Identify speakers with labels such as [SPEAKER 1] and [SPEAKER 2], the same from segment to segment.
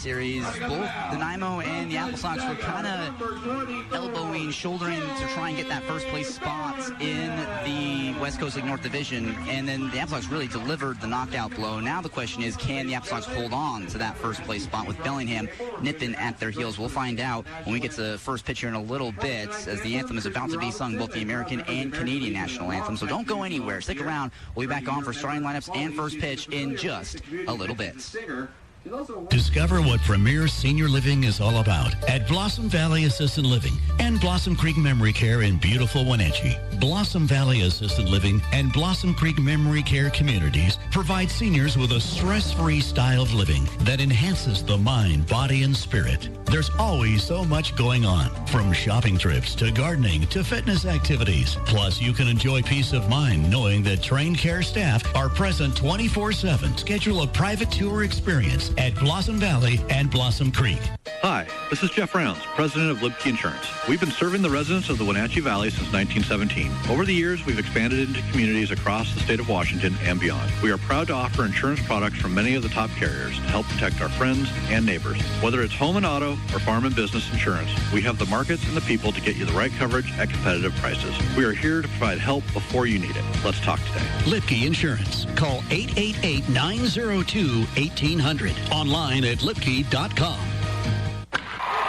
[SPEAKER 1] series, both the Nanaimo and the AppleSox were kind of elbowing, shouldering to try and get that first-place spot in the West Coast League North Division, and then the AppleSox really delivered the knockout blow. Now the question is, can the AppleSox hold on to that first-place spot with Bellingham nipping at their heels? We'll find out when we get to the first pitch here in a little bit, as the anthem is about to be sung, both the American and Canadian national anthem. So don't go anywhere. Stick around. We'll be back on for starting lineups and first pitch in just a little bit.
[SPEAKER 2] Discover what Premier Senior Living is all about at Blossom Valley Assisted Living and Blossom Creek Memory Care in beautiful Wenatchee. Blossom Valley Assisted Living and Blossom Creek Memory Care communities provide seniors with a stress-free style of living that enhances the mind, body, and spirit. There's always so much going on, from shopping trips to gardening to fitness activities. Plus, you can enjoy peace of mind knowing that trained care staff are present 24/7. Schedule a private tour experience at Blossom Valley and Blossom Creek.
[SPEAKER 3] Hi, this is Jeff Rounds, president of Lipke Insurance. We've been serving the residents of the Wenatchee Valley since 1917. Over the years, we've expanded into communities across the state of Washington and beyond. We are proud to offer insurance products from many of the top carriers to help protect our friends and neighbors. Whether it's home and auto or farm and business insurance, we have the markets and the people to get you the right coverage at competitive prices. We are here to provide help before you need it. Let's talk today.
[SPEAKER 2] Lipke Insurance. Call 888-902-1800. Online at lipke.com.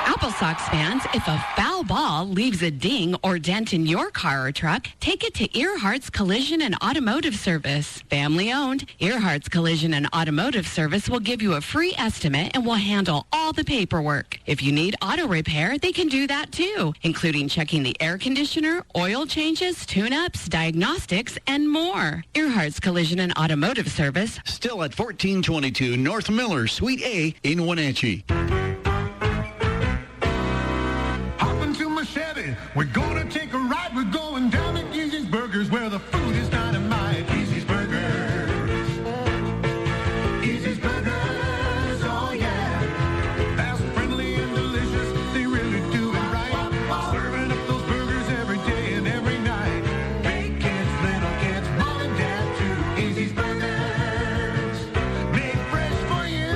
[SPEAKER 4] AppleSox fans, if a foul ball leaves a ding or dent in your car or truck, take it to Earhart's Collision and Automotive Service. Family owned, Earhart's Collision and Automotive Service will give you a free estimate and will handle all the paperwork. If you need auto repair, they can do that too, including checking the air conditioner, oil changes, tune-ups, diagnostics, and more. Earhart's Collision and Automotive Service.
[SPEAKER 2] Still at 1422 North Miller, Suite A in Wenatchee.
[SPEAKER 5] We're gonna take a ride. We're going down to Easy's Burgers, where the food is dynamite. Easy's Burgers. Easy's Burgers, oh yeah. Fast, friendly, and delicious. They really do it right. Serving up those burgers every day and every night. Big kids, little kids, mom and dad too. Easy's Burgers. Made fresh for you.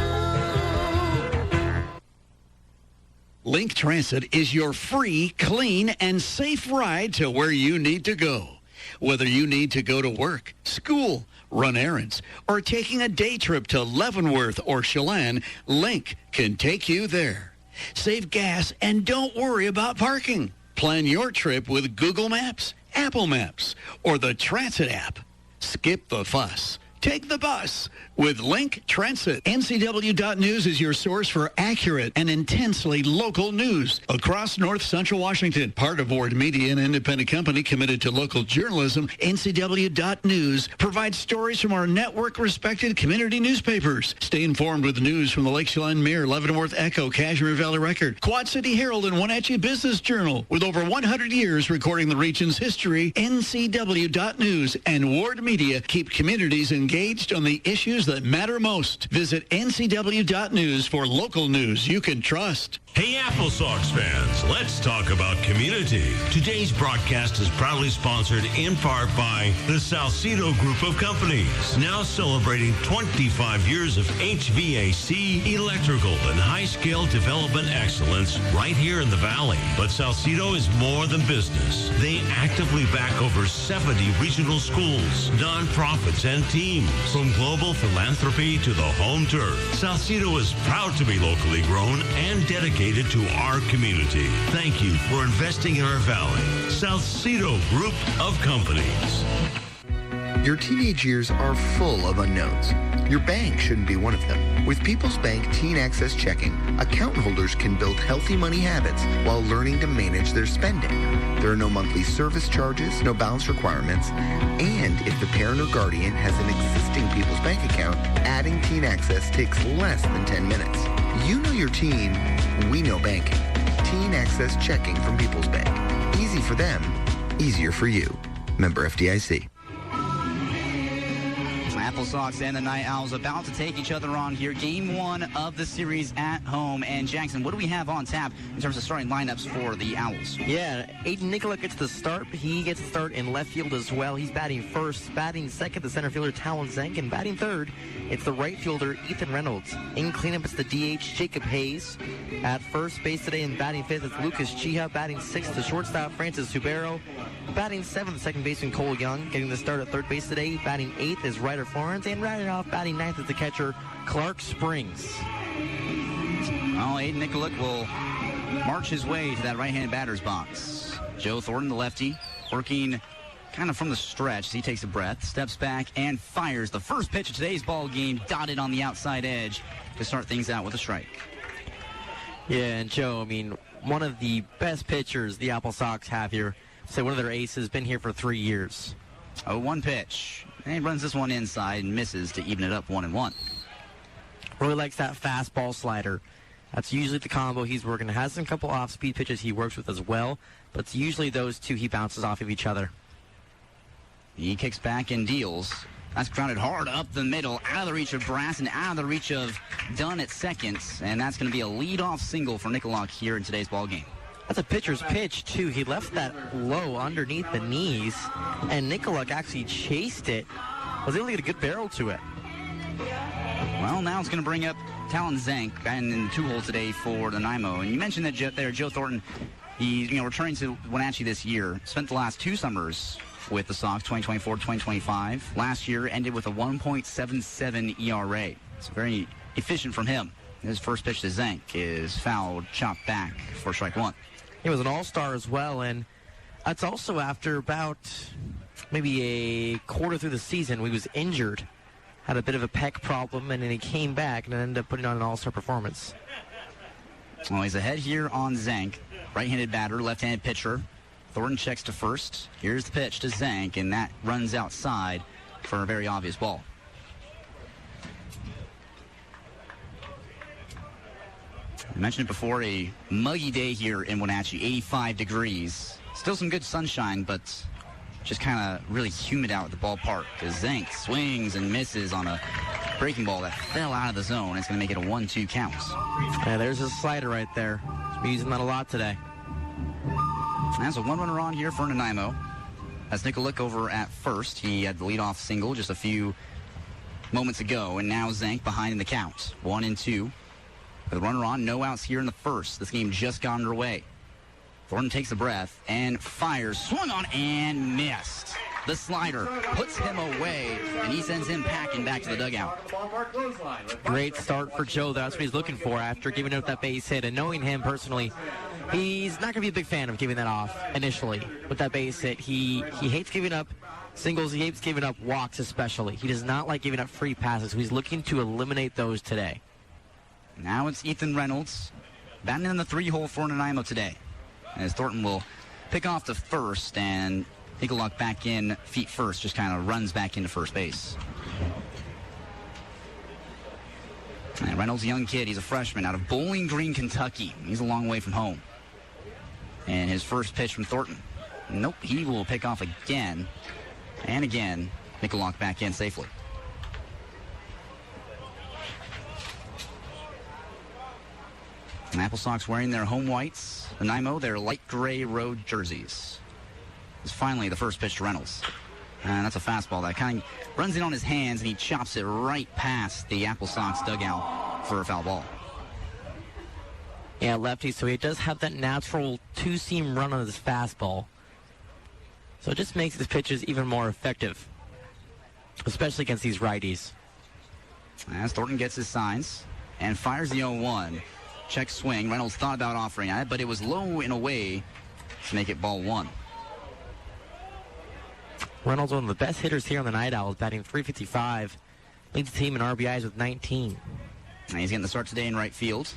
[SPEAKER 2] Link Transit is your free, clean, and safe ride to where you need to go. Whether you need to go to work, school, run errands, or taking a day trip to Leavenworth or Chelan, Link can take you there. Save gas and don't worry about parking. Plan your trip with Google Maps, Apple Maps, or the Transit app. Skip the fuss. Take the bus with Link Transit. NCW.news is your source for accurate and intensely local news across North Central Washington. Part of Ward Media, an independent company committed to local journalism, NCW.news provides stories from our network-respected community newspapers. Stay informed with news from the Lake Chelan Mirror, Leavenworth Echo, Cashmere Valley Record, Quad City Herald, and Wenatchee Business Journal. With over 100 years recording the region's history, NCW.news and Ward Media keep communities engaged on the issues that matter most. Visit ncw.news for local news you can trust.
[SPEAKER 6] Hey, AppleSox fans, let's talk about community. Today's broadcast is proudly sponsored in part by the Salcedo Group of Companies, now celebrating 25 years of HVAC, electrical, and high-scale development excellence right here in the Valley. But Salcedo is more than business. They actively back over 70 regional schools, nonprofits, and teams. From global philanthropy to the home turf, Salcedo is proud to be locally grown and dedicated to our community. Thank you for investing in our valley. Salcedo Group of Companies.
[SPEAKER 7] Your teenage years are full of unknowns. Your bank shouldn't be one of them. With People's Bank Teen Access Checking, account holders can build healthy money habits while learning to manage their spending. There are no monthly service charges, no balance requirements, and if the parent or guardian has an existing People's Bank account, adding Teen Access takes less than 10 minutes. You know your teen, we know banking. Teen Access Checking from People's Bank. Easy for them, easier for you. Member FDIC.
[SPEAKER 1] AppleSox and the Night Owls about to take each other on here. Game 1 of the series at home. And Jackson, what do we have on tap in terms of starting lineups for the Owls?
[SPEAKER 8] Yeah, Aiden Nicola gets the start. He gets the start in left field as well. He's batting first. Batting second, the center fielder, Talon Zank. And batting third, it's the right fielder, Ethan Reynolds. In cleanup, it's the DH, Jacob Hayes. At first base today and batting fifth, it's Lucas Chiha. Batting sixth, the shortstop, Francis Subero. Batting seventh, second baseman, Cole Young. Getting the start at third base today. Batting eighth is Ryder Florence. And right off, batting ninth is the catcher, Clark Springs.
[SPEAKER 1] Well, Aiden Nicola will march his way to that right-handed batter's box. Joe Thornton, the lefty, working kind of from the stretch as he takes a breath, steps back, and fires the first pitch of today's ball game, dotted on the outside edge to start things out with a strike.
[SPEAKER 8] Yeah, and Joe, I mean, one of the best pitchers the AppleSox have here. So one of their aces, been here for 3 years.
[SPEAKER 1] 0-1 pitch. And he runs this one inside and misses to even it up 1-1.
[SPEAKER 8] Really likes that fastball slider. That's usually the combo he's working. Has some couple off-speed pitches he works with as well, but it's usually those two he bounces off of each other.
[SPEAKER 1] He kicks back and deals. That's grounded hard up the middle, out of the reach of Brass and out of the reach of Dunn at second. And that's going to be a leadoff single for Nicola here in today's ball game.
[SPEAKER 8] That's a pitcher's pitch, too. He left that low underneath the knees, and Nicola actually chased it. Was able to get a good barrel to it.
[SPEAKER 1] Well, now it's going to bring up Talon Zank in the 2-hole today for the Nanaimo. And you mentioned that Joe Thornton, he's returning to Wenatchee this year. Spent the last 2 summers with the Sox, 2024-2025. Last year ended with a 1.77 ERA. It's very efficient from him. His first pitch to Zank is fouled, chopped back for strike 1.
[SPEAKER 8] He was an all-star as well, and that's also after about maybe a quarter through the season. He was injured, had a bit of a pec problem, and then he came back and ended up putting on an all-star performance.
[SPEAKER 1] Well, he's ahead here on Zank. Right-handed batter, left-handed pitcher. Thornton checks to first. Here's the pitch to Zank, and that runs outside for a very obvious ball. I mentioned it before, a muggy day here in Wenatchee, 85 degrees. Still some good sunshine, but just kind of really humid out at the ballpark as Zank swings and misses on a breaking ball that fell out of the zone. It's going to make it a 1-2 count.
[SPEAKER 8] Yeah, there's his slider right there. He's been using that a lot today.
[SPEAKER 1] That's a 1 runner on here for Nanaimo. As Nicola over at first, he had the leadoff single just a few moments ago, and now Zank behind in the count. 1-2. With a runner on, no outs here in the first. This game just got underway. Thornton takes a breath and fires. Swung on and missed. The slider puts him away, and he sends him packing back to the dugout.
[SPEAKER 8] Great start for Joe. That's what he's looking for after giving up that base hit. And knowing him personally, he's not going to be a big fan of giving that off initially with that base hit. He hates giving up singles. He hates giving up walks especially. He does not like giving up free passes. So he's looking to eliminate those today.
[SPEAKER 1] Now it's Ethan Reynolds batting in the 3-hole for Nanaimo today. As Thornton will pick off the first, and Nicola back in feet first, just kind of runs back into first base. And Reynolds, a young kid, he's a freshman out of Bowling Green, Kentucky. He's a long way from home. And his first pitch from Thornton. Nope, he will pick off again and again. Nicola back in safely. And AppleSox wearing their home whites. Nanaimo, their light gray road jerseys. It's finally the first pitch to Reynolds. And that's a fastball that kind of runs in on his hands, and he chops it right past the AppleSox dugout for a foul ball.
[SPEAKER 8] Yeah, lefty, so he does have that natural 2-seam run on his fastball. So it just makes his pitches even more effective, especially against these righties.
[SPEAKER 1] As Thornton gets his signs and fires the 0-1. Check swing. Reynolds thought about offering it, but it was low and away to make it ball 1.
[SPEAKER 8] Reynolds, one of the best hitters here on the Night Owls, batting .355. Leads the team in RBIs with 19.
[SPEAKER 1] And he's getting the start today in right field.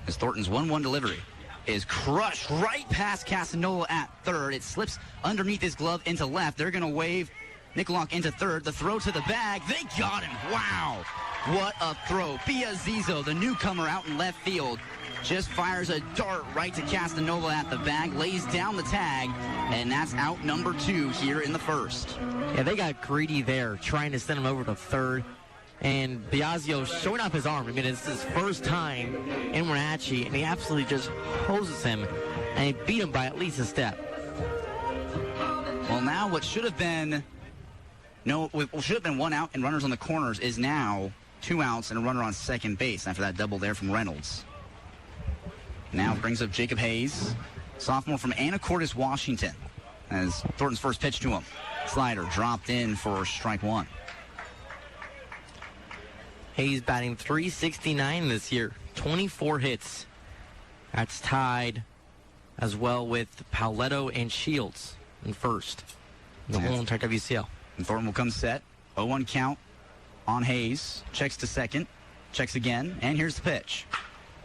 [SPEAKER 1] As Thornton's 1-1 delivery is crushed right past Casanola at third. It slips underneath his glove into left. They're going to wave Nicola into third. The throw to the bag. They got him. Wow. What a throw. Biazizo, the newcomer out in left field, just fires a dart right to Castanova at the bag, lays down the tag, and that's out number 2 here in the first.
[SPEAKER 8] Yeah, they got greedy there, trying to send him over to third. And Biagio showing off his arm. I mean, it's his first time in Wenatchee, and he absolutely just hoses him, and he beat him by at least a step.
[SPEAKER 1] Well, now what should have been one out and runners on the corners is now 2 outs and a runner on second base after that double there from Reynolds. Now brings up Jacob Hayes, sophomore from Anacortes, Washington, as Thornton's first pitch to him. Slider dropped in for strike 1.
[SPEAKER 8] Hayes batting .369 this year, 24 hits. That's tied as well with Paoletto and Shields in first. The whole entire WCL.
[SPEAKER 1] And Thornton will come set. 0-1 count on Hayes. Checks to second. Checks again. And here's the pitch.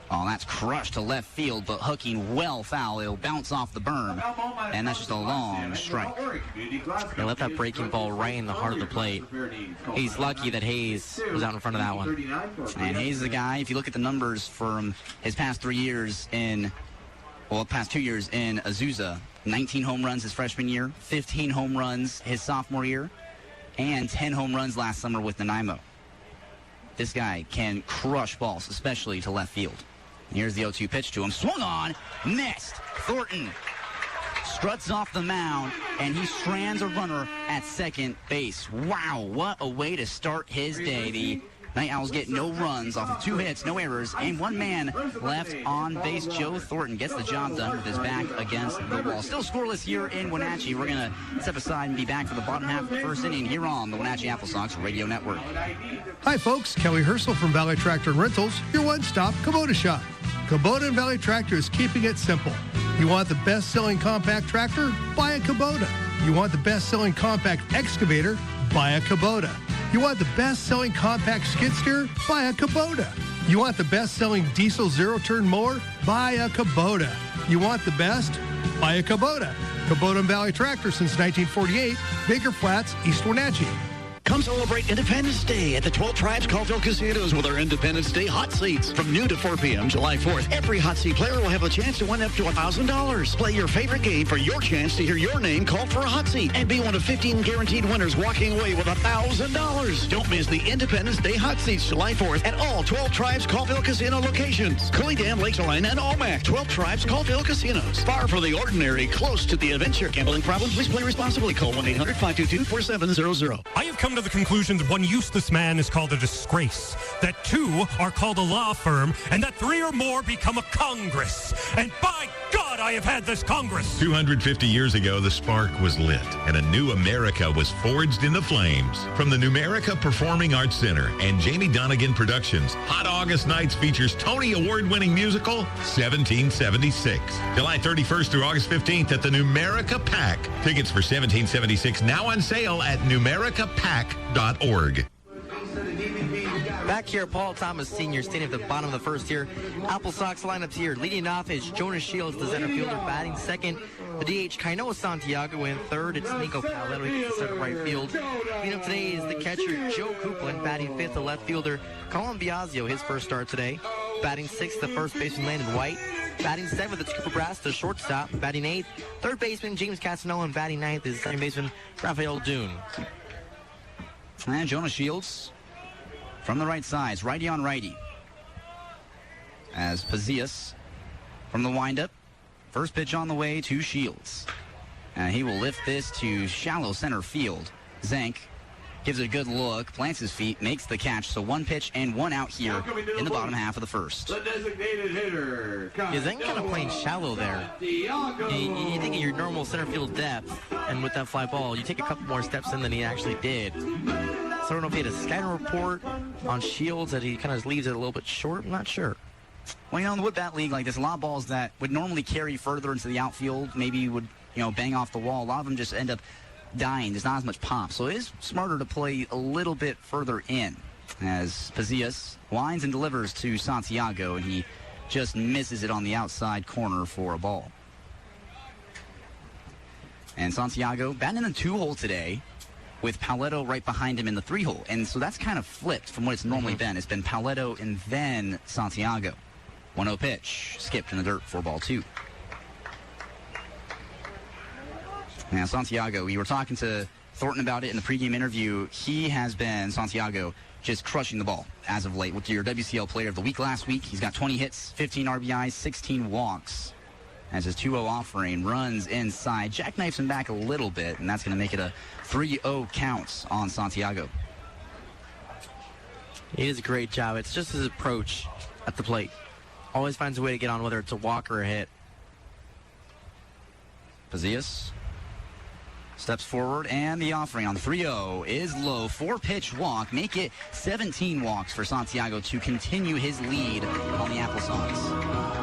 [SPEAKER 1] Oh, that's crushed to left field, but hooking well foul. It'll bounce off the berm, and that's just a long strike.
[SPEAKER 8] They left that breaking ball right in the heart of the plate. He's lucky that Hayes was out in front of that one.
[SPEAKER 1] And Hayes is the guy, if you look at the numbers from his past 2 years in Azusa, 19 home runs his freshman year, 15 home runs his sophomore year, and 10 home runs last summer with Nanaimo. This guy can crush balls, especially to left field. And here's the 0-2 pitch to him. Swung on, missed. Thornton struts off the mound, and he strands a runner at second base. Wow, what a way to start his day. The NightOwls get no runs off of 2 hits, no errors, and 1 man left on base. Joe Thornton gets the job done with his back against the wall. Still scoreless here in Wenatchee. We're going to step aside and be back for the bottom half of the first inning here on the Wenatchee AppleSox Radio Network.
[SPEAKER 9] Hi, folks. Kelly Herschel from Valley Tractor and Rentals, your one-stop Kubota shop. Kubota and Valley Tractor is keeping it simple. You want the best-selling compact tractor? Buy a Kubota. You want the best-selling compact excavator? Buy a Kubota. You want the best-selling compact skid steer? Buy a Kubota. You want the best-selling diesel zero-turn mower? Buy a Kubota. You want the best? Buy a Kubota. Kubota and Valley Tractor since 1948, Baker Flats, East Wenatchee.
[SPEAKER 2] Come celebrate Independence Day at the 12 Tribes Colville Casinos with our Independence Day hot seats. From noon to 4 p.m. July 4th, every hot seat player will have a chance to win up to $1,000. Play your favorite game for your chance to hear your name called for a hot seat and be one of 15 guaranteed winners walking away with $1,000. Don't miss the Independence Day hot seats July 4th at all 12 Tribes Colville Casino locations. Cooley Dam, Lakeshore, and Almac. 12 Tribes Colville Casinos. Far from the ordinary, close to the adventure. Gambling problem? Please play responsibly. Call 1-800-522-4700.
[SPEAKER 10] I have come to the conclusion that one useless man is called a disgrace, that 2 are called a law firm, and that 3 or more become a Congress. And by God, I have had this Congress.
[SPEAKER 6] 250 years ago, the spark was lit, and a new America was forged in the flames. From the Numerica Performing Arts Center and Jamie Donegan Productions, Hot August Nights features Tony Award-winning musical 1776. July 31st through August 15th at the Numerica Pack. Tickets for 1776 now on sale at numericapack.org.
[SPEAKER 8] Back here, Paul Thomas Sr. standing at the bottom of the first here. AppleSox lineups here. Leading off is Jonas Shields, the center fielder, batting second. The DH, Kainoa Santiago, in third. It's Nikko Paoletto, the center right field. Leading up today is the catcher, Joe Coupland, batting fifth. The left fielder, Colin Biagio, his first start today. Batting sixth, the first baseman, Landon White. Batting seventh, it's Cooper Brass, the shortstop. Batting eighth, third baseman, James Casanova. And batting ninth is second baseman, Rafael Dune.
[SPEAKER 1] And Jonas Shields from the right side, righty on righty. As Pazias from the windup. First pitch on the way to Shields. And he will lift this to shallow center field. Zank gives it a good look, plants his feet, makes the catch. So 1 pitch and 1 out here in the bottom half of the first.
[SPEAKER 5] The designated hitter.
[SPEAKER 8] Yeah, Zank kind of playing shallow there. You think of your normal center field depth, and with that fly ball, you take a couple more steps in than he actually did. So I don't know if he had a scouting report on Shields that he kind of leaves it a little bit short. I'm not sure.
[SPEAKER 1] Well, in the wood bat league like this, a lot of balls that would normally carry further into the outfield, maybe would, bang off the wall. A lot of them just end up dying. There's not as much pop. So it is smarter to play a little bit further in as Pazias winds and delivers to Santiago, and he just misses it on the outside corner for a ball. And Santiago batting in the 2-hole today with Paoletto right behind him in the 3-hole. And so that's kind of flipped from what it's normally been. It's been Paoletto and then Santiago. 1-0 pitch. Skipped in the dirt for ball 2. Now, Santiago, we were talking to Thornton about it in the pregame interview. He has been, Santiago, just crushing the ball as of late. With your WCL Player of the Week last week, he's got 20 hits, 15 RBIs, 16 walks. As his 2-0 offering runs inside, jackknifes him back a little bit, and that's going to make it a 3-0 count on Santiago.
[SPEAKER 8] He does a great job. It's just his approach at the plate. Always finds a way to get on, whether it's a walk or a hit.
[SPEAKER 1] Pazias steps forward, and the offering on 3-0 is low. 4-pitch walk. Make it 17 walks for Santiago to continue his lead on the AppleSox.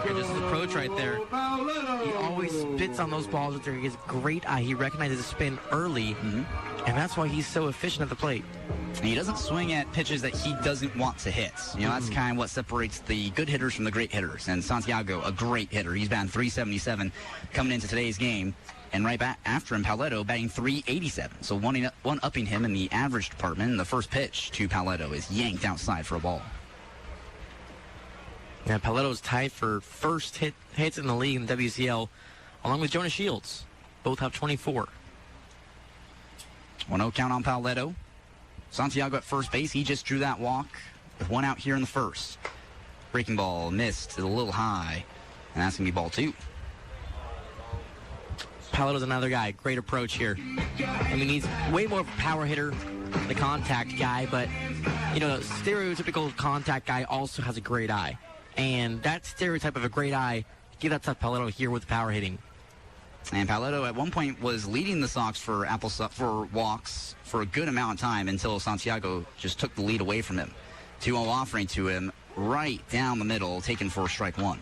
[SPEAKER 8] Just his approach right there. He always spits on those balls with his great eye. He recognizes the spin early, and that's why he's so efficient at the plate.
[SPEAKER 1] And he doesn't swing at pitches that he doesn't want to hit. You know, that's kind of what separates the good hitters from the great hitters. And Santiago, a great hitter. He's batting .377 coming into today's game. And right back after him, Paoletto batting .387. So one-upping him in the average department. And the first pitch to Paoletto is yanked outside for a ball.
[SPEAKER 8] Yeah, Paoletto's tied for first hits in the league in the WCL, along with Jonas Shields. Both have 24.
[SPEAKER 1] 1-0 count on Paoletto. Santiago at first base. He just drew that walk with 1 out here in the first. Breaking ball missed a little high, and that's going to be ball 2.
[SPEAKER 8] Paoletto's another guy. Great approach here. I mean, he's way more of a power hitter, the contact guy, but, you know, the stereotypical contact guy also has a great eye. And that stereotype of a great eye, give that to Paoletto here with power hitting.
[SPEAKER 1] And Paoletto at one point was leading the Sox for walks for a good amount of time until Santiago just took the lead away from him. 2-0 offering to him right down the middle, taken for strike 1.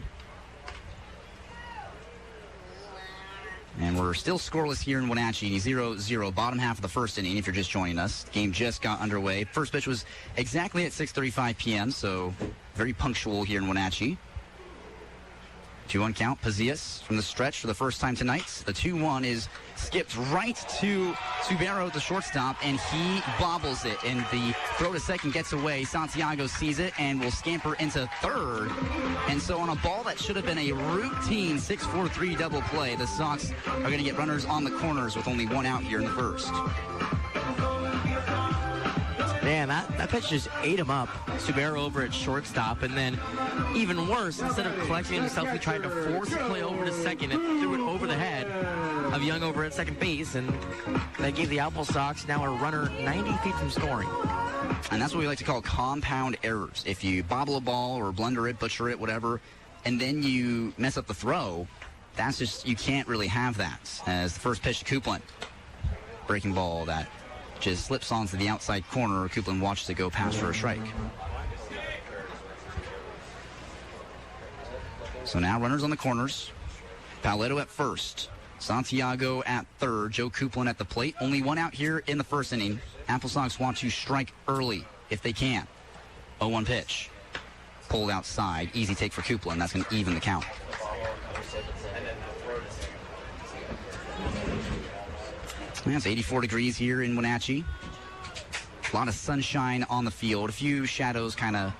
[SPEAKER 1] And we're still scoreless here in Wenatchee, 0-0, bottom half of the first inning if you're just joining us. The game just got underway. First pitch was exactly at 6:35 p.m., so very punctual here in Wenatchee. 2-1 count, Pazias from the stretch for the first time tonight. The 2-1 is skipped right to Subero, the shortstop, and he bobbles it. And the throw to second gets away. Santiago sees it and will scamper into third. And so on a ball that should have been a routine 6-4-3 double play, the Sox are going to get runners on the corners with only 1 out here in the first.
[SPEAKER 8] Man, that pitch just ate him up. Subero over at shortstop, and then even worse, instead of collecting himself, he tried to force a play over to second and threw it over the head of Young over at second base, and that gave the AppleSox now a runner 90 feet from scoring.
[SPEAKER 1] And that's what we like to call compound errors. If you bobble a ball or blunder it, butcher it, whatever, and then you mess up the throw, that's just, you can't really have that. As the first pitch to Coupland. Breaking ball that just slips onto the outside corner. Coupland watches it go past for a strike. So now runners on the corners. Paoletto at first. Santiago at third. Joe Coupland at the plate. Only 1 out here in the first inning. AppleSox want to strike early if they can. 0-1 pitch. Pulled outside. Easy take for Coupland. That's going to even the count. It's 84 degrees here in Wenatchee. A lot of sunshine on the field. A few shadows kind of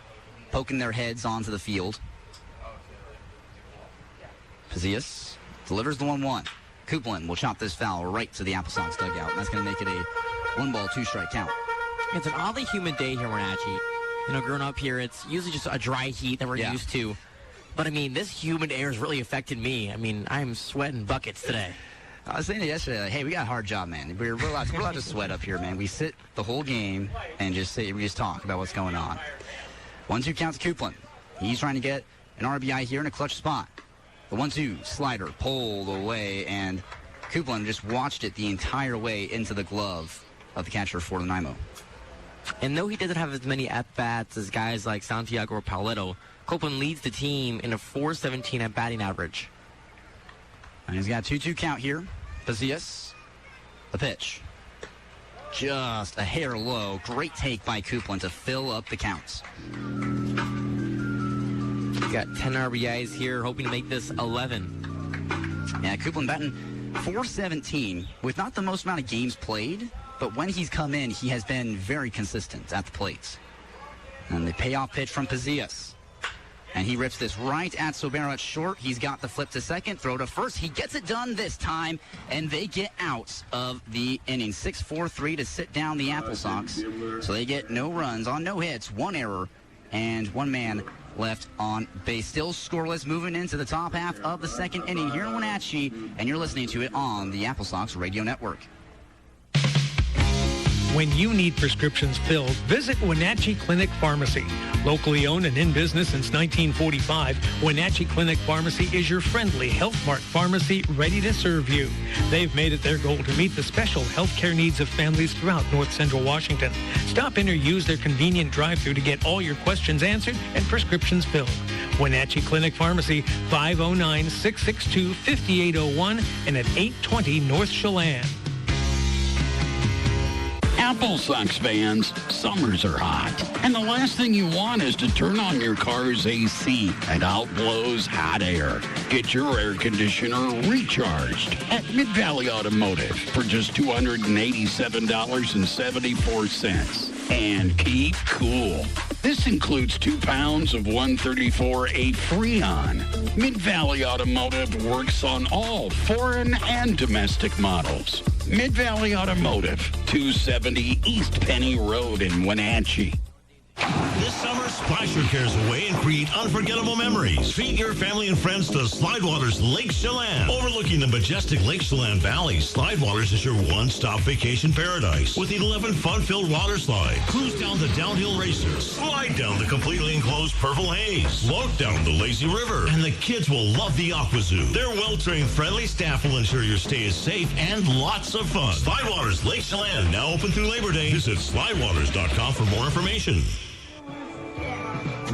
[SPEAKER 1] poking their heads onto the field. Pazias delivers the 1-1. Coupland will chop this foul right to the AppleSox dugout. And that's going to make it a 1-ball, 2-strike count.
[SPEAKER 8] It's an oddly humid day here in Wenatchee. You know, growing up here, it's usually just a dry heat that we're used to. But, I mean, this humid air has really affected me. I mean, I'm sweating buckets today.
[SPEAKER 1] I was saying it yesterday, like, hey, we got a hard job, man. We're allowed to sweat up here, man. We sit the whole game and we just talk about what's going on. 1-2 count to Coupland. He's trying to get an RBI here in a clutch spot. The 1-2 slider pulled away, and Coupland just watched it the entire way into the glove of the catcher for Nanaimo.
[SPEAKER 8] And though he doesn't have as many at-bats as guys like Santiago or Paoletto, Coupland leads the team in a .417 at batting average.
[SPEAKER 1] And he's got a 2-2 count here. Pazias, the pitch. Just a hair low. Great take by Coupland to fill up the counts.
[SPEAKER 8] He's got 10 RBIs here, hoping to make this 11.
[SPEAKER 1] Yeah, Coupland batting .417 with not the most amount of games played, but when he's come in, he has been very consistent at the plate. And the payoff pitch from Pazias. And he rips this right at Sobero at short. He's got the flip to second, throw to first. He gets it done this time, and they get out of the inning. 6-4-3 to sit down the AppleSox. So they get no runs on no hits, one error, and one man left on base. Still scoreless, moving into the top half of the second inning here in Wenatchee, and you're listening to it on the AppleSox Radio Network.
[SPEAKER 11] When you need prescriptions filled, visit Wenatchee Clinic Pharmacy. Locally owned and in business since 1945, Wenatchee Clinic Pharmacy is your friendly Health Mart pharmacy ready to serve you. They've made it their goal to meet the special healthcare needs of families throughout North Central Washington. Stop in or use their convenient drive-thru to get all your questions answered and prescriptions filled. Wenatchee Clinic Pharmacy, 509-662-5801 and at 820 North Chelan.
[SPEAKER 2] AppleSox fans, summers are hot, and the last thing you want is to turn on your car's AC and out blows hot air. Get your air conditioner recharged at Mid-Valley Automotive for just $287.74. And keep cool. This includes 2 pounds of 134A Freon. Mid-Valley Automotive works on all foreign and domestic models. Mid-Valley Automotive, 270 East Penny Road in Wenatchee.
[SPEAKER 6] This summer, splash your cares away and create unforgettable memories. Treat your family and friends to Slidewaters Lake Chelan. Overlooking the majestic Lake Chelan Valley, Slidewaters is your one-stop vacation paradise with 11 fun-filled water slides. Cruise down the downhill racer, slide down the completely enclosed Purple Haze, walk down the Lazy River, and the kids will love the Aqua Zoo. Their well-trained, friendly staff will ensure your stay is safe and lots of fun. Slidewaters Lake Chelan, now open through Labor Day. Visit slidewaters.com for more information.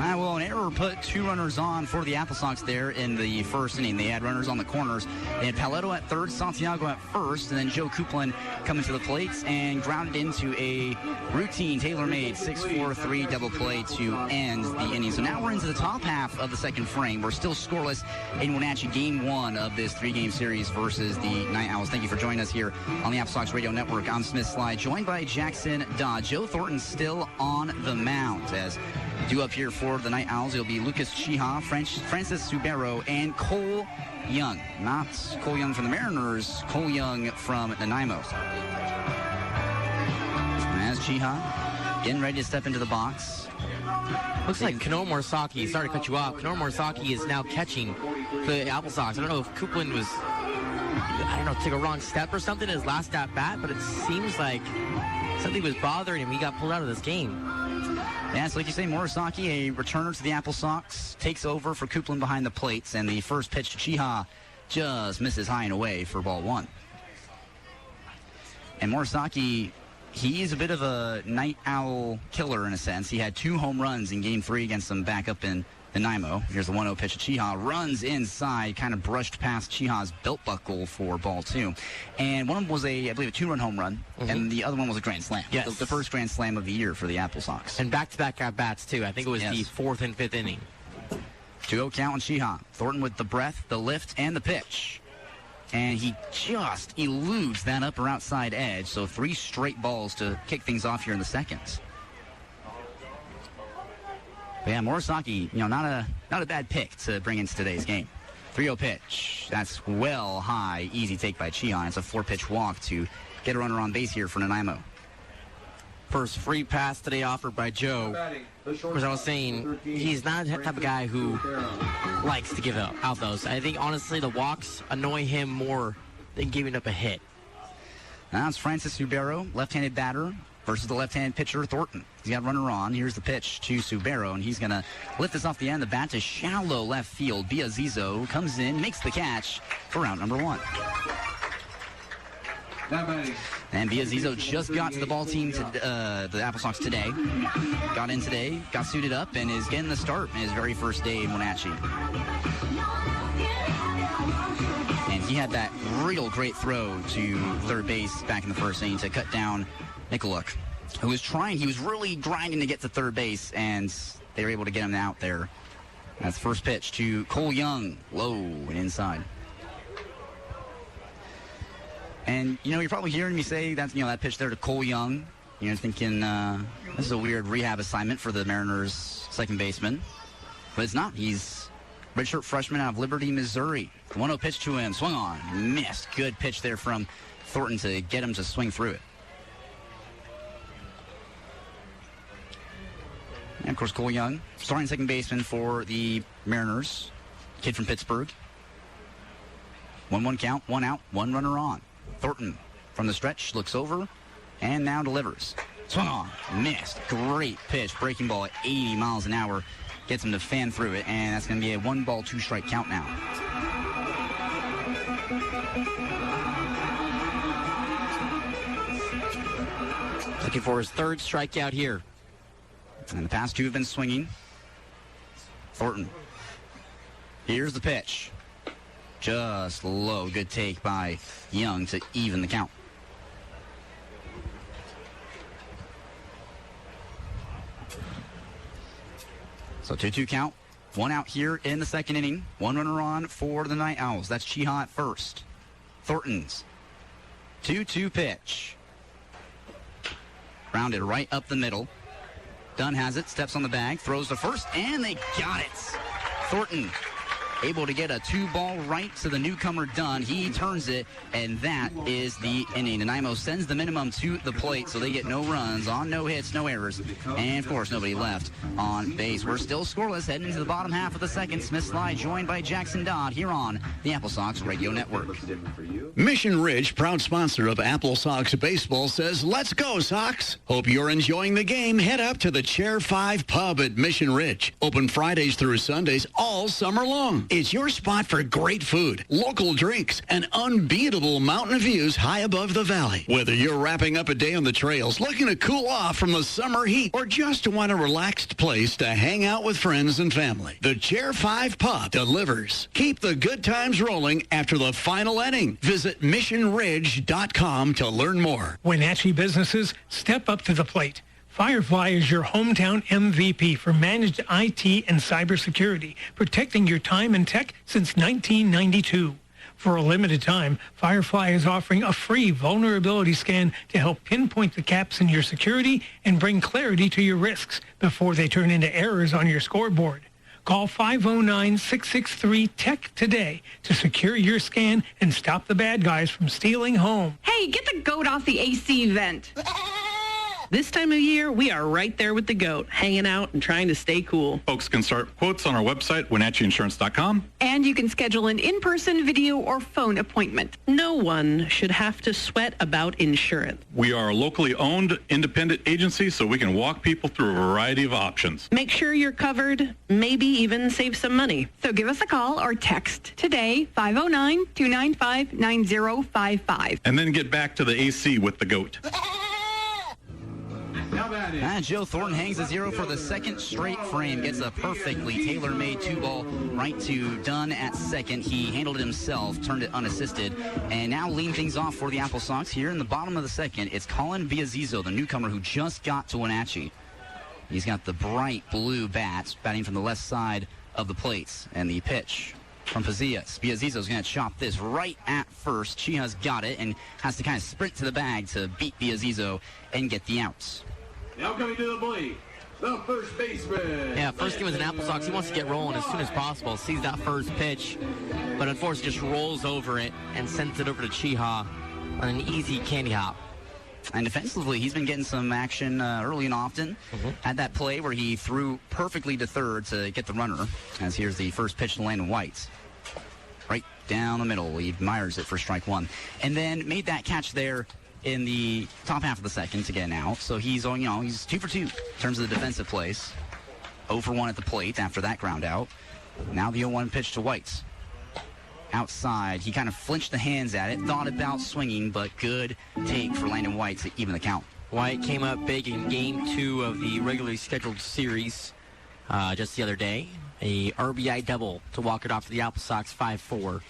[SPEAKER 1] Well, an error put 2 runners on for the AppleSox there in the first inning. They had runners on the corners. They had Paoletto at third, Santiago at first, and then Joe Coupland coming to the plates and grounded into a routine, tailor-made 6-4-3 double play to end the inning. So now we're into the top half of the second frame. We're still scoreless in Wenatchee, game 1 of this 3-game series versus the NightOwls. Thank you for joining us here on the AppleSox Radio Network. I'm Smith Slide, joined by Jackson Dodd. Joe Thornton still on the mound as due up here for the NightOwls. It'll be Lucas Chiha, Francis Subero, and Cole Young. Not Cole Young from the Mariners, Cole Young from Nanaimo. As Chiha getting ready to step into the box.
[SPEAKER 8] Looks like Kano Morisaki, sorry to cut you off, Kano Morisaki is now catching the AppleSox. I don't know if Coupland was, took a wrong step or something in his last at bat, but it seems like something was bothering him. He got pulled out of this game.
[SPEAKER 1] Yeah, so like you say, Morisaki, a returner to the AppleSox, takes over for Coupland behind the plates, and the first pitch to Chiha just misses high and away for ball 1. And Morisaki, he's a bit of a night owl killer in a sense. He had 2 home runs in game 3 against them back up in Nanaimo. Here's the 1-0 pitch to Chiha. Runs inside, kind of brushed past Chiha's belt buckle for ball 2. And one of them was I believe, a 2-run home run, and the other one was a grand slam.
[SPEAKER 8] Yes.
[SPEAKER 1] The first grand slam of the year for the AppleSox.
[SPEAKER 8] And back-to-back at-bats, too. I think it was the 4th and 5th inning.
[SPEAKER 1] 2-0 count on Chiha. Thornton with the breath, the lift, and the pitch. And he just eludes that upper outside edge, so 3 straight balls to kick things off here in the second. But yeah, Morisaki, not a bad pick to bring into today's game. 3-0 pitch. That's well high. Easy take by Chiha. It's a 4-pitch walk to get a runner on base here for Nanaimo.
[SPEAKER 8] First free pass today offered by Joe. Of course, I was saying, he's not the type of guy who likes to give out those. I think, honestly, the walks annoy him more than giving up a hit.
[SPEAKER 1] Now it's Francis Subero, left-handed batter, versus the left-handed pitcher, Thornton. He's got a runner on. Here's the pitch to Subero, and he's going to lift this off the end of the bat to shallow left field. Biazizo comes in, makes the catch for round number 1. And Biazizo just got to the ball team, the AppleSox today. Got in today, got suited up, and is getting the start in his very first day in Wenatchee. And he had that real great throw to third base back in the first inning to cut down Nikko, who was trying. He was really grinding to get to third base, and they were able to get him out there. That's the first pitch to Cole Young, low and inside. And, you're probably hearing me say that, that pitch there to Cole Young. Thinking this is a weird rehab assignment for the Mariners' second baseman. But it's not. He's redshirt freshman out of Liberty, Missouri. 1-0 pitch to him. Swung on. Missed. Good pitch there from Thornton to get him to swing through it. And, of course, Cole Young, starting second baseman for the Mariners. Kid from Pittsburgh. 1-1 count, 1 out, 1 runner on. Thornton from the stretch looks over and now delivers. Swung on, missed. Great pitch. Breaking ball at 80 miles an hour. Gets him to fan through it, and that's going to be a 1-ball, 2-strike count now.
[SPEAKER 8] Looking for his third strikeout here.
[SPEAKER 1] And the past two have been swinging. Thornton. Here's the pitch. Just low. Good take by Young to even the count. So 2-2 count. 1 out here in the second inning. 1 runner on for the Night Owls. That's Chiha at first. Thornton's 2-2 pitch. Rounded right up the middle. Dunn has it, steps on the bag, throws to first, and they got it. Thornton able to get a 2-ball right to the newcomer Dunn. He turns it, and that is the inning. Nanaimo sends the minimum to the plate, so they get no runs on no hits, no errors, and, of course, nobody left on base. We're still scoreless, heading into the bottom half of the second. Smith Slide joined by Jackson Dodd here on the AppleSox Radio Network.
[SPEAKER 2] Mission Ridge, proud sponsor of AppleSox Baseball, says, let's go, Sox. Hope you're enjoying the game. Head up to the Chair 5 Pub at Mission Ridge. Open Fridays through Sundays all summer long. It's your spot for great food, local drinks, and unbeatable mountain views high above the valley. Whether you're wrapping up a day on the trails, looking to cool off from the summer heat, or just want a relaxed place to hang out with friends and family, the Chair 5 Pub delivers. Keep the good times rolling after the final inning. Visit missionridge.com to learn more.
[SPEAKER 11] Wenatchee businesses, step up to the plate. Firefly is your hometown MVP for managed IT and cybersecurity, protecting your time and tech since 1992. For a limited time, Firefly is offering a free vulnerability scan to help pinpoint the gaps in your security and bring clarity to your risks before they turn into errors on your scoreboard. Call 509-663-TECH today to secure your scan and stop the bad guys from stealing home.
[SPEAKER 12] Hey, get the goat off the AC vent. This time of year, we are right there with the goat, hanging out and trying to stay cool.
[SPEAKER 3] Folks can start quotes on our website, WenatcheeInsurance.com.
[SPEAKER 12] And you can schedule an in-person video or phone appointment.
[SPEAKER 13] No one should have to sweat about insurance.
[SPEAKER 3] We are a locally owned independent agency, so we can walk people through a variety of options.
[SPEAKER 13] Make sure you're covered, maybe even save some money.
[SPEAKER 12] So give us a call or text today, 509-295-9055.
[SPEAKER 3] And then get back to the AC with the goat.
[SPEAKER 1] Joe Thornton hangs a 0 for the second straight frame. Gets a perfectly tailor-made 2-ball right to Dunn at second. He handled it himself, turned it unassisted, and now leading things off for the AppleSox here in the bottom of the second. It's Colin Biazizo, the newcomer who just got to Wenatchee. He's got the bright blue bats, batting from the left side of the plates, and the pitch from Pazillas. Biazizo's going to chop this right at first. Chiha's got it and has to kind of sprint to the bag to beat Biazizo and get the outs.
[SPEAKER 5] Now coming to the plate, the first baseman.
[SPEAKER 8] Yeah, first game as an AppleSox, he wants to get rolling as soon as possible. Sees that first pitch, but unfortunately just rolls over it and sends it over to Chiha on an easy candy hop.
[SPEAKER 1] And defensively, he's been getting some action early and often. Had that play where he threw perfectly to third to get the runner, as here's the first pitch to Landon White. Right down the middle. He admires it for strike one. And then made that catch there in the top half of the second to get an out. So he's on, he's 2 for 2 in terms of the defensive plays. 0 for 1 at the plate after that ground out. Now the 0-1 pitch to White. Outside, he kind of flinched the hands at it, thought about swinging, but good take for Landon White to even the count.
[SPEAKER 8] White came up big in game 2 of the regularly scheduled series just the other day. A RBI double to walk it off to the AppleSox 5-4.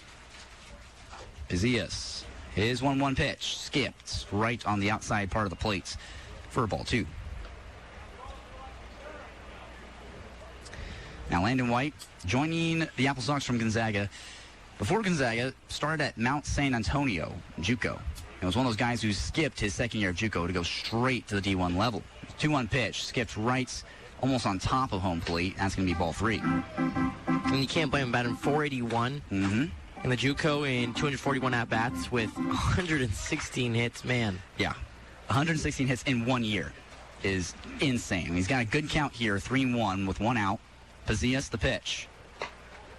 [SPEAKER 1] Pazillas. His 1-1 pitch skipped right on the outside part of the plate for a ball 2. Now Landon White joining the AppleSox from Gonzaga. Before Gonzaga, started at Mount San Antonio, JUCO. He was one of those guys who skipped his second year of JUCO to go straight to the D1 level. 2-1 pitch, skipped right almost on top of home plate. That's going to be ball 3.
[SPEAKER 8] And you can't blame him batting .481 in the JUCO in 241 at-bats with 116 hits. Man.
[SPEAKER 1] Yeah, 116 hits in 1 year is insane. He's got a good count here, 3-1 with 1 out. Pazias the pitch.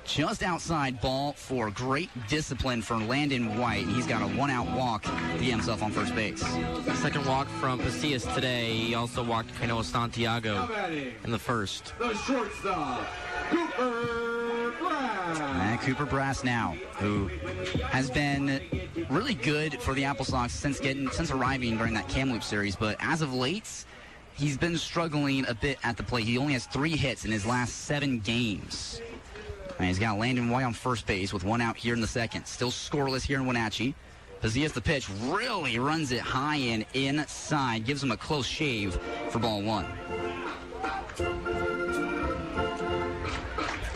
[SPEAKER 1] Just outside, ball 4. Great discipline for Landon White. He's got a 1-out walk to get himself on first base.
[SPEAKER 8] Second walk from Pazias today. He also walked Canoa Santiago in the first.
[SPEAKER 5] The shortstop, Cooper Brass.
[SPEAKER 1] And Cooper Brass now, who has been really good for the AppleSox since arriving during that Kamloops series, but as of late, he's been struggling a bit at the plate. He only has 3 hits in his last 7 games. And he's got Landon White on first base with 1 out here in the second. Still scoreless here in Wenatchee. Pazias the pitch really runs it high and inside. Gives him a close shave for ball 1.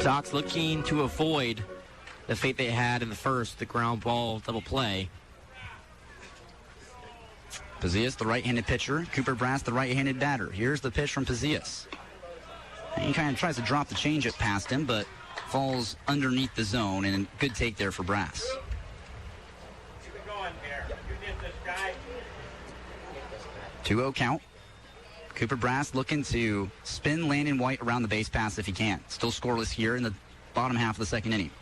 [SPEAKER 8] Sox looking to avoid the fate they had in the first, the ground ball double play.
[SPEAKER 1] Pazias, the right-handed pitcher. Cooper Brass, the right-handed batter. Here's the pitch from Pazias. And he kind of tries to drop the changeup past him, but falls underneath the zone, and a good take there for Brass. 2-0 count. Cooper Brass looking to spin Landon White around the base pass if he can. Still scoreless here in the bottom half of the second inning.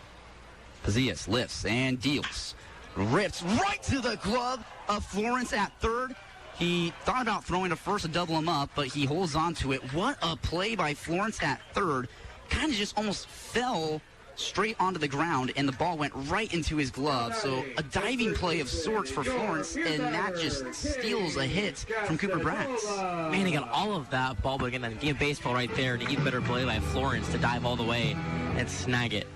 [SPEAKER 1] Pazias lifts and deals. Rips right to the glove of Florence at third. He thought about throwing to first to double him up, but he holds on to it. What a play by Florence at third. Kind of just almost fell straight onto the ground, and the ball went right into his glove. So a diving play of sorts for Florence, and that just steals a hit from Cooper Brass.
[SPEAKER 8] Man, he got all of that ball, but again, a game of baseball right there. An even better play by Florence to dive all the way and snag it.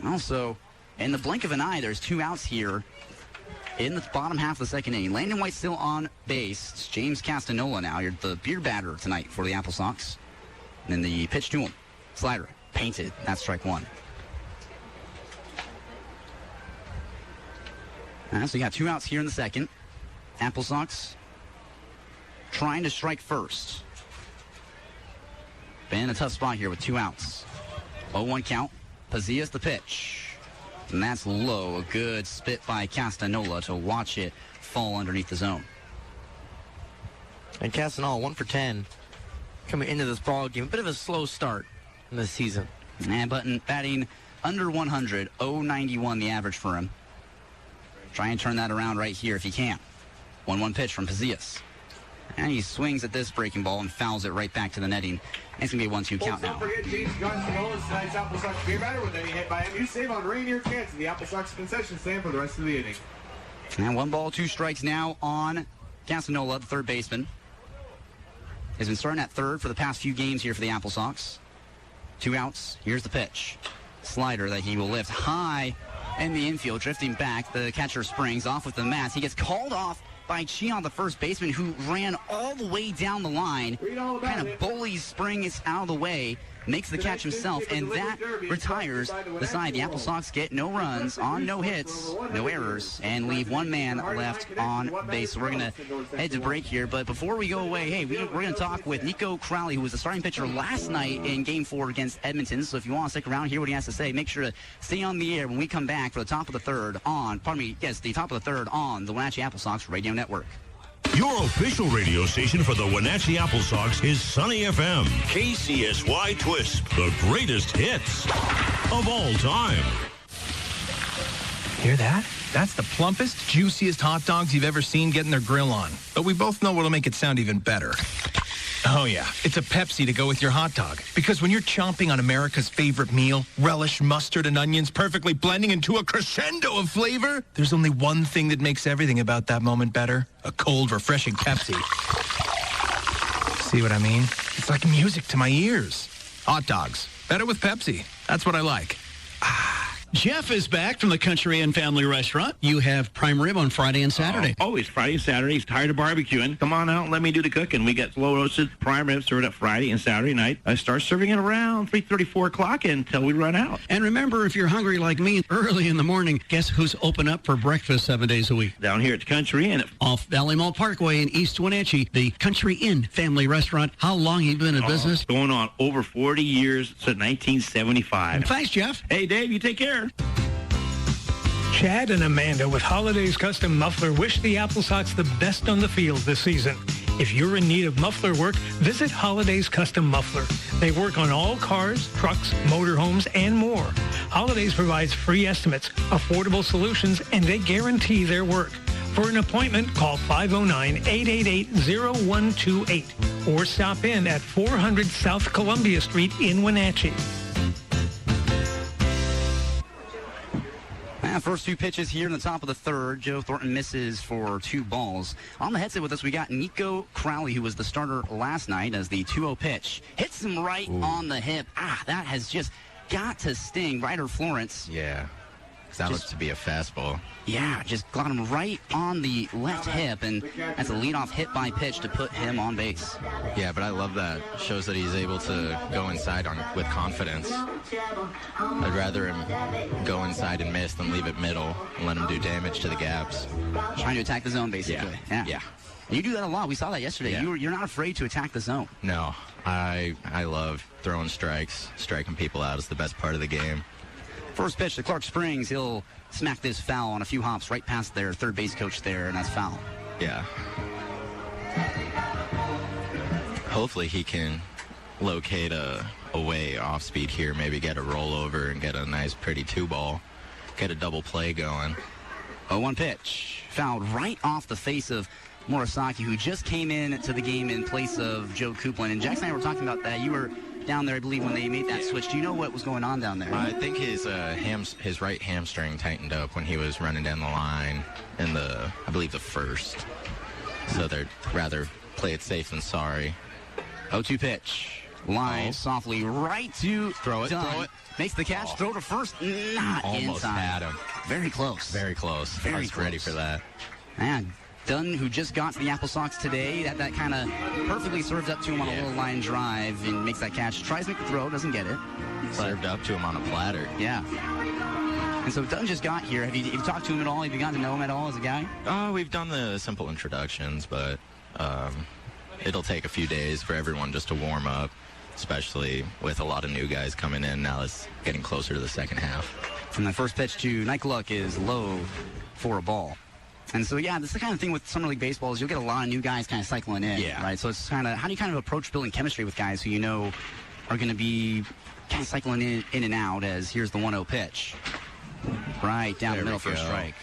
[SPEAKER 1] Also, in the blink of an eye, there's 2 outs here in the bottom half of the second inning. Landon White still on base. It's James Castanola now. You're the beer batter tonight for the AppleSox. And then the pitch to him. Slider, painted. That's strike 1. So you got 2 outs here in the second. AppleSox trying to strike first. Been in a tough spot here with 2 outs. 0-1 count. Pazias the pitch. And that's low. A good spit by Castanola to watch it fall underneath the zone.
[SPEAKER 8] And Castanola 1 for 10 coming into this ball game. A bit of a slow start in this season.
[SPEAKER 1] And Button batting under 100, 091 the average for him. Try and turn that around right here if he can. 1-1 pitch from Pazias. And he swings at this breaking ball and fouls it right back to the netting. And it's going to be a 1-2 count now.
[SPEAKER 5] Don't forget James Castanola is tonight's AppleSox beer batter. With any hit by him, you save on Rainier Cans in the AppleSox concession stand for the rest of the inning.
[SPEAKER 1] And 1 ball, 2 strikes now on Castanola, the third baseman. Has been starting at third for the past few games here for the AppleSox. 2 outs. Here's the pitch. Slider that he will lift high in the infield, drifting back. The catcher springs off with the mats. He gets called off by Chion, the first baseman, who ran all the way down the line, kind of bullies Springs out of the way, makes the catch himself, and that retires the side. The AppleSox get no runs on no hits, no errors, and leave 1 man left on base. So we're going to head to break here, but before we go away, hey, we're going to talk with Nico Crowley, who was the starting pitcher last night in Game 4 against Edmonton. So if you want to stick around, hear what he has to say, make sure to stay on the air when we come back for the top of the third on, the top of the third on the Wenatchee AppleSox Radio Network.
[SPEAKER 6] Your official radio station for the Wenatchee AppleSox is Sunny FM. KCSY Twist, the greatest hits of all time.
[SPEAKER 14] Hear that? That's the plumpest, juiciest hot dogs you've ever seen getting their grill on. But we both know what'll make it sound even better. Oh, yeah. It's a Pepsi to go with your hot dog. Because when you're chomping on America's favorite meal, relish, mustard, and onions perfectly blending into a crescendo of flavor, there's only one thing that makes everything about that moment better. A cold, refreshing Pepsi. See what I mean? It's like music to my ears. Hot dogs. Better with Pepsi. That's what I like.
[SPEAKER 2] Jeff is back from the Country Inn Family Restaurant. You have prime rib on Friday and Saturday.
[SPEAKER 15] Always Friday and Saturday. He's tired of barbecuing. Come on out and let me do the cooking. We got slow roasted prime rib served up Friday and Saturday night. I start serving it around 3:30, 4 o'clock until we run out.
[SPEAKER 2] And remember, if you're hungry like me, early in the morning, guess who's open up for breakfast 7 days a week?
[SPEAKER 15] Down here at the Country Inn.
[SPEAKER 2] Off Valley Mall Parkway in East Wenatchee, the Country Inn Family Restaurant. How long have you been in business?
[SPEAKER 15] Going on over 40 years, since 1975.
[SPEAKER 2] Thanks, Jeff.
[SPEAKER 15] Hey, Dave, you take care.
[SPEAKER 11] Chad and Amanda with Holidays Custom Muffler wish the AppleSox the best on the field this season. If you're in need of muffler work, visit Holidays Custom Muffler. They work on all cars, trucks, motorhomes, and more. Holidays provides free estimates, affordable solutions, and they guarantee their work. For an appointment, call 509-888-0128 or stop in at 400 South Columbia Street in Wenatchee.
[SPEAKER 1] First two pitches here in the top of the third. Joe Thornton misses for 2 balls. On the headset with us, we got Nikko Paoletto, who was the starter last night, as the 2-0 pitch. Hits him right on the hip. That has just got to sting. Ryder Florence.
[SPEAKER 16] Yeah. That looks to be a fastball.
[SPEAKER 1] Yeah, just got him right on the left hip, and that's a leadoff hit by pitch to put him on base.
[SPEAKER 16] Yeah, but I love that. Shows that he's able to go inside with confidence. I'd rather him go inside and miss than leave it middle and let him do damage to the gaps.
[SPEAKER 1] Trying to attack the zone, basically.
[SPEAKER 16] Yeah.
[SPEAKER 1] And you do that a lot. We saw that yesterday.
[SPEAKER 16] Yeah.
[SPEAKER 1] You're not afraid to attack the zone.
[SPEAKER 16] No, I love throwing strikes. Striking people out is the best part of the game.
[SPEAKER 1] First pitch to Clark Springs. He'll smack this foul on a few hops right past their third base coach there, and that's foul.
[SPEAKER 16] Yeah. Hopefully he can locate a way off speed here, maybe get a rollover and get a nice pretty 2-ball, get a double play going.
[SPEAKER 1] 0-1 pitch. Fouled right off the face of Morisaki, who just came in to the game in place of Joe Kuplin. And Jackson and I were talking about that. You were down there, I believe, when they made that switch. Do you know what was going on down there?
[SPEAKER 16] I think his right hamstring tightened up when he was running down the line in I believe the first. So they'd rather play it safe than sorry.
[SPEAKER 1] 0-2 pitch. Line softly right to
[SPEAKER 16] throw it.
[SPEAKER 1] Makes the catch. Throw to first. Not
[SPEAKER 16] almost
[SPEAKER 1] inside.
[SPEAKER 16] had him.
[SPEAKER 1] Very close.
[SPEAKER 16] Very close. I was ready for that.
[SPEAKER 1] Man, Dunn, who just got to the AppleSox today, that kind of perfectly serves up to him on a little line drive and makes that catch. Tries to make the throw, doesn't get it.
[SPEAKER 16] Served up to him on a platter.
[SPEAKER 1] Yeah. And so Dunn just got here. Have you talked to him at all? Have you gotten to know him at all as a guy?
[SPEAKER 16] We've done the simple introductions, but it'll take a few days for everyone just to warm up, especially with a lot of new guys coming in. Now it's getting closer to the second half.
[SPEAKER 1] From the first pitch to Nike Luck is low for a ball. And so, yeah, this is the kind of thing with Summer League Baseball is you'll get a lot of new guys kind of cycling in, right? So it's kind of, how do you kind of approach building chemistry with guys who you know are going to be kind of cycling in and out as here's the 1-0 pitch. Right, down the middle for a strike.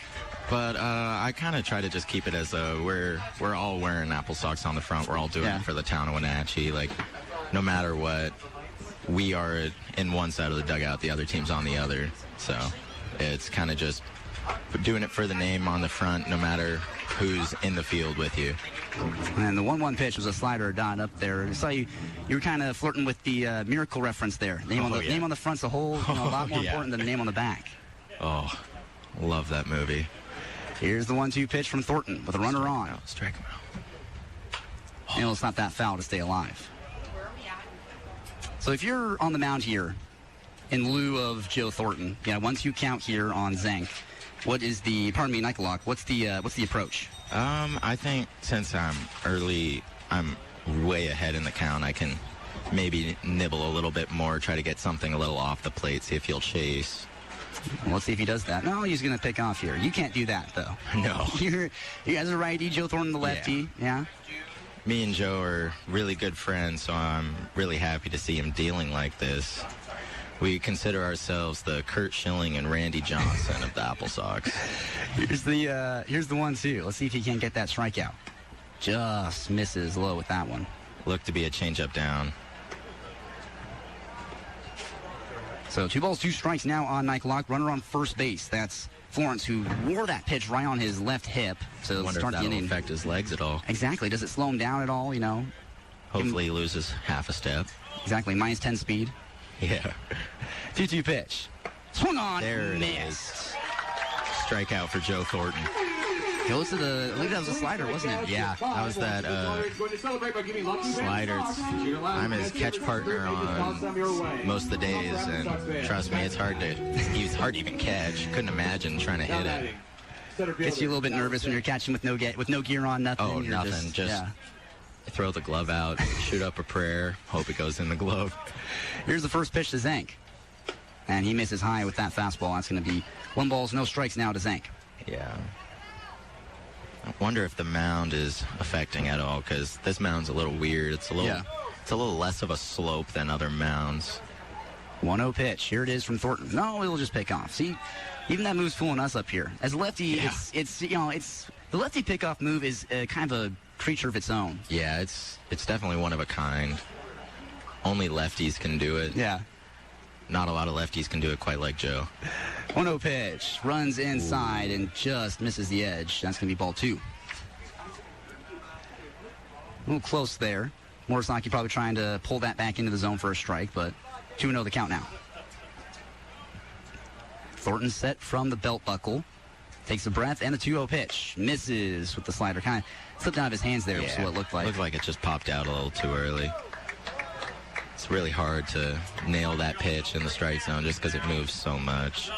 [SPEAKER 16] But I kind of try to just keep it as we're all wearing AppleSox on the front. We're all doing it for the town of Wenatchee. Like, no matter what, we are in one side of the dugout, the other team's on the other. So it's kind of just doing it for the name on the front, no matter who's in the field with you.
[SPEAKER 1] And the 1-1 pitch was a slider dot up there. I saw you were kind of flirting with the Miracle reference there. Name on the front's a whole a lot more important than the name on the back.
[SPEAKER 16] Oh, love that movie.
[SPEAKER 1] Here's the 1-2 pitch from Thornton with a runner on.
[SPEAKER 16] Strike him out.
[SPEAKER 1] And it's not that foul to stay alive. So if you're on the mound here, in lieu of Joe Thornton, once you count here on Zank, what is the, Nike Lock, what's the approach?
[SPEAKER 16] I think since I'm early, I'm way ahead in the count, I can maybe nibble a little bit more, try to get something a little off the plate, see if he'll chase.
[SPEAKER 1] Well, let's see if he does that. No, he's going to pick off here. You can't do that, though.
[SPEAKER 16] No.
[SPEAKER 1] You guys are righty, Joe Thornton the lefty. Yeah.
[SPEAKER 16] Me and Joe are really good friends, so I'm really happy to see him dealing like this. We consider ourselves the Kurt Schilling and Randy Johnson of the AppleSox.
[SPEAKER 1] Here's the 1-2. Let's see if he can get that strikeout. Just misses low with that one.
[SPEAKER 16] Looked to be a changeup down.
[SPEAKER 1] So 2 balls, 2 strikes now on Nike Lock. Runner on first base. That's Florence, who wore that pitch right on his left hip. So
[SPEAKER 16] wonder
[SPEAKER 1] start
[SPEAKER 16] if
[SPEAKER 1] the
[SPEAKER 16] that'll
[SPEAKER 1] inning.
[SPEAKER 16] affect his legs at all.
[SPEAKER 1] Exactly. Does it slow him down at all?
[SPEAKER 16] Hopefully he loses half a step.
[SPEAKER 1] Exactly. -10 speed.
[SPEAKER 16] Yeah.
[SPEAKER 1] 2-2 pitch. Swung on.
[SPEAKER 16] There it
[SPEAKER 1] missed.
[SPEAKER 16] is. Strikeout for Joe Thornton.
[SPEAKER 1] Goes to I believe that was a slider, wasn't it?
[SPEAKER 16] Yeah, that was that slider. I'm his catch partner on most of the days, and trust me, it's hard to even catch. Couldn't imagine trying to hit it.
[SPEAKER 1] Gets you a little bit nervous when you're catching with no gear on, nothing.
[SPEAKER 16] Oh, nothing. Just throw the glove out, shoot up a prayer, hope it goes in the glove.
[SPEAKER 1] Here's the first pitch to Zank. And he misses high with that fastball. That's going to be 1 ball, no strikes now to Zank.
[SPEAKER 16] Yeah. I wonder if the mound is affecting at all, because this mound's a little weird. It's a little less of a slope than other mounds.
[SPEAKER 1] 1-0 pitch. Here it is from Thornton. No, it'll just pick off. See, even that move's fooling us up here. As a lefty, it's the lefty pickoff move is kind of a creature of its own.
[SPEAKER 16] Yeah, it's definitely one of a kind. Only lefties can do it.
[SPEAKER 1] Yeah.
[SPEAKER 16] Not a lot of lefties can do it quite like Joe.
[SPEAKER 1] 1-0 pitch. Runs inside and just misses the edge. That's going to be ball 2. A little close there. Morisaki probably trying to pull that back into the zone for a strike, but 2-0 the count now. Thornton set from the belt buckle. Takes a breath and the 2-0 pitch. Misses with the slider. Kind of slipped out of his hands there, so it looked like.
[SPEAKER 16] Looked like it just popped out a little too early. It's really hard to nail that pitch in the strike zone just because it moves so much.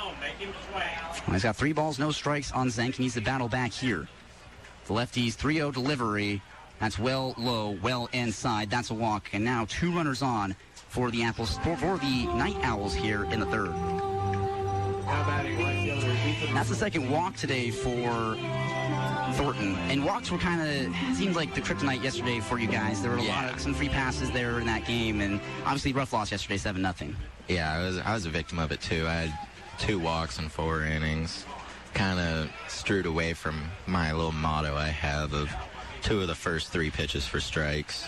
[SPEAKER 1] Well, he's got 3 balls, no strikes on Zank. He needs to battle back here. The lefty's 3-0 delivery. That's well low, well inside. That's a walk. And now 2 runners on for the for the Night Owls here in the 3rd. That's the 2nd walk today for Thornton. And walks were kind of, seemed like the kryptonite yesterday for you guys. There were some free passes there in that game, and obviously rough loss yesterday, 7-0.
[SPEAKER 16] Yeah, I was a victim of it too. I had 2 walks in 4 innings. Kind of strayed away from my little motto I have of 2 of the first 3 pitches for strikes.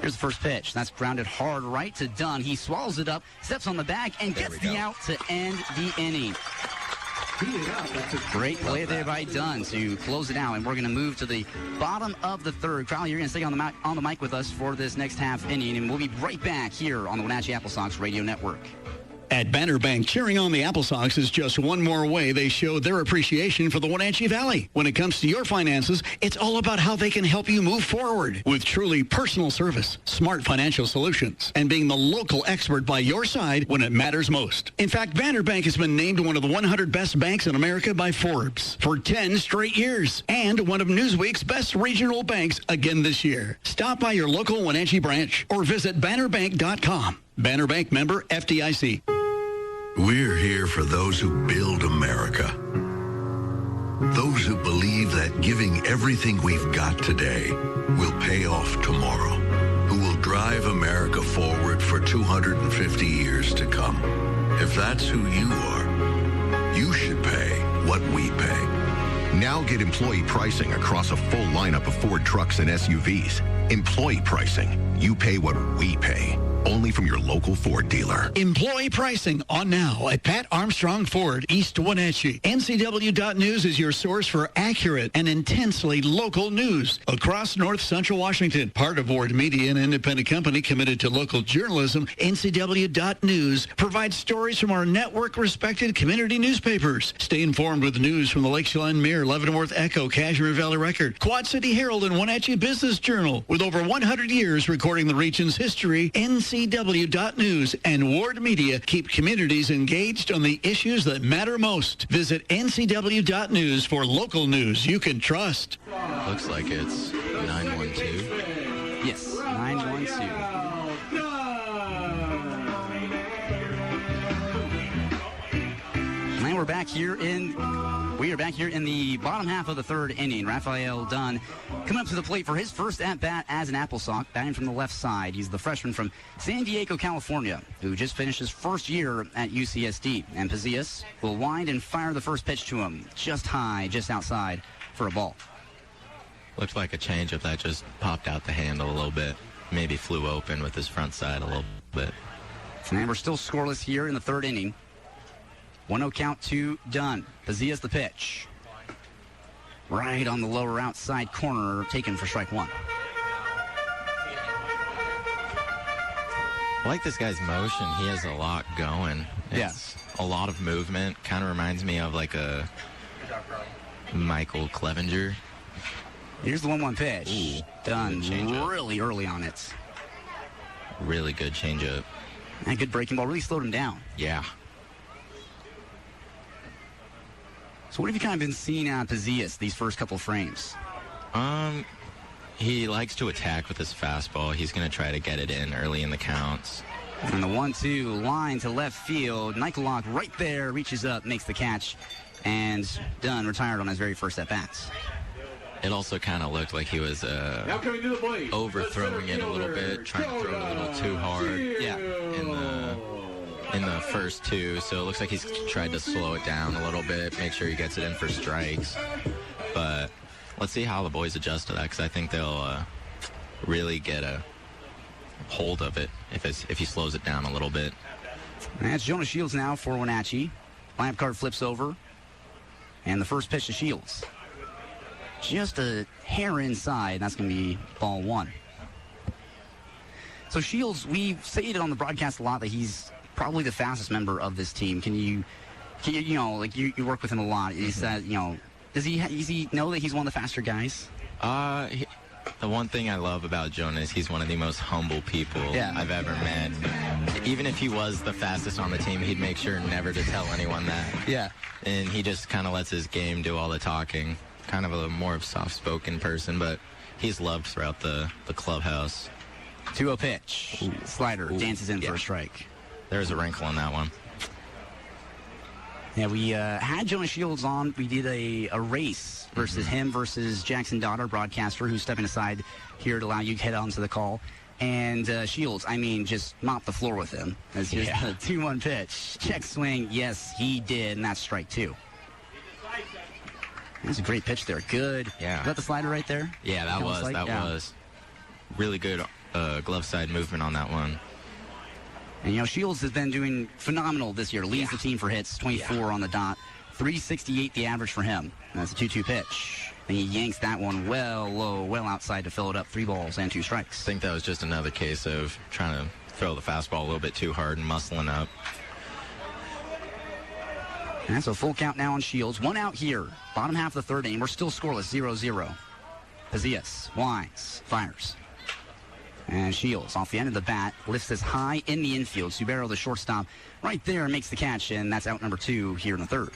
[SPEAKER 1] Here's the first pitch. That's grounded hard right to Dunn. He swallows it up, steps on the bag, and gets the out to end the inning. Great play there by Dunn to close it out, and we're going to move to the bottom of the 3rd. Crowley, you're going to stay on the mic with us for this next half inning, and we'll be right back here on the Wenatchee AppleSox Radio Network.
[SPEAKER 2] At Banner Bank, cheering on the AppleSox is just one more way they show their appreciation for the Wenatchee Valley. When it comes to your finances, it's all about how they can help you move forward with truly personal service, smart financial solutions, and being the local expert by your side when it matters most. In fact, Banner Bank has been named one of the 100 best banks in America by Forbes for 10 straight years and one of Newsweek's best regional banks again this year. Stop by your local Wenatchee branch or visit bannerbank.com. Banner Bank member FDIC.
[SPEAKER 17] We're here for those who build America. Those who believe that giving everything we've got today will pay off tomorrow. Who will drive America forward for 250 years to come. If that's who you are, you should pay what we pay.
[SPEAKER 18] Now get employee pricing across a full lineup of Ford trucks and SUVs. Employee pricing. You pay what we pay. Only from your local Ford dealer.
[SPEAKER 2] Employee pricing on now at Pat Armstrong Ford, East Wenatchee. NCW.News is your source for accurate and intensely local news across North Central Washington. Part of Ward Media, an independent company committed to local journalism, NCW.News provides stories from our network-respected community newspapers. Stay informed with news from the Lake Chelan Mirror, Leavenworth Echo, Cashmere Valley Record, Quad City Herald, and Wenatchee Business Journal. With over 100 years recording the region's history, NCW.News and Ward Media keep communities engaged on the issues that matter most. Visit NCW.News for local news you can trust.
[SPEAKER 16] Looks like it's 912.
[SPEAKER 1] Yes, 912. And we're back here in the bottom half of the 3rd inning. Raphael Dunn coming up to the plate for his first at-bat as an AppleSox, batting from the left side. He's the freshman from San Diego, California, who just finished his first year at UCSD. And Pazias will wind and fire the first pitch to him, just high, just outside for a ball.
[SPEAKER 16] Looked like a changeup that just popped out the handle a little bit. Maybe flew open with his front side a little bit.
[SPEAKER 1] And we're still scoreless here in the 3rd inning. 1-0 count to Dunn. Pazias the pitch. Right on the lower outside corner, taken for strike 1.
[SPEAKER 16] I like this guy's motion. He has a lot going. It's a lot of movement. Kind of reminds me of like a Michael Clevenger.
[SPEAKER 1] Here's the 1-1 pitch.
[SPEAKER 16] Ooh,
[SPEAKER 1] done really early on it.
[SPEAKER 16] Really good changeup.
[SPEAKER 1] And good breaking ball. Really slowed him down.
[SPEAKER 16] Yeah.
[SPEAKER 1] So what have you kind of been seeing out of Pazias these first couple frames?
[SPEAKER 16] He likes to attack with his fastball. He's going to try to get it in early in the counts.
[SPEAKER 1] And the 1-2 line to left field. Nikko right there, reaches up, makes the catch, and Dunn retired on his very first at-bats.
[SPEAKER 16] It also kind of looked like he was overthrowing it a little bit, trying to throw it a little too hard.
[SPEAKER 1] Yeah.
[SPEAKER 16] In the first two, so it looks like he's tried to slow it down a little bit, make sure he gets it in for strikes. But let's see how the boys adjust to that, because I think they'll really get a hold of it if he slows it down a little bit.
[SPEAKER 1] And that's Jonah Shields now for Wenatchee. Lineup card flips over, and the first pitch to Shields. Just a hair inside. That's going to be ball 1. So Shields, we've stated on the broadcast a lot that he's probably the fastest member of this team. Can you you work with him a lot. Is that, does he know that he's one of the faster guys?
[SPEAKER 16] The one thing I love about Jonah is he's one of the most humble people I've ever met. Even if he was the fastest on the team, he'd make sure never to tell anyone that.
[SPEAKER 1] Yeah.
[SPEAKER 16] And he just kind of lets his game do all the talking. Kind of a more soft-spoken person, but he's loved throughout the clubhouse.
[SPEAKER 1] 2-0 pitch. Ooh. Slider dances in for a strike.
[SPEAKER 16] There's a wrinkle on that one.
[SPEAKER 1] Yeah, we had Jonah Shields on. We did a race versus him versus Jackson Dodd, our broadcaster, who's stepping aside here to allow you to head on to the call. And Shields, just mopped the floor with him. It's just a 2-1 pitch. Check swing. Yes, he did, and that's strike 2. That's a great pitch there. Good.
[SPEAKER 16] Yeah.
[SPEAKER 1] Is that the slider right there?
[SPEAKER 16] Yeah, that was really good glove side movement on that one.
[SPEAKER 1] And, Shields has been doing phenomenal this year. Leads the team for hits, 24 on the dot. 368 the average for him. And that's a 2-2 pitch. And he yanks that one well low, well outside to fill it up. 3 balls and 2 strikes.
[SPEAKER 16] I think that was just another case of trying to throw the fastball a little bit too hard and muscling up.
[SPEAKER 1] And that's a full count now on Shields. 1 out here. Bottom half of the 3rd inning. We're still scoreless, 0-0. Pazias winds, fires. And Shields, off the end of the bat, lifts this high in the infield. Subero, the shortstop, right there, makes the catch, and that's out number 2 here in the 3rd.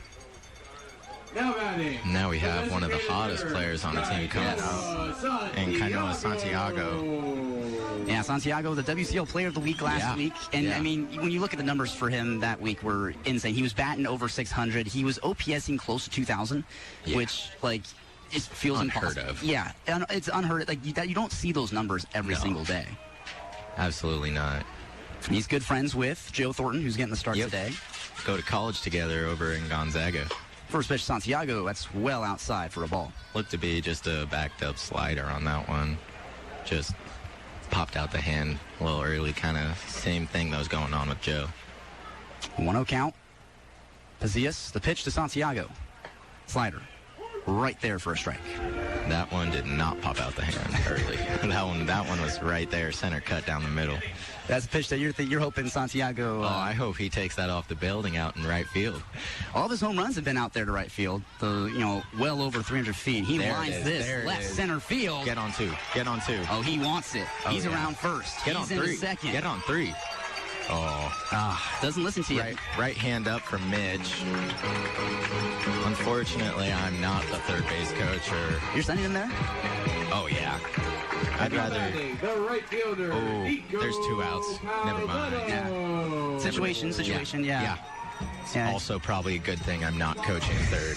[SPEAKER 16] Now we have one of the hottest players on the team coming out, and Kainoa Santiago.
[SPEAKER 1] Yeah, Santiago, the WCL Player of the Week last week. And, when you look at the numbers for him that week, were insane. He was batting over 600. He was OPSing close to 2,000, which, it feels
[SPEAKER 16] unheard
[SPEAKER 1] impossible.
[SPEAKER 16] of.
[SPEAKER 1] Yeah, it's unheard of. You don't see those numbers every single day.
[SPEAKER 16] Absolutely not.
[SPEAKER 1] He's good friends with Joe Thornton, who's getting the start today.
[SPEAKER 16] Go to college together over in Gonzaga.
[SPEAKER 1] First pitch, Santiago. That's well outside for a ball.
[SPEAKER 16] Looked to be just a backed up slider on that one. Just popped out the hand a little early. Kind of same thing that was going on with Joe.
[SPEAKER 1] 1-0 count. Pazias, the pitch to Santiago. Slider. Right there for a strike.
[SPEAKER 16] That one did not pop out the hand early. that one was right there, center cut down the middle.
[SPEAKER 1] That's a pitch that you're hoping Santiago...
[SPEAKER 16] I hope he takes that off the building out in right field.
[SPEAKER 1] All of his home runs have been out there to right field. Well over 300 feet. He lines this left center field.
[SPEAKER 16] Get on 2. Get on 2.
[SPEAKER 1] Oh, he wants it. He's around first.
[SPEAKER 16] Get on 3.
[SPEAKER 1] Second.
[SPEAKER 16] Get on 3.
[SPEAKER 1] Doesn't listen to you.
[SPEAKER 16] Right hand up from Mitch. Unfortunately, I'm not the third base coach.
[SPEAKER 1] You're sending him there?
[SPEAKER 16] Oh, yeah. I'd rather...
[SPEAKER 5] The right fielder.
[SPEAKER 16] Oh, there's 2 outs. Never mind.
[SPEAKER 1] Yeah. Situation, yeah.
[SPEAKER 16] It's also probably a good thing I'm not coaching third.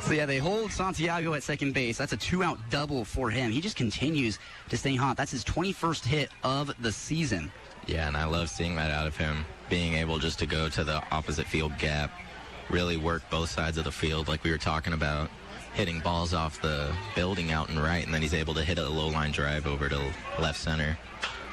[SPEAKER 1] So, they hold Santiago at second base. That's a 2-out double for him. He just continues to stay hot. That's his 21st hit of the season.
[SPEAKER 16] Yeah, and I love seeing that out of him, being able just to go to the opposite field gap, really work both sides of the field like we were talking about, hitting balls off the building out and right, and then he's able to hit a low-line drive over to left center.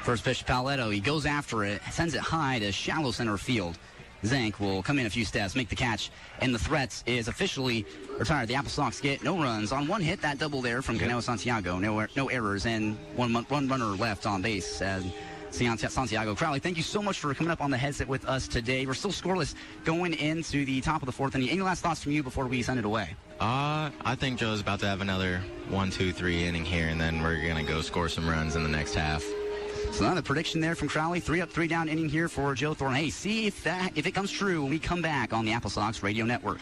[SPEAKER 1] First pitch to Paoletto. He goes after it, sends it high to shallow center field. Zank will come in a few steps, make the catch, and the threats is officially retired. The AppleSox get no runs on 1 hit. That double there from Kainoa Santiago. No errors, and one runner left on base. And Santiago. Crowley, thank you so much for coming up on the headset with us today. We're still scoreless going into the top of the fourth inning. Any last thoughts from you before we send it away?
[SPEAKER 16] I think Joe's about to have another 1, 2, 3 inning here, and then we're going to go score some runs in the next half.
[SPEAKER 1] So another prediction there from Crowley. 3 up, 3 down inning here for Joe Thornton. Hey, see if it comes true when we come back on the AppleSox Radio Network.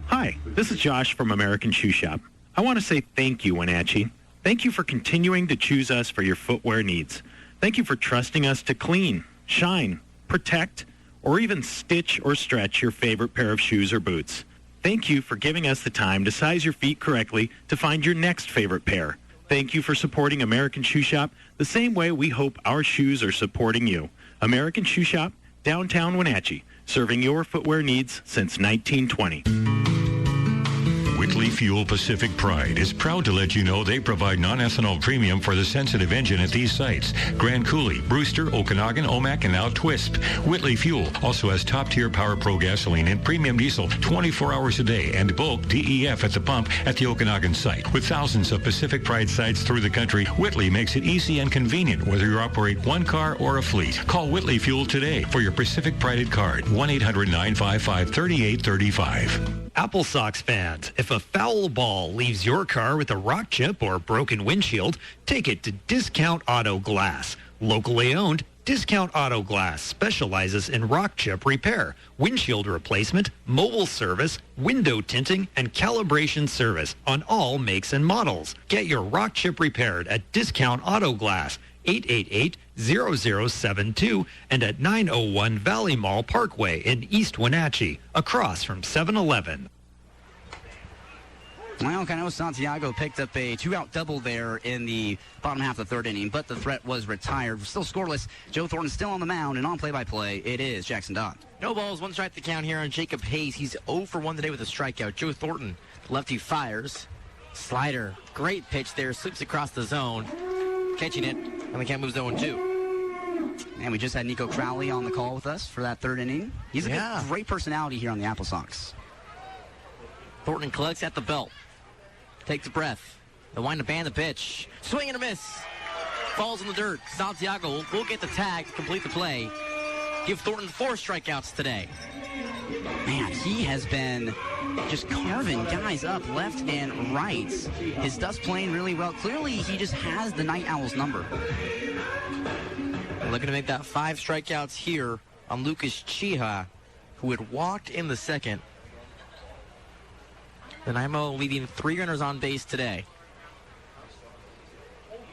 [SPEAKER 19] Hi, this is Josh from American Shoe Shop. I want to say thank you, Wenatchee. Thank you for continuing to choose us for your footwear needs. Thank you for trusting us to clean, shine, protect, or even stitch or stretch your favorite pair of shoes or boots. Thank you for giving us the time to size your feet correctly to find your next favorite pair. Thank you for supporting American Shoe Shop the same way we hope our shoes are supporting you. American Shoe Shop, downtown Wenatchee, serving your footwear needs since 1920.
[SPEAKER 20] Whitley Fuel Pacific Pride is proud to let you know they provide non-ethanol premium for the sensitive engine at these sites: Grand Coulee, Brewster, Okanagan, Omak, and now Twisp. Whitley Fuel also has top-tier Power Pro gasoline and premium diesel 24 hours a day and bulk DEF at the pump at the Okanagan site. With thousands of Pacific Pride sites through the country, Whitley makes it easy and convenient whether you operate one car or a fleet. Call Whitley Fuel today for your Pacific Prided card, 1-800-955-3835.
[SPEAKER 21] AppleSox fans, if a foul ball leaves your car with a rock chip or broken windshield, take it to Discount Auto Glass. Locally owned, Discount Auto Glass specializes in rock chip repair, windshield replacement, mobile service, window tinting, and calibration service on all makes and models. Get your rock chip repaired at Discount Auto Glass, 888-0072, and at 901 Valley Mall Parkway in East Wenatchee, across from 7-Eleven.
[SPEAKER 1] Well, I know Santiago picked up a 2-out double there in the bottom half of the third inning, but the threat was retired. Still scoreless. Joe Thornton still on the mound, and on play-by-play, it is Jackson Dodd.
[SPEAKER 8] No balls, 1 strike to count here on Jacob Hayes. He's 0 for 1 today with a strikeout. Joe Thornton, lefty, fires. Slider, great pitch there, sweeps across the zone. Catching it, and the count moves 0-2.
[SPEAKER 1] And we just had Nico Crowley on the call with us for that third inning. He's a great personality here on the AppleSox.
[SPEAKER 8] Thornton collects at the belt. Takes a breath. The wind up and the pitch. Swing and a miss. Falls in the dirt. Santiago will get the tag to complete the play. Give Thornton 4 strikeouts today.
[SPEAKER 1] Man, he has been just carving guys up left and right. His stuff's playing really well. Clearly, he just has the NightOwls number.
[SPEAKER 8] Looking to make that 5 strikeouts here on Lucas Chiha, who had walked in the second. Nanaimo leading 3 runners on base today.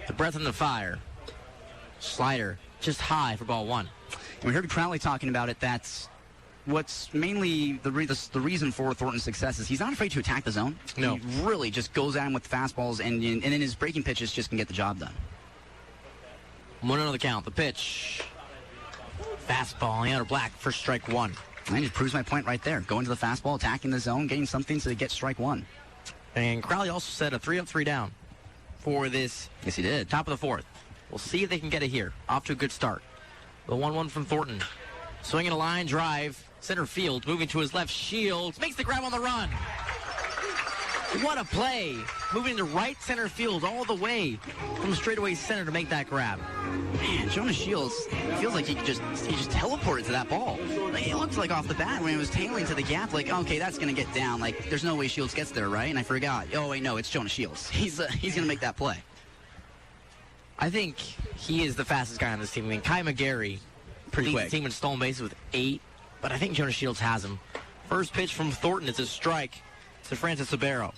[SPEAKER 8] The breath in the fire. Slider just high for ball 1.
[SPEAKER 1] We heard Crowley talking about it. That's what's mainly the reason for Thornton's success is he's not afraid to attack the zone.
[SPEAKER 8] No.
[SPEAKER 1] He really just goes at him with fastballs, and then his breaking pitches just can get the job done.
[SPEAKER 8] 1-0 the count. The pitch. Fastball, Leander Black for strike 1.
[SPEAKER 1] And that just proves my point right there. Going to the fastball, attacking the zone, getting something to get strike 1.
[SPEAKER 8] And Crowley also said a 3 up, 3 down for this.
[SPEAKER 1] Yes, he did.
[SPEAKER 8] Top of the fourth. We'll see if they can get it here. Off to a good start. The 1-1 from Thornton. Swinging a line drive. Center field. Moving to his left. Shields makes the grab on the run. What a play. Moving to right center field all the way from straightaway center to make that grab.
[SPEAKER 1] Man, Jonas Shields feels like he just teleported to that ball. Like, it looked like off the bat when it was tailing to the gap, like, okay, that's going to get down. Like, there's no way Shields gets there, right? And I forgot. Oh, wait, no, it's Jonas Shields. He's going to make that play.
[SPEAKER 8] I think he is the fastest guy on this team. I mean, Kai McGarry
[SPEAKER 1] pretty quick.
[SPEAKER 8] The team in stolen bases with 8, but I think Jonas Shields has him. First pitch from Thornton. It's a strike to Francis Sabero.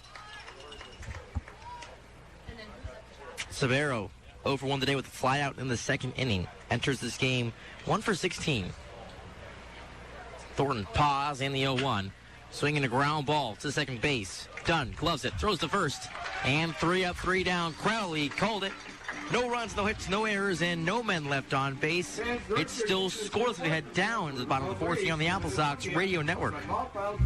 [SPEAKER 8] Sabero 0 for 1 today with a fly out in the second inning. Enters this game 1 for 16. Thornton pause and the 0-1. Swinging a ground ball to second base. Dunn gloves it, throws to first. And 3 up, 3 down. Crowley called it. No runs, no hits, no errors, and no men left on base. It's still scoreless as we head down to the bottom of the fourth here on the AppleSox Radio Network.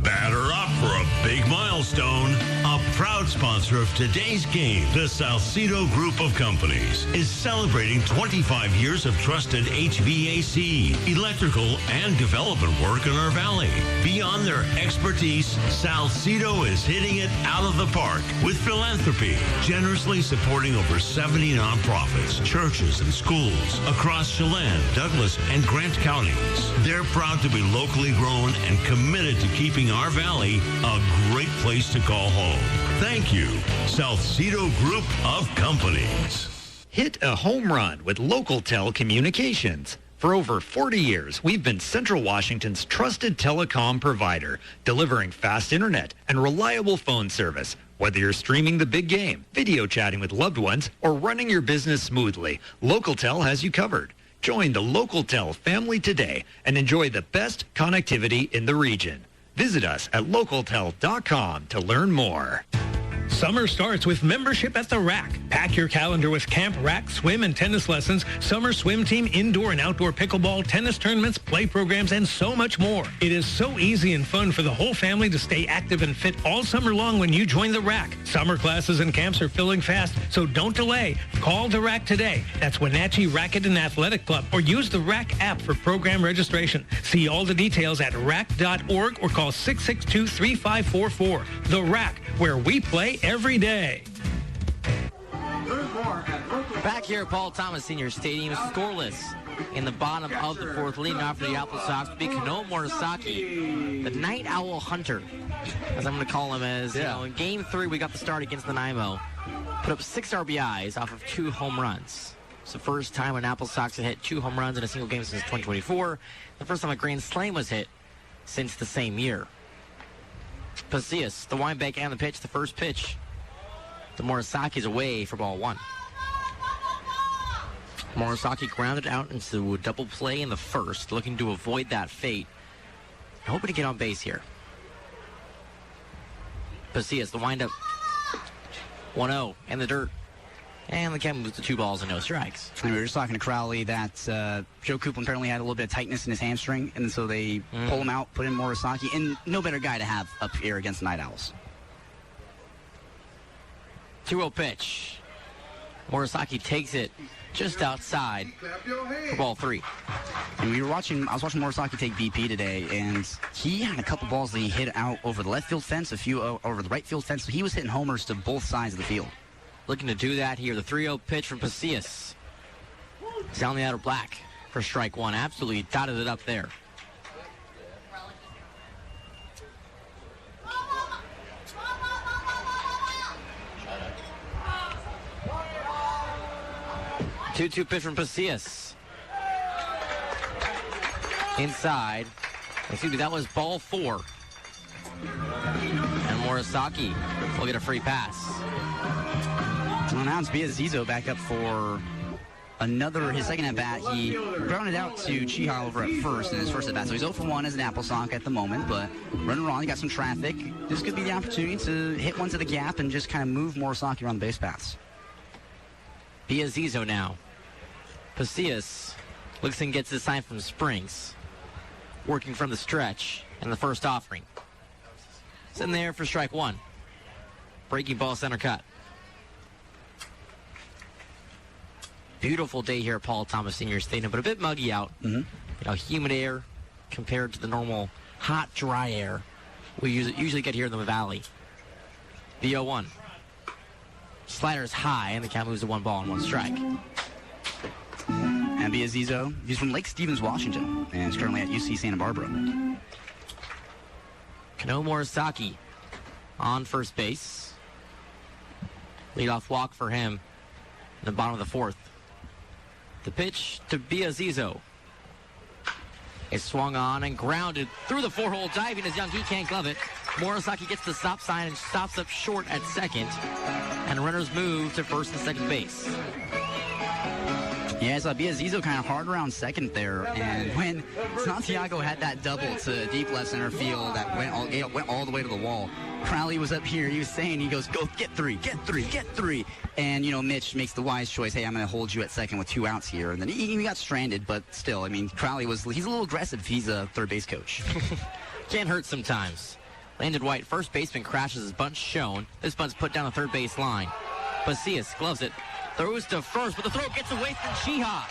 [SPEAKER 6] Batter up for a big milestone. A proud sponsor of today's game, the Salcedo Group of Companies, is celebrating 25 years of trusted HVAC, electrical, and development work in our valley. Beyond their expertise, Salcedo is hitting it out of the park with philanthropy, generously supporting over 70 nonprofits nonprofits, churches, and schools across Chelan, Douglas, and Grant counties. They're proud to be locally grown and committed to keeping our valley a great place to call home. Thank you, Salcedo Group of Companies.
[SPEAKER 21] Hit a home run with LocalTel Communications. For over 40 years, we've been Central Washington's trusted telecom provider, delivering fast internet and reliable phone service. Whether you're streaming the big game, video chatting with loved ones, or running your business smoothly, LocalTel has you covered. Join the LocalTel family today and enjoy the best connectivity in the region. Visit us at localtel.com to learn more.
[SPEAKER 11] Summer starts with membership at the Rack. Pack your calendar with camp, rack, swim, and tennis lessons, summer swim team, indoor and outdoor pickleball, tennis tournaments, play programs, and so much more. It is so easy and fun for the whole family to stay active and fit all summer long when you join the Rack. Summer classes and camps are filling fast, so don't delay. Call the Rack today. That's Wenatchee Racket and Athletic Club, or use the Rack app for program registration. See all the details at rack.org or call 662-3544. The Rack, where we play every day.
[SPEAKER 8] Back here at Paul Thomas Senior Stadium, scoreless in the bottom of the fourth, leading off for the AppleSox to be Kano Morisaki, the Night Owl Hunter, as I'm going to call him. In Game 3, we got the start against Nanaimo. Put up 6 RBIs off of 2 home runs. It's the first time an AppleSox had hit 2 home runs in a single game since 2024. The first time a grand slam was hit since the same year. Pasillas, the wind back and the pitch, the first pitch. The Morisaki's away for ball 1. Morisaki grounded out into a double play in the first, looking to avoid that fate. Hoping to get on base here. Pasillas, the windup. 1-0 in the dirt. And the Cam moves to 2 balls and no strikes.
[SPEAKER 1] And we were just talking to Crowley that Joe Coupland apparently had a little bit of tightness in his hamstring, and so they pull him out, put in Morisaki, and no better guy to have up here against the Night Owls.
[SPEAKER 8] 2-0 pitch. Morisaki takes it just outside for ball 3.
[SPEAKER 1] And I was watching Morisaki take BP today, and he had a couple balls that he hit out over the left field fence, a few over the right field fence, so he was hitting homers to both sides of the field.
[SPEAKER 8] Looking to do that here. The 3-0 pitch from Pasillas. Down the outer black for strike 1. Absolutely dotted it up there. Two-two pitch from Pasillas. Inside. Excuse me, that was ball 4. And Morisaki will get a free pass.
[SPEAKER 1] Well, now it's Biazizo back up for his second at-bat. He grounded out to Chiha over at first in his first at-bat. So he's 0 for 1 as an AppleSox at the moment, but running wrong, he got some traffic. This could be the opportunity to hit one to the gap and just kind of move Morisaki around the base paths.
[SPEAKER 8] Biazizo now. Pasillas looks and gets his sign from Springs. Working from the stretch in the first offering. It's in there for strike 1. Breaking ball center cut. Beautiful day here at Paul Thomas Senior Stadium, but a bit muggy out. Humid air compared to the normal hot, dry air we usually get here in the valley. The 0-1. Slider is high, and the count moves to 1 ball and 1 strike.
[SPEAKER 1] And Biazizo, he's from Lake Stevens, Washington, and is currently at UC Santa Barbara.
[SPEAKER 8] Kano Morisaki on first base. Leadoff walk for him in the bottom of the 4th. The pitch to Biazizo. It's swung on and grounded through the 4-hole, diving as Young. He can't glove it. Morisaki gets the stop sign and stops up short at second. And runners move to first and second base.
[SPEAKER 1] Yeah, I saw Biazizo kind of hard around second there, and when Santiago had that double to deep left center field that went all the way to the wall, Crowley was up here. He was saying, he goes, go get 3, get 3, get 3. And, Mitch makes the wise choice. Hey, I'm going to hold you at second with 2 outs here. And then he got stranded, but still, Crowley he's a little aggressive if he's a third base coach.
[SPEAKER 8] Can't hurt sometimes. Landed White, first baseman, crashes his bunt shown. This bunt's put down the third base line. Pasillas gloves it. Throws to first, but the throw gets away from Chiha.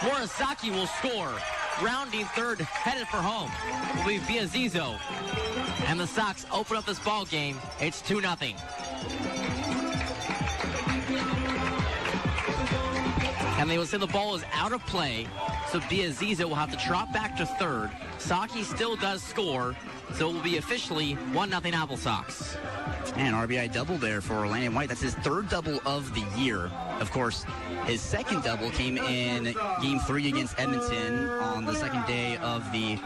[SPEAKER 8] Morisaki will score. Rounding third, headed for home, will be Biazizo. And the Sox open up this ball game. It's 2-0. And they will say the ball is out of play, so Biazizo will have to drop back to third. Saki still does score, so it will be officially 1-0 AppleSox.
[SPEAKER 1] And RBI double there for Landon White. That's his third double of the year. Of course, his second double came in Game 3 against Edmonton on the second day of the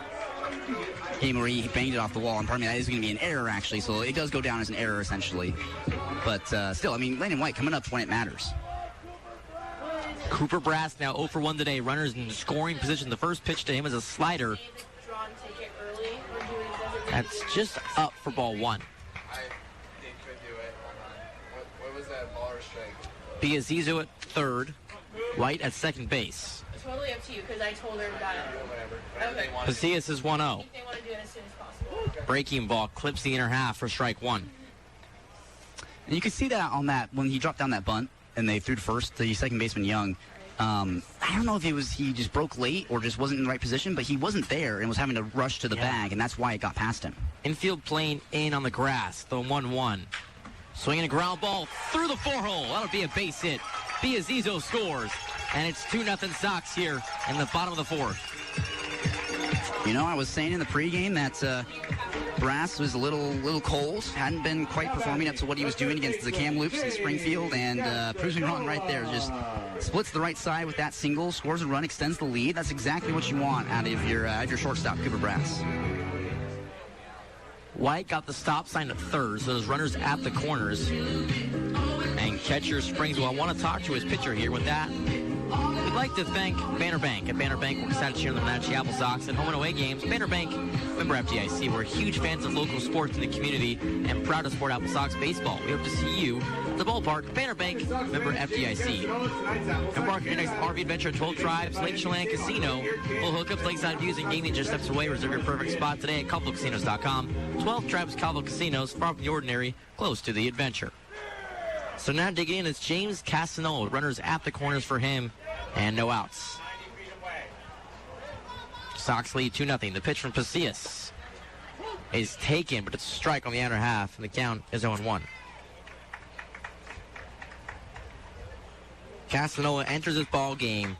[SPEAKER 1] game where he banged it off the wall. And pardon me, that is going to be an error, actually, so it does go down as an error, essentially. But still, I mean, Landon White coming up when it matters.
[SPEAKER 8] Cooper Brass now 0 for 1 today. Runners in scoring position. The first pitch to him is a slider. That's just up for ball 1. Biazizo at third. White at second base.
[SPEAKER 4] It's totally up to you because I told her about it. Okay.
[SPEAKER 8] Pasillas is 1-0.
[SPEAKER 4] They want to do it as soon as possible.
[SPEAKER 8] Breaking ball clips the inner half for strike 1.
[SPEAKER 1] And you can see that on that when he dropped down that bunt and they threw to first, the second baseman Young. I don't know if he just broke late or just wasn't in the right position, but he wasn't there and was having to rush to the bag, and that's why it got past him.
[SPEAKER 8] Infield plane in on the grass, the 1-1. Swinging a ground ball through the 4-hole. That'll be a base hit. Biazizo scores, and it's 2-0 Sox here in the bottom of the 4th.
[SPEAKER 1] You know, I was saying in the pregame that Brass was a little cold, hadn't been quite performing up to what he was doing against the Kamloops in Springfield, and proves me wrong right there. Just splits the right side with that single, scores a run, extends the lead. That's exactly what you want out of your shortstop, Cooper Brass.
[SPEAKER 8] White got the stop sign at third, so those runners at the corners. And catcher Springs, well, I want to talk to his pitcher here with that. We'd like to thank Banner Bank. At Banner Bank, we're excited to cheer on the Wenatchee AppleSox at home and away games. Banner Bank, member FDIC. We're huge fans of local sports in the community and proud to support AppleSox baseball. We hope to see you at the ballpark. Banner Bank, member FDIC. Embark on your next RV adventure at 12 Tribes, Lake Chelan Casino. Full hookups, lakeside views, and gaming just steps away. Reserve your perfect spot today at CalvoCasinos.com. 12 Tribes Calvo Casinos, far from the ordinary, close to the adventure. So now digging in is James Castanolo. Runners at the corners for him, and no outs. Sox lead 2-0. The pitch from Pasillas is taken, but it's a strike on the outer half, and the count is 0-1. Castanolo enters this ball game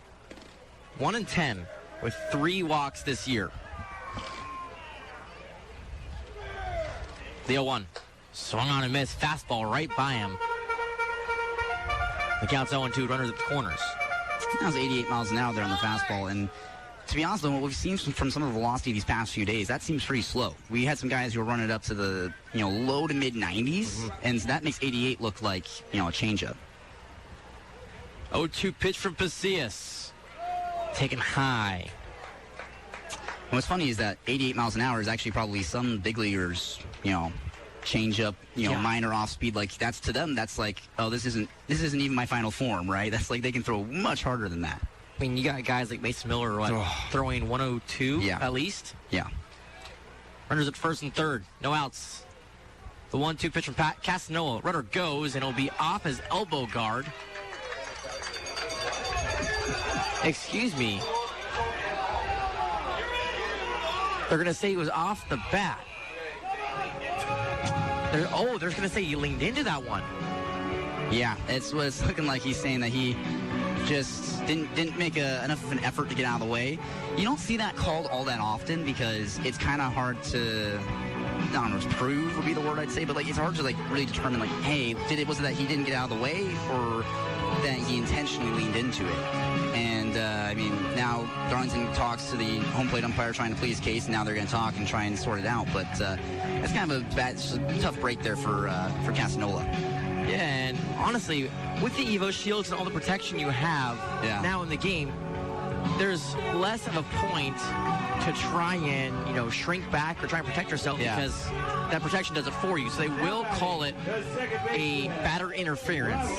[SPEAKER 8] 1-10 with 3 walks this year. The 0-1. Swung on and missed. Fastball right by him. The count's 0-2. Runners at the corners.
[SPEAKER 1] That was 88 miles an hour there on the fastball. And to be honest, what we've seen from some of the velocity these past few days, that seems pretty slow. We had some guys who were running up to the low to mid 90s, and that makes 88 look like a changeup.
[SPEAKER 8] 0-2 pitch from Pasillas. Taken high.
[SPEAKER 1] And what's funny is that 88 miles an hour is actually probably some big leaguers, change up, minor off speed. Like that's to them, that's like, oh, this isn't even my final form, right? That's like they can throw much harder than that.
[SPEAKER 8] I mean, you got guys like Mason Miller throwing 102 at least.
[SPEAKER 1] Yeah.
[SPEAKER 8] Runners at first and third, no outs. The 1-2 pitch from Castanolo. Runner goes, and it'll be off his elbow guard. Excuse me. They're going to say he was off the bat. They're going to say he leaned into that one.
[SPEAKER 1] Yeah, it's what it's looking like. He's saying that he just didn't make enough of an effort to get out of the way. You don't see that called all that often because it's kind of hard to, I don't know, prove would be the word I'd say, but like it's hard to like really determine like, hey, was it that he didn't get out of the way or that he intentionally leaned into it? And I mean, now Darlington talks to the home plate umpire trying to plead his case, and now they're going to talk and try and sort it out. But it's kind of a tough break there for Castanolo.
[SPEAKER 8] Yeah, and honestly, with the Evo shields and all the protection you have now in the game, there's less of a point to try and, shrink back or try and protect yourself because that protection does it for you. So they will call it a batter interference.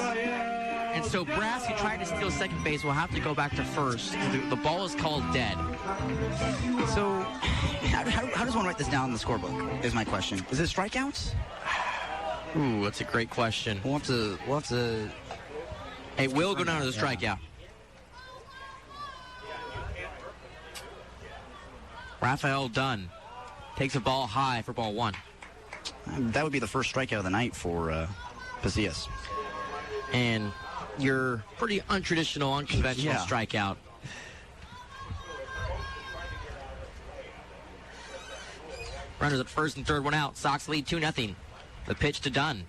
[SPEAKER 8] And so Brass, who tried to steal second base, will have to go back to first. The ball is called dead.
[SPEAKER 1] So how does one write this down in the scorebook is my question. Is it strikeouts?
[SPEAKER 8] Ooh, that's a great question.
[SPEAKER 1] We'll have to.
[SPEAKER 8] It will go down to the strikeout. Rafael Dunn takes a ball high for ball 1.
[SPEAKER 1] That would be the first strikeout of the night for Pasillas.
[SPEAKER 8] And your pretty untraditional, unconventional strikeout. Runners at first and third, one out. Sox lead 2-0. The pitch to Dunn.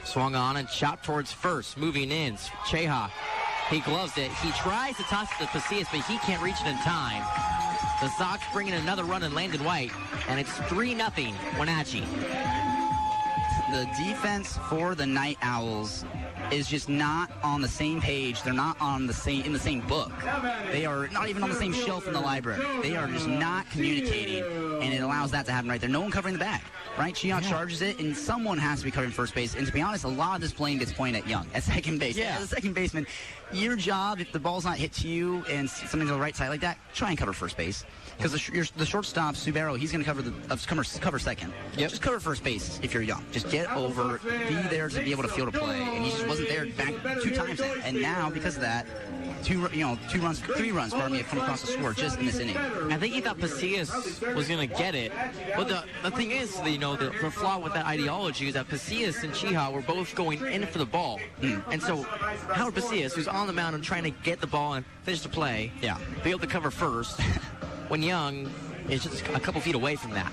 [SPEAKER 8] Swung on and chopped towards first. Moving in, Cheha. He gloves it. He tries to toss it to Pasillas, but he can't reach it in time. The Sox bring in another run and Landon White, and it's 3-0 Wenatchee.
[SPEAKER 1] The defense for the Night Owls is just not on the same page. They're not on the same in the same book. They are not even on the same shelf in the library. They are just not communicating, and it allows that to happen right there. No one covering the bag, right? Cheon charges it, and someone has to be covering first base. And to be honest, a lot of this blame gets pointed at Young at second base. As a second baseman, your job, if the ball's not hit to you and something to the right side like that, try and cover first base. Because the shortstop, Subero, he's going to cover second. Just cover first base if you're Young. Just get over, be there to be able to field a play. And he just wasn't there back 2 times now. And now, because of that, three runs, have come across the score just in this inning.
[SPEAKER 8] I think he thought Pasillas was going to get it. But the thing is, the flaw with that ideology is that Pasillas and Cheha were both going in for the ball. And so Howard Pasillas, who's on the mound and trying to get the ball and finish the play, be able to cover first, when Young is just a couple feet away from that.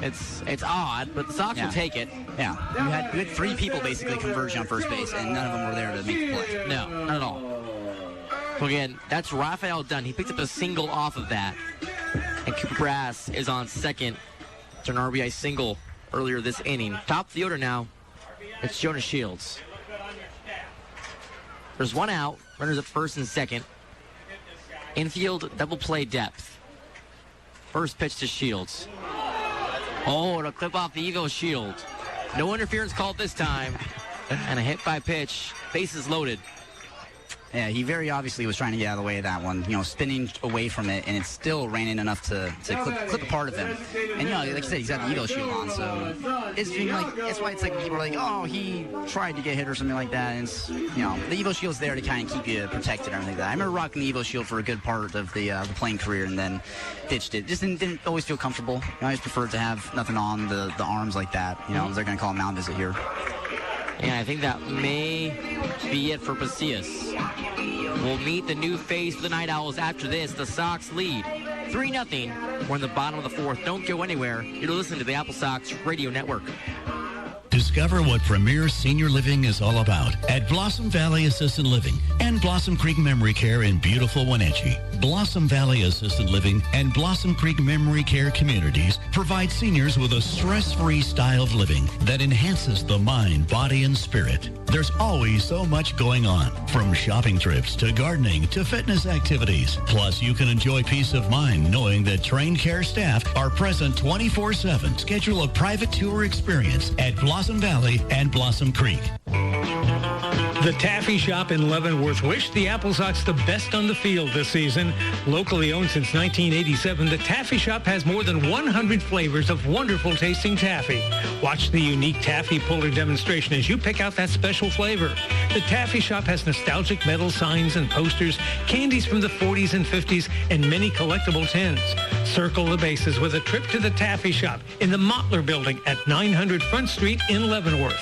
[SPEAKER 8] It's odd, but the Sox will take it.
[SPEAKER 1] You had 3 people basically converge on first base, and none of them were there to make the play.
[SPEAKER 8] No, not at all. So again, that's Rafael Dunn. He picked up a single off of that. And Cooper Brass is on second. It's an RBI single earlier this inning. Top of the order now, it's Jonas Shields. There's 1 out. Runners at first and second. Infield double play depth. First pitch to Shields. Oh, to clip off the Eagle Shield. No interference called this time. And a hit by pitch. Bases loaded.
[SPEAKER 1] Yeah, he very obviously was trying to get out of the way of that one, spinning away from it, and it still ran in enough to clip a part of him. And, like you said, he's got the Eagle Shield on, so it's that's why it's like people are like, oh, he tried to get hit or something like that. And it's, the Eagle Shield's there to kind of keep you protected and everything like that. I remember rocking the Eagle Shield for a good part of the playing career and then ditched it. Just didn't always feel comfortable. I always preferred to have nothing on the arms like that. They're going to call a mound visit here.
[SPEAKER 8] Yeah, I think that may be it for Pasillas. We'll meet the new face of the Night Owls after this. The Sox lead 3-0. We're in the bottom of the 4th. Don't go anywhere. You're listening to the AppleSox Radio Network.
[SPEAKER 2] Discover what premier senior living is all about at Blossom Valley Assisted Living and Blossom Creek Memory Care in beautiful Wenatchee. Blossom Valley Assisted Living and Blossom Creek Memory Care communities provide seniors with a stress-free style of living that enhances the mind, body, and spirit. There's always so much going on, from shopping trips to gardening to fitness activities. Plus, you can enjoy peace of mind knowing that trained care staff are present 24/7. Schedule a private tour experience at Blossom Valley and Blossom Creek.
[SPEAKER 11] The Taffy Shop in Leavenworth wished the AppleSox the best on the field this season. Locally owned since 1987, the Taffy Shop has more than 100 flavors of wonderful tasting taffy. Watch the unique taffy puller demonstration as you pick out that special flavor. The Taffy Shop has nostalgic metal signs and posters, candies from the 40s and 50s, and many collectible tins. Circle the bases with a trip to the Taffy Shop in the Mottler Building at 900 Front Street in Leavenworth.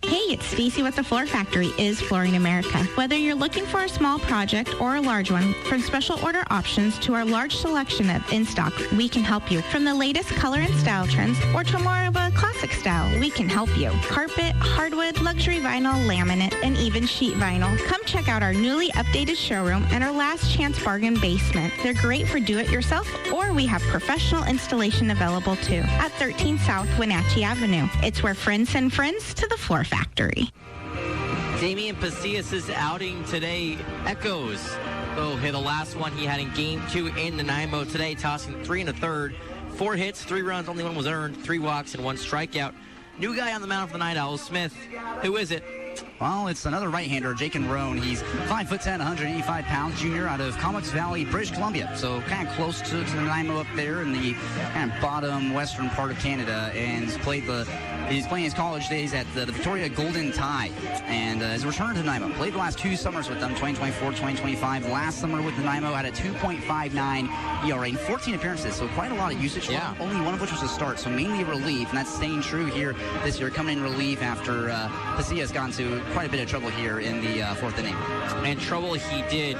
[SPEAKER 7] Hey, it's Stacy with the Floor Factory, is Flooring America. Whether you're looking for a small project or a large one, from special order options to our large selection of in-stock, we can help you. From the latest color and style trends or to more of a classic style, we can help you. Carpet, hardwood, luxury vinyl, laminate, and even sheet vinyl. Come check out our newly updated showroom and our last chance bargain basement. They're great for do-it-yourself, or we have professional installation available too at 13 South Wenatchee Avenue. It's where friends send friends to the Floor Factory.
[SPEAKER 8] Damian Pasillas' outing today echoes. The last one he had in Game 2 in Nanaimo today, tossing 3 1/3. 4 hits, 3 runs, only 1 was earned, 3 walks, and 1 strikeout. New guy on the mound for the Night Owls, Smith. Who is it?
[SPEAKER 1] Well, it's another right-hander, Jakin Roan. He's 5'10", 185 pounds, junior out of Comox Valley, British Columbia. So kind of close to Nanaimo up there in the kind of bottom western part of Canada. And he's playing his college days at the Victoria Golden Tide. And has returned to Nanaimo. Played the last 2 summers with them, 2024, 2025. Last summer with Nanaimo had a 2.59 ERA in 14 appearances. So quite a lot of usage.
[SPEAKER 8] Yeah.
[SPEAKER 1] Only one of which was a start. So mainly relief. And that's staying true here this year, coming in relief after Pacia's gone to quite a bit of trouble here in the 4th inning.
[SPEAKER 8] And trouble he did.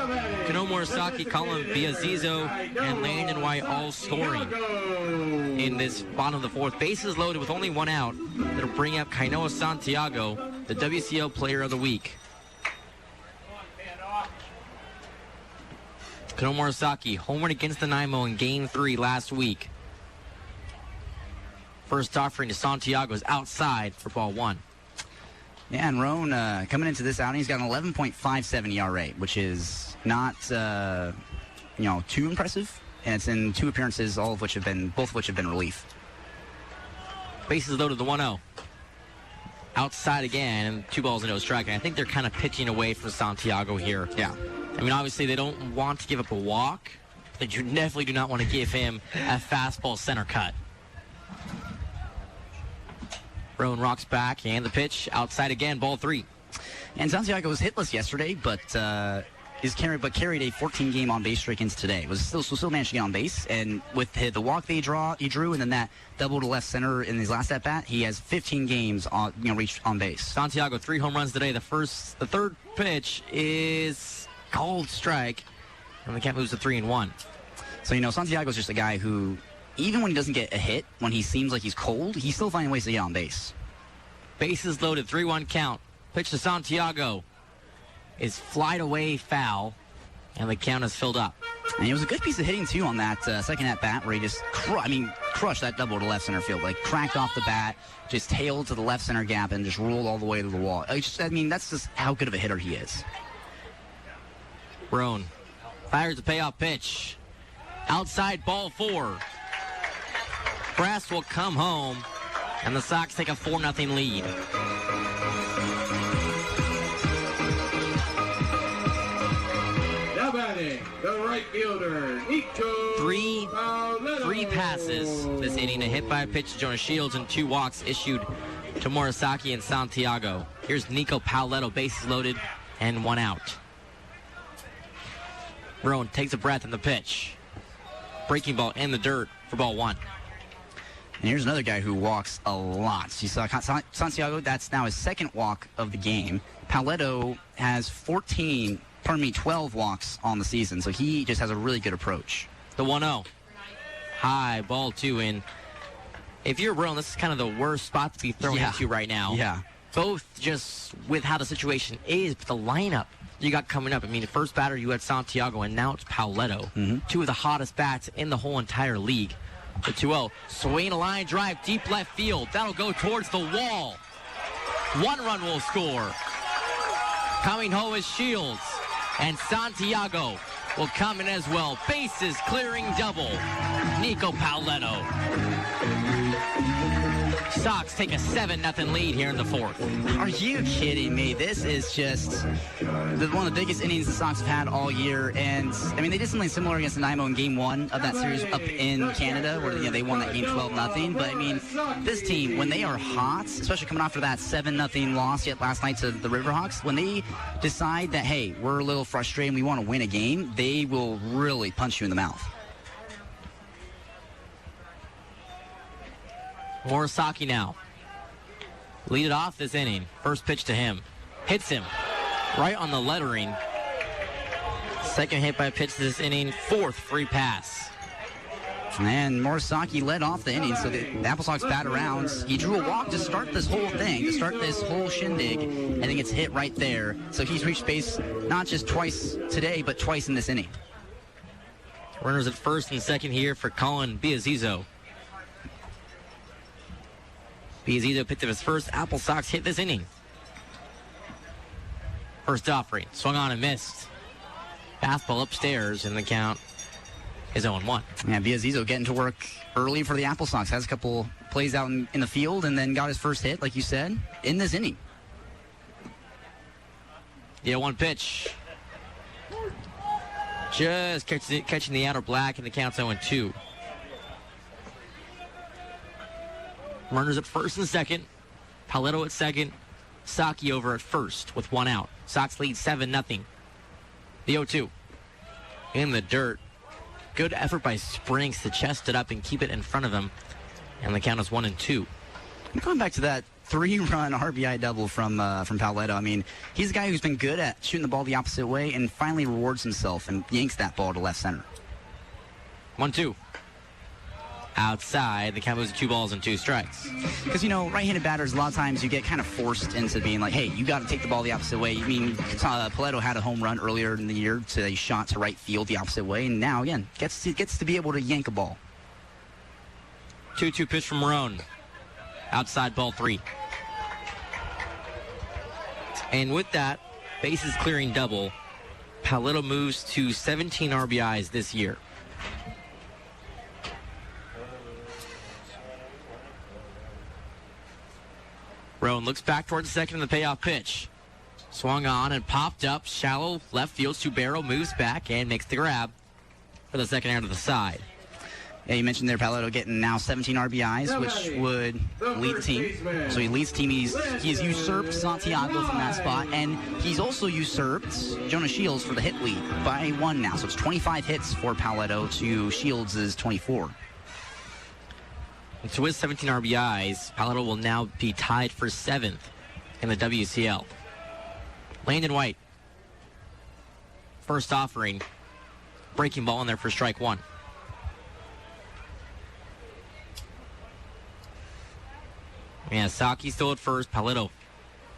[SPEAKER 8] Kano Morisaki, Colin Biazizo, and Landon White all scoring in this bottom of the 4th. Bases loaded with only 1 out. That'll bring up Kainoa Santiago, the WCL Player of the Week. Kano Morisaki, homered against the Nanaimo in Game 3 last week. First offering to Santiago is outside for ball 1.
[SPEAKER 1] Yeah, and Roan coming into this outing, he's got an 11.57 ERA, which is not, too impressive. And it's in 2 appearances, both of which have been relief.
[SPEAKER 8] Bases loaded, the 1-0. Outside again, and 2 balls and no strike. And I think they're kind of pitching away from Santiago here.
[SPEAKER 1] Yeah.
[SPEAKER 8] I mean, obviously they don't want to give up a walk, but you definitely do not want to give him a fastball center cut. Roan rocks back, and the pitch outside again, ball 3.
[SPEAKER 1] And Santiago was hitless yesterday, but carried a 14-game on-base streak into today. Still managed to get on base, and with the walk he drew, and then that double to left center in his last at-bat, he has 15 games reached on base.
[SPEAKER 8] Santiago, 3 home runs today. The 3rd pitch is called strike, and the count moves to 3-1.
[SPEAKER 1] So, Santiago's just a guy who, even when he doesn't get a hit, when he seems like he's cold, he's still finding ways to get on base.
[SPEAKER 8] Bases loaded, 3-1 count. Pitch to Santiago is flied away foul, and the count is filled up.
[SPEAKER 1] And it was a good piece of hitting, too, on that second at-bat where he just crushed that double to left center field. Like, cracked off the bat, just tailed to the left center gap, and just rolled all the way to the wall. That's just how good of a hitter he is.
[SPEAKER 8] Roan fires the payoff pitch. Outside, ball 4. Brass will come home, and the Sox take a 4-0 lead.
[SPEAKER 5] Now batting, the right fielder, Nikko Paoletto.
[SPEAKER 8] 3 passes this inning, a hit by a pitch to Jonas Shields, and 2 walks issued to Morisaki and Santiago. Here's Nikko Paoletto, bases loaded, and 1 out. Roan takes a breath in the pitch. Breaking ball in the dirt for ball 1.
[SPEAKER 1] And here's another guy who walks a lot. You saw Santiago, that's now his 2nd walk of the game. Paoletto has 12 walks on the season, so he just has a really good approach.
[SPEAKER 8] The 1-0. High, ball 2 in. If you're Roan, this is kind of the worst spot to be thrown into right now.
[SPEAKER 1] Yeah.
[SPEAKER 8] Both just with how the situation is, but the lineup you got coming up. The first batter you had Santiago, and now it's Paoletto.
[SPEAKER 1] Mm-hmm.
[SPEAKER 8] 2 of the hottest bats in the whole entire league. The 2-0. Swing a line drive, deep left field. That'll go towards the wall. 1 run will score. Coming home is Shields. And Santiago will come in as well. Bases clearing double. Nikko Paoletto. Sox take a 7-0 lead here in the 4th.
[SPEAKER 1] Are you kidding me? This is just one of the biggest innings the Sox have had all year. And, they did something similar against Nanaimo in Game 1 of that series up in Canada where they won that game 12-0. But, this team, when they are hot, especially coming after that 7-0 loss yet last night to the Riverhawks, when they decide that, hey, we're a little frustrated and we want to win a game, they will really punch you in the mouth.
[SPEAKER 8] Morisaki now. Lead it off this inning. First pitch to him. Hits him right on the lettering. Second hit by a pitch this inning. 4th free pass.
[SPEAKER 1] And Morisaki led off the inning, so the AppleSox bat around. He drew a walk to start this whole thing, to start this whole shindig, and then gets hit right there. So he's reached base not just twice today, but twice in this inning.
[SPEAKER 8] Runners at first and second here for Colin Biazizo. Biazizo picked up his first AppleSox hit this inning. First offering, swung on and missed. Fastball upstairs, and the count is 0-1.
[SPEAKER 1] Yeah, Biazizo getting to work early for the AppleSox. Has a couple plays out in the field, and then got his first hit, like you said, in this inning.
[SPEAKER 8] The 0-1 pitch. Just catching the outer black, and the count's 0-2. Runners at first and second. Paoletto at second. Saki over at first with 1 out. Sox lead 7-0. The 0-2. In the dirt. Good effort by Springs to chest it up and keep it in front of him. And the count is 1-2.
[SPEAKER 1] Going back to that 3-run RBI double from Paoletto. I mean, he's a guy who's been good at shooting the ball the opposite way and finally rewards himself and yanks that ball to left center.
[SPEAKER 8] 1-2. Outside, the count moves to 2 balls and 2 strikes.
[SPEAKER 1] Because, right-handed batters, a lot of times you get kind of forced into being like, hey, you got to take the ball the opposite way. I mean, Paoletto had a home run earlier in the year to a shot to right field the opposite way, and now, again, gets to be able to yank a ball.
[SPEAKER 8] 2-2 pitch from Marone. Outside, ball 3. And with that, bases clearing double, Paoletto moves to 17 RBIs this year. Rowan looks back towards the second of the payoff pitch. Swung on and popped up. Shallow left field. Subero moves back and makes the grab for the second out of the side.
[SPEAKER 1] Yeah, you mentioned there Paoletto getting now 17 RBIs, which would lead the team. So he leads the team. He's usurped Santiago from that spot, and he's also usurped Jonas Shields for the hit lead by 1 now. So it's 25 hits for Paoletto to Shields' 24.
[SPEAKER 8] And so with 17 RBIs, Paoletto will now be tied for 7th in the WCL. Landon White. First offering. Breaking ball in there for strike 1. Yeah, Saki still at first. Paoletto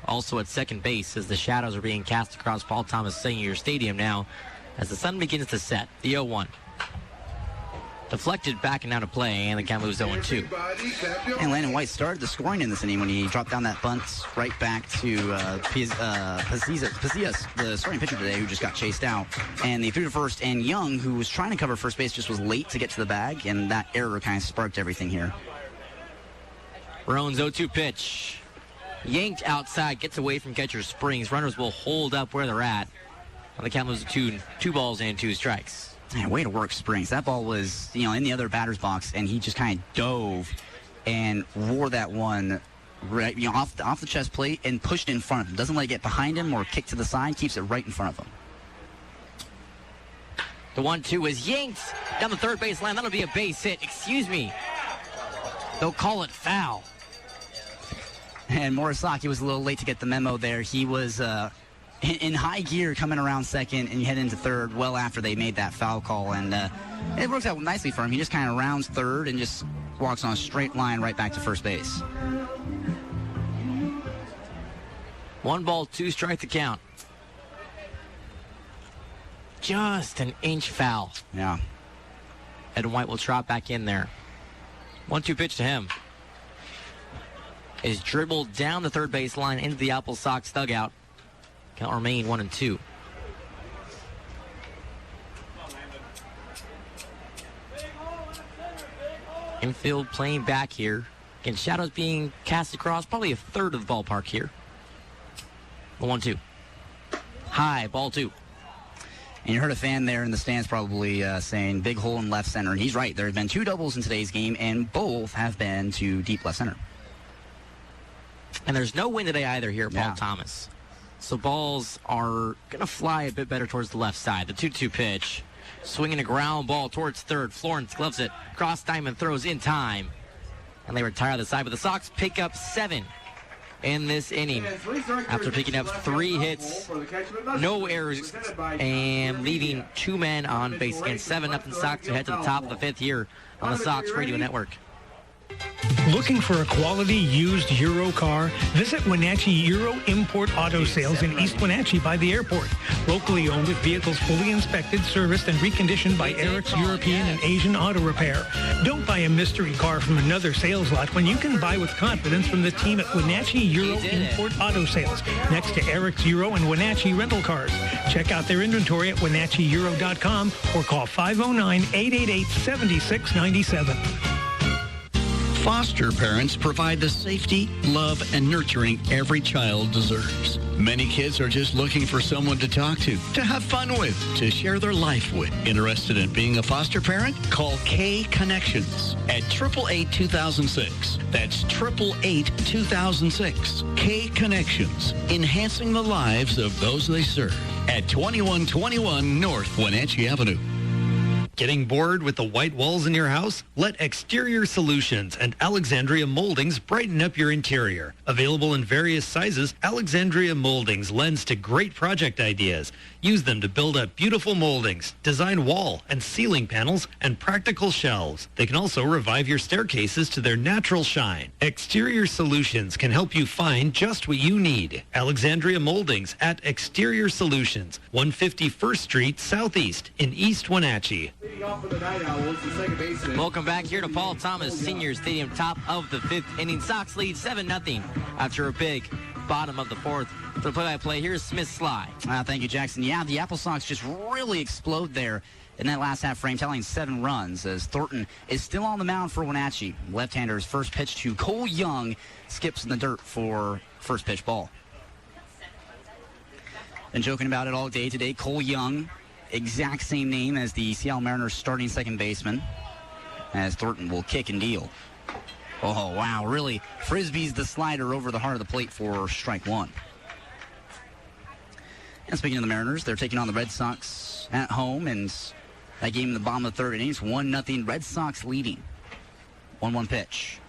[SPEAKER 8] also at second base as the shadows are being cast across Paul Thomas Senior Stadium now as the sun begins to set. The 0-1. Deflected back and out of play, and the count moves 0-2.
[SPEAKER 1] And Landon White started the scoring in this inning when he dropped down that bunt right back to Pasillas, the starting pitcher today, who just got chased out. And they threw to first, and Young, who was trying to cover first base, just was late to get to the bag, and that error kind of sparked everything here.
[SPEAKER 8] Rowan's 0-2 pitch. Yanked outside, gets away from catcher Springs. Runners will hold up where they're at. And the count moves to 2 balls and 2 strikes.
[SPEAKER 1] Man, way to work, Springs. That ball was, in the other batter's box, and he just kind of dove and wore that one right, off the chest plate and pushed it in front of him. Doesn't let it get behind him or kick to the side. Keeps it right in front of him.
[SPEAKER 8] The 1-2 is yanked down the third base line. That'll be a base hit. Excuse me. They'll call it foul.
[SPEAKER 1] And Morisaki was a little late to get the memo there. He was in high gear coming around second and head into third well after they made that foul call. And it works out nicely for him. He just kind of rounds third and just walks on a straight line right back to first base.
[SPEAKER 8] 1 ball, 2 strike to count. Just an inch foul.
[SPEAKER 1] Yeah.
[SPEAKER 8] Ed White will trot back in there. 1-2 pitch to him. Is dribbled down the third base line into the AppleSox dugout. Count remain 1-2. Infield playing back here. Again, shadows being cast across probably a third of the ballpark here. The 1-2. High, ball 2.
[SPEAKER 1] And you heard a fan there in the stands probably saying big hole in left center. And he's right. There have been 2 doubles in today's game, and both have been to deep left center.
[SPEAKER 8] And there's no wind today either here at Paul Thomas. So balls are going to fly a bit better towards the left side. The 2-2 pitch. Swinging a ground ball towards third. Florence gloves it. Cross diamond throws in time. And they retire the side. But the Sox pick up 7 in this inning. After picking up 3 hits, no errors, and leaving 2 men on base. Again, 7-0 Sox to head to the top of the 5th here on the Sox Radio Network.
[SPEAKER 11] Looking for a quality used Euro car? Visit Wenatchee Euro Import Auto Sales in East Wenatchee by the airport. Locally owned with vehicles fully inspected, serviced, and reconditioned by Eric's European and Asian Auto Repair. Don't buy a mystery car from another sales lot when you can buy with confidence from the team at Wenatchee Euro Import Auto Sales, next to Eric's Euro and Wenatchee Rental Cars. Check out their inventory at WenatcheeEuro.com or call 509-888-7697.
[SPEAKER 2] Foster parents provide the safety, love, and nurturing every child deserves. Many kids are just looking for someone to talk to have fun with, to share their life with. Interested in being a foster parent? Call K Connections at 888-2006. That's 888-2006. K Connections, enhancing the lives of those they serve at 2121 North Wenatchee Avenue.
[SPEAKER 21] Getting bored with the white walls in your house? Let Exterior Solutions and Alexandria Moldings brighten up your interior. Available in various sizes, Alexandria Moldings lends to great project ideas. Use them to build up beautiful moldings, design wall and ceiling panels, and practical shelves. They can also revive your staircases to their natural shine. Exterior Solutions can help you find just what you need. Alexandria Moldings at Exterior Solutions, 151st Street Southeast in East Wenatchee.
[SPEAKER 8] Welcome back here to Paul Thomas Senior Stadium, top of the fifth inning. Sox lead 7-0 after a big bottom of the fourth. For the play-by-play, here's Smith Sly.
[SPEAKER 1] Thank you, Jackson. Yeah, the AppleSox just really explode there in that last half frame, tallying 7 runs as Thornton is still on the mound for Wenatchee. Left-hander's first pitch to Cole Young skips in the dirt for first pitch ball. Been joking about it all day today. Cole Young, exact same name as the Seattle Mariners starting second baseman, as Thornton will kick and deal. Oh, wow, really frisbees the slider over the heart of the plate for strike one. And speaking of the Mariners, they're taking on the Red Sox at home, and that game in the bottom of the third innings, 1-0, Red Sox leading. 1-1 pitch.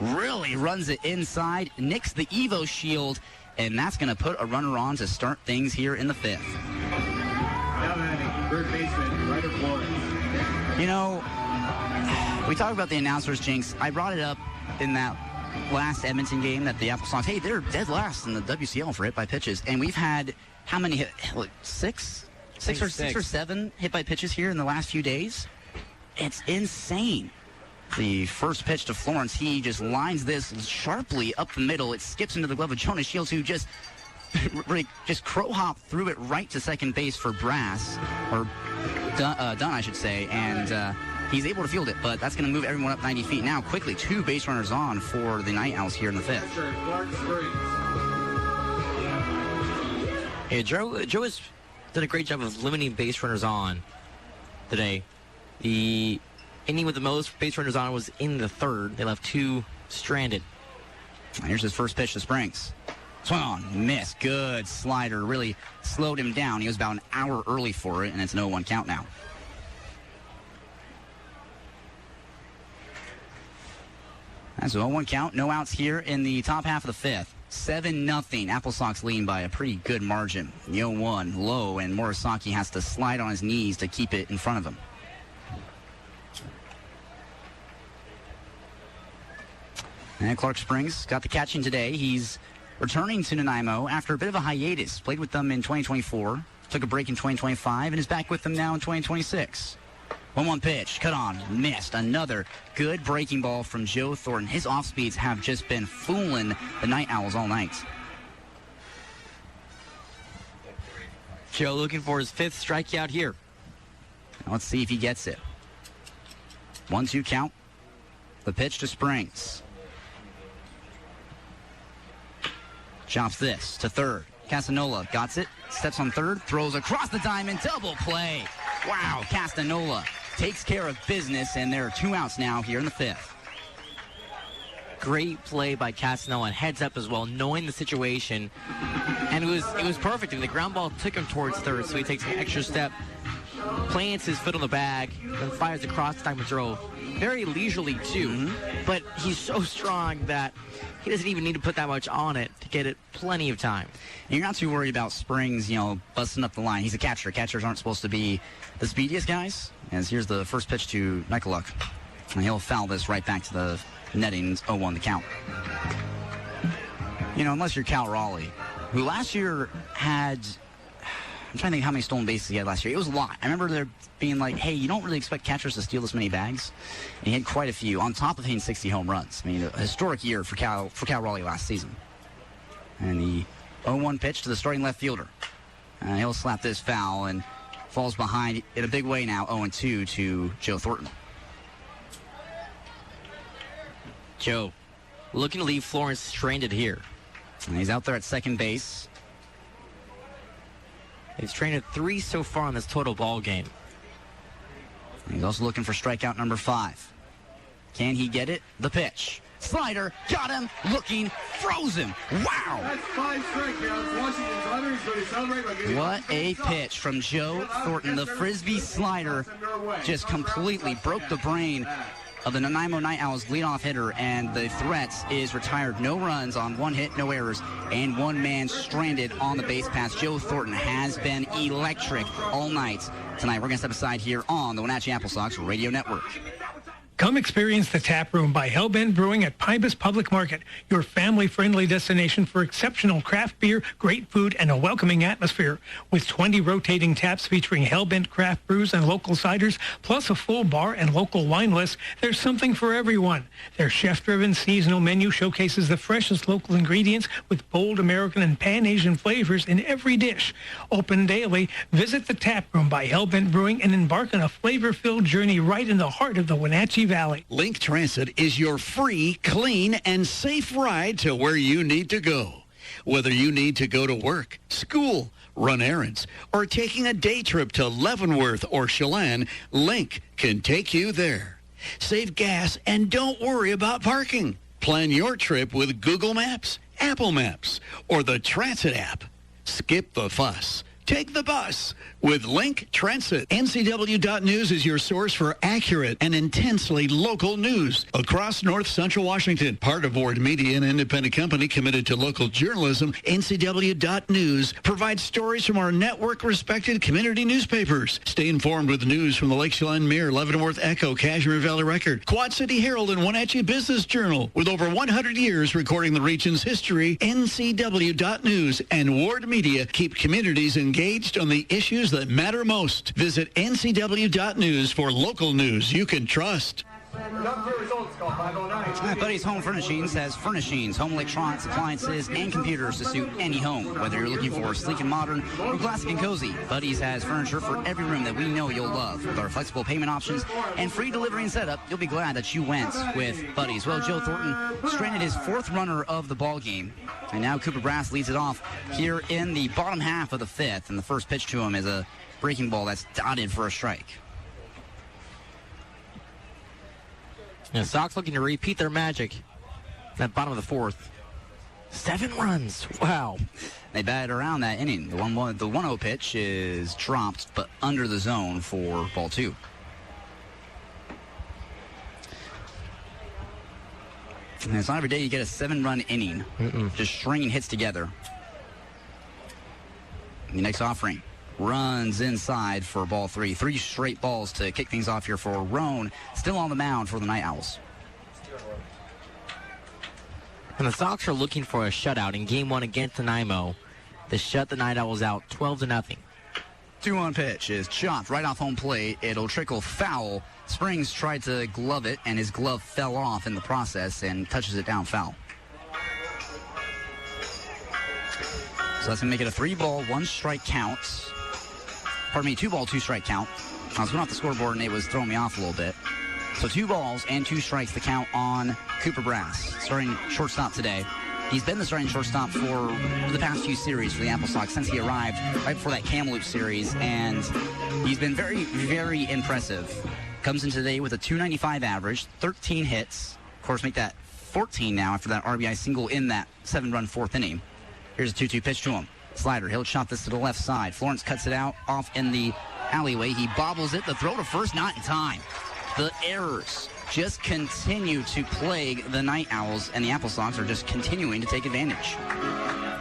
[SPEAKER 1] Really runs it inside, nicks the Evo shield, and that's going to put a runner on to start things here in the fifth.
[SPEAKER 5] Third baseman, Ryder Flores.
[SPEAKER 1] You know, we talk about the announcers, Jinx. I brought it up in that last Edmonton game that the AppleSox, hey, they're dead last in the WCL for hit by pitches. And we've had how many hit? Like six or seven hit by pitches here in the last few days? It's insane. The first pitch to Florence, he just lines this sharply up the middle. It skips into the glove of Jonas Shields, who just crow hop threw it right to second base for Brass, or Dunn, I should say, and he's able to field it, but that's going to move everyone up 90 feet. Now, quickly, 2 base runners on for the NightOwls here in the fifth.
[SPEAKER 8] Yeah, Joe has done a great job of limiting base runners on today. The inning with the most base runners on was in the third. They left 2 stranded.
[SPEAKER 1] Here's his first pitch to Springs. Swung on, missed, good slider, really slowed him down. He was about an hour early for it, and it's an 0-1 count now. That's an 0-1 count, no outs here in the top half of the fifth. 7-0, AppleSox leading by a pretty good margin. The 0-1 low, and Morisaki has to slide on his knees to keep it in front of him. And Clark Springs got the catching today. He's returning to Nanaimo after a bit of a hiatus. Played with them in 2024, took a break in 2025, and is back with them now in 2026. 1-1 pitch, cut on, missed. Another good breaking ball from Joe Thornton. His off speeds have just been fooling the NightOwls all night.
[SPEAKER 8] Joe looking for his 5th strikeout here.
[SPEAKER 1] Now let's see if he gets it. 1-2 count. The pitch to Springs. Chops this to third. Castanola got it, steps on third, throws across the diamond, double play. Wow, Castanola takes care of business, and there are 2 outs now here in the fifth.
[SPEAKER 8] Great play by Castanola, heads up as well, knowing the situation. And it was perfect. And the ground ball took him towards third, so he takes an extra step, plants his foot on the bag, then fires across the diamond throw. Very leisurely, too. But he's so strong that he doesn't even need to put that much on it to get it plenty of time.
[SPEAKER 1] And you're not too worried about Springs, busting up the line. He's a catcher. Catchers aren't supposed to be the speediest guys. As here's the first pitch to Nikko. And he'll foul this right back to the netting. 0-1 the count. Unless you're Cal Raleigh, who last year had, I'm trying to think how many stolen bases he had last year. It was a lot. I remember there being like, hey, you don't really expect catchers to steal this many bags. And he had quite a few, on top of hitting 60 home runs. I mean, a historic year for Cal Raleigh last season. And the 0-1 pitch to the starting left fielder. And he'll slap this foul and falls behind in a big way now, 0-2 to Joe Thornton.
[SPEAKER 8] Joe looking to leave Florence stranded here.
[SPEAKER 1] And he's out there at second base.
[SPEAKER 8] He's traded 3 so far in this total ball game.
[SPEAKER 1] He's also looking for strikeout number 5. Can he get it? The pitch. Slider, got him, looking, froze him. Wow.
[SPEAKER 5] That's 5 strikeouts. Washington's others going to celebrate by getting
[SPEAKER 1] What a pitch from Joe Thornton. The Frisbee slider just completely broke the brain of the Nanaimo NightOwls leadoff hitter, and the threats is retired. No runs on 1 hit, no errors, and 1 man stranded on the base pass. Joe Thornton has been electric all night. Tonight, we're going to step aside here on the Wenatchee AppleSox Radio Network.
[SPEAKER 11] Come experience the Tap Room by Hellbent Brewing at Pybus Public Market, your family-friendly destination for exceptional craft beer, great food, and a welcoming atmosphere. With 20 rotating taps featuring Hellbent craft brews and local ciders, plus a full bar and local wine list, there's something for everyone. Their chef-driven seasonal menu showcases the freshest local ingredients with bold American and Pan-Asian flavors in every dish. Open daily, visit the Tap Room by Hellbent Brewing and embark on a flavor-filled journey right in the heart of the Wenatchee Valley.
[SPEAKER 2] Link Transit is your free, clean, and safe ride to where you need to go. Whether you need to go to work, school, run errands, or taking a day trip to Leavenworth or Chelan, Link can take you there. Save gas and don't worry about parking. Plan your trip with Google Maps, Apple Maps, or the Transit app. Skip the fuss. Take the bus with Link Transit. NCW.news is your source for accurate and intensely local news across North Central Washington. Part of Ward Media, an independent company committed to local journalism, NCW.news provides stories from our network-respected community newspapers. Stay informed with news from the Lake Chelan Mirror, Leavenworth Echo, Cashmere Valley Record, Quad City Herald, and Wenatchee Business Journal. With over 100 years recording the region's history, NCW.news and Ward Media keep communities engaged on the issues that matter most. Visit ncw.news for local news you can trust.
[SPEAKER 1] Buddy's Home Furnishings has furnishings, home electronics, appliances, and computers to suit any home. Whether you're looking for sleek and modern or classic and cozy, Buddy's has furniture for every room that we know you'll love. With our flexible payment options and free delivery and setup, you'll be glad that you went with Buddy's. Well, Joe Thornton stranded his 4th runner of the ball game, and now Cooper Brass leads it off here in the bottom half of the 5th, and the first pitch to him is a breaking ball that's dotted for a strike.
[SPEAKER 8] And the Sox looking to repeat their magic at bottom of the 4th. 7 runs. Wow.
[SPEAKER 1] They batted around that inning. The 1-0 pitch is dropped, but under the zone for ball 2. And it's not every day you get a 7-run inning. Just stringing hits together. The next offering runs inside for ball 3. 3 straight balls to kick things off here for Roan. Still on the mound for the NightOwls.
[SPEAKER 8] And the Sox are looking for a shutout in Game 1 against Nanaimo to shut the NightOwls out 12-0.
[SPEAKER 1] 2-1 pitch is chopped right off home plate. It'll trickle foul. Springs tried to glove it, and his glove fell off in the process and touches it down foul. So that's going to make it a 3-ball, 1-strike count. Pardon me, 2-ball, 2-strike count. I was going off the scoreboard, and it was throwing me off a little bit. So 2 balls and 2 strikes the count on Cooper Brass, starting shortstop today. He's been the starting shortstop for the past few series for the AppleSox since he arrived right before that Kamloops series, and he's been very, very impressive. Comes in today with a .295 average, 13 hits. Of course, make that 14 now after that RBI single in that 7-run 4th inning. Here's a 2-2 pitch to him. Slider, he'll chop this to the left side. Florence cuts it out off in the alleyway. He bobbles it. The throw to first, not in time. The errors just continue to plague the NightOwls, and the AppleSox are just continuing to take advantage.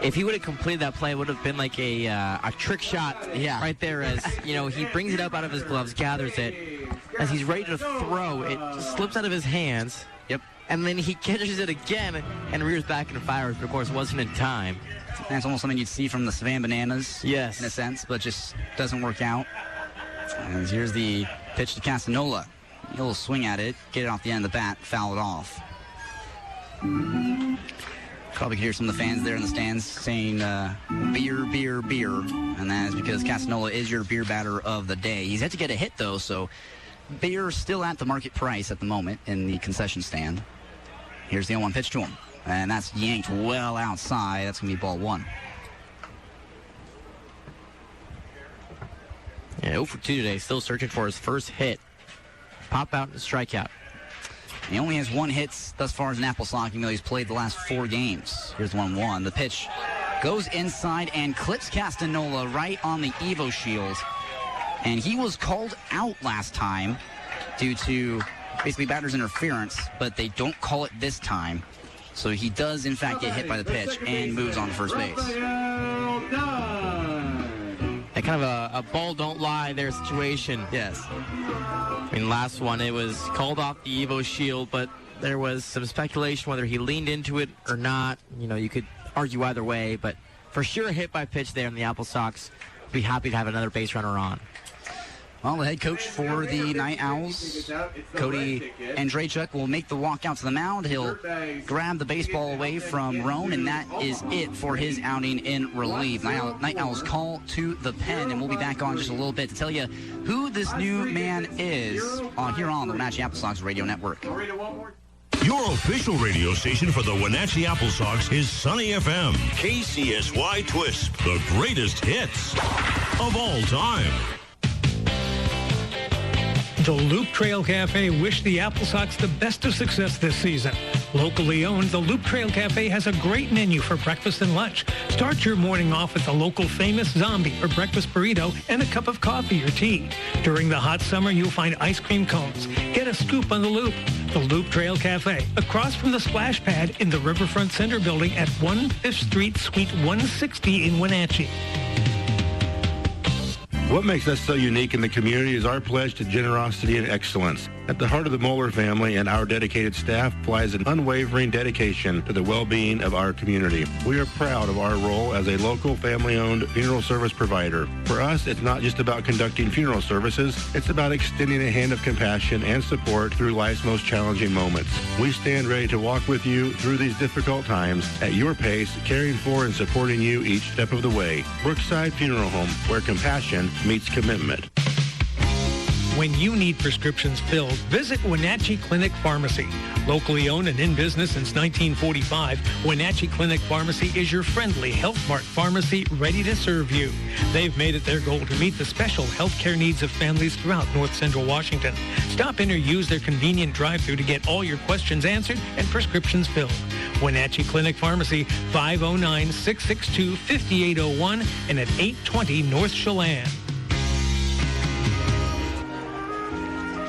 [SPEAKER 8] If he would have completed that play, it would have been like a trick shot right there as, he brings it up out of his gloves, gathers it. As he's ready to throw, it slips out of his hands.
[SPEAKER 1] Yep.
[SPEAKER 8] And then he catches it again and rears back and fires, but of course wasn't in time.
[SPEAKER 1] That's almost something you'd see from the Savannah Bananas.
[SPEAKER 8] Yes.
[SPEAKER 1] In a sense, but just doesn't work out. And here's the pitch to Castanola. He'll swing at it, get it off the end of the bat, foul it off. Probably could hear some of the fans there in the stands saying beer, beer, beer. And that is because Castanola is your beer batter of the day. He's had to get a hit, though, so beer still at the market price at the moment in the concession stand. Here's the 0-1 pitch to him. And that's yanked well outside. That's going to be ball 1.
[SPEAKER 8] Yeah, 0 for 2 today, still searching for his first hit. Pop out and strikeout.
[SPEAKER 1] He only has 1 hit thus far as an AppleSox, even though he's played the last 4 games. Here's 1-1. The pitch goes inside and clips Castanola right on the Evo shield. And he was called out last time due to basically batter's interference, but they don't call it this time. So he does, in fact, get hit by the pitch and moves on to first base.
[SPEAKER 8] That kind of a ball don't lie there situation.
[SPEAKER 1] Yes.
[SPEAKER 8] I mean, last one, it was called off the Evo shield, but there was some speculation whether he leaned into it or not. You know, you could argue either way, but for sure a hit by pitch there in the AppleSox. Be happy to have another base runner on.
[SPEAKER 1] Well, the head coach for the Night Owls, Cody Andrejchuk, will make the walk out to the mound. He'll grab the baseball away from Roan, and that is it for his outing in relief. Night Owls call to the pen, and we'll be back on just a little bit to tell you who this new man is here on the Wenatchee AppleSox Radio Network.
[SPEAKER 6] Your official radio station for the Wenatchee AppleSox is Sunny FM, KCSY Twisp, the greatest hits of all time.
[SPEAKER 11] The Loop Trail Cafe wish the AppleSox the best of success this season. Locally owned, the Loop Trail Cafe has a great menu for breakfast and lunch. Start your morning off with the local famous zombie or breakfast burrito and a cup of coffee or tea. During the hot summer, you'll find ice cream cones. Get a scoop on the Loop. The Loop Trail Cafe, across from the splash pad in the Riverfront Center building at 1 5th Street, Suite 160 in Wenatchee.
[SPEAKER 9] What makes us so unique in the community is our pledge to generosity and excellence. At the heart of the Moeller family and our dedicated staff lies an unwavering dedication to the well-being of our community. We are proud of our role as a local family-owned funeral service provider. For us, it's not just about conducting funeral services, it's about extending a hand of compassion and support through life's most challenging moments. We stand ready to walk with you through these difficult times at your pace, caring for and supporting you each step of the way. Brookside Funeral Home, where compassion meets commitment.
[SPEAKER 11] When you need prescriptions filled, visit Wenatchee Clinic Pharmacy. Locally owned and in business since 1945, Wenatchee Clinic Pharmacy is your friendly Health Mart pharmacy ready to serve you. They've made it their goal to meet the special health care needs of families throughout North Central Washington. Stop in or use their convenient drive-thru to get all your questions answered and prescriptions filled. Wenatchee Clinic Pharmacy, 509-662-5801 and at 820 North Chelan.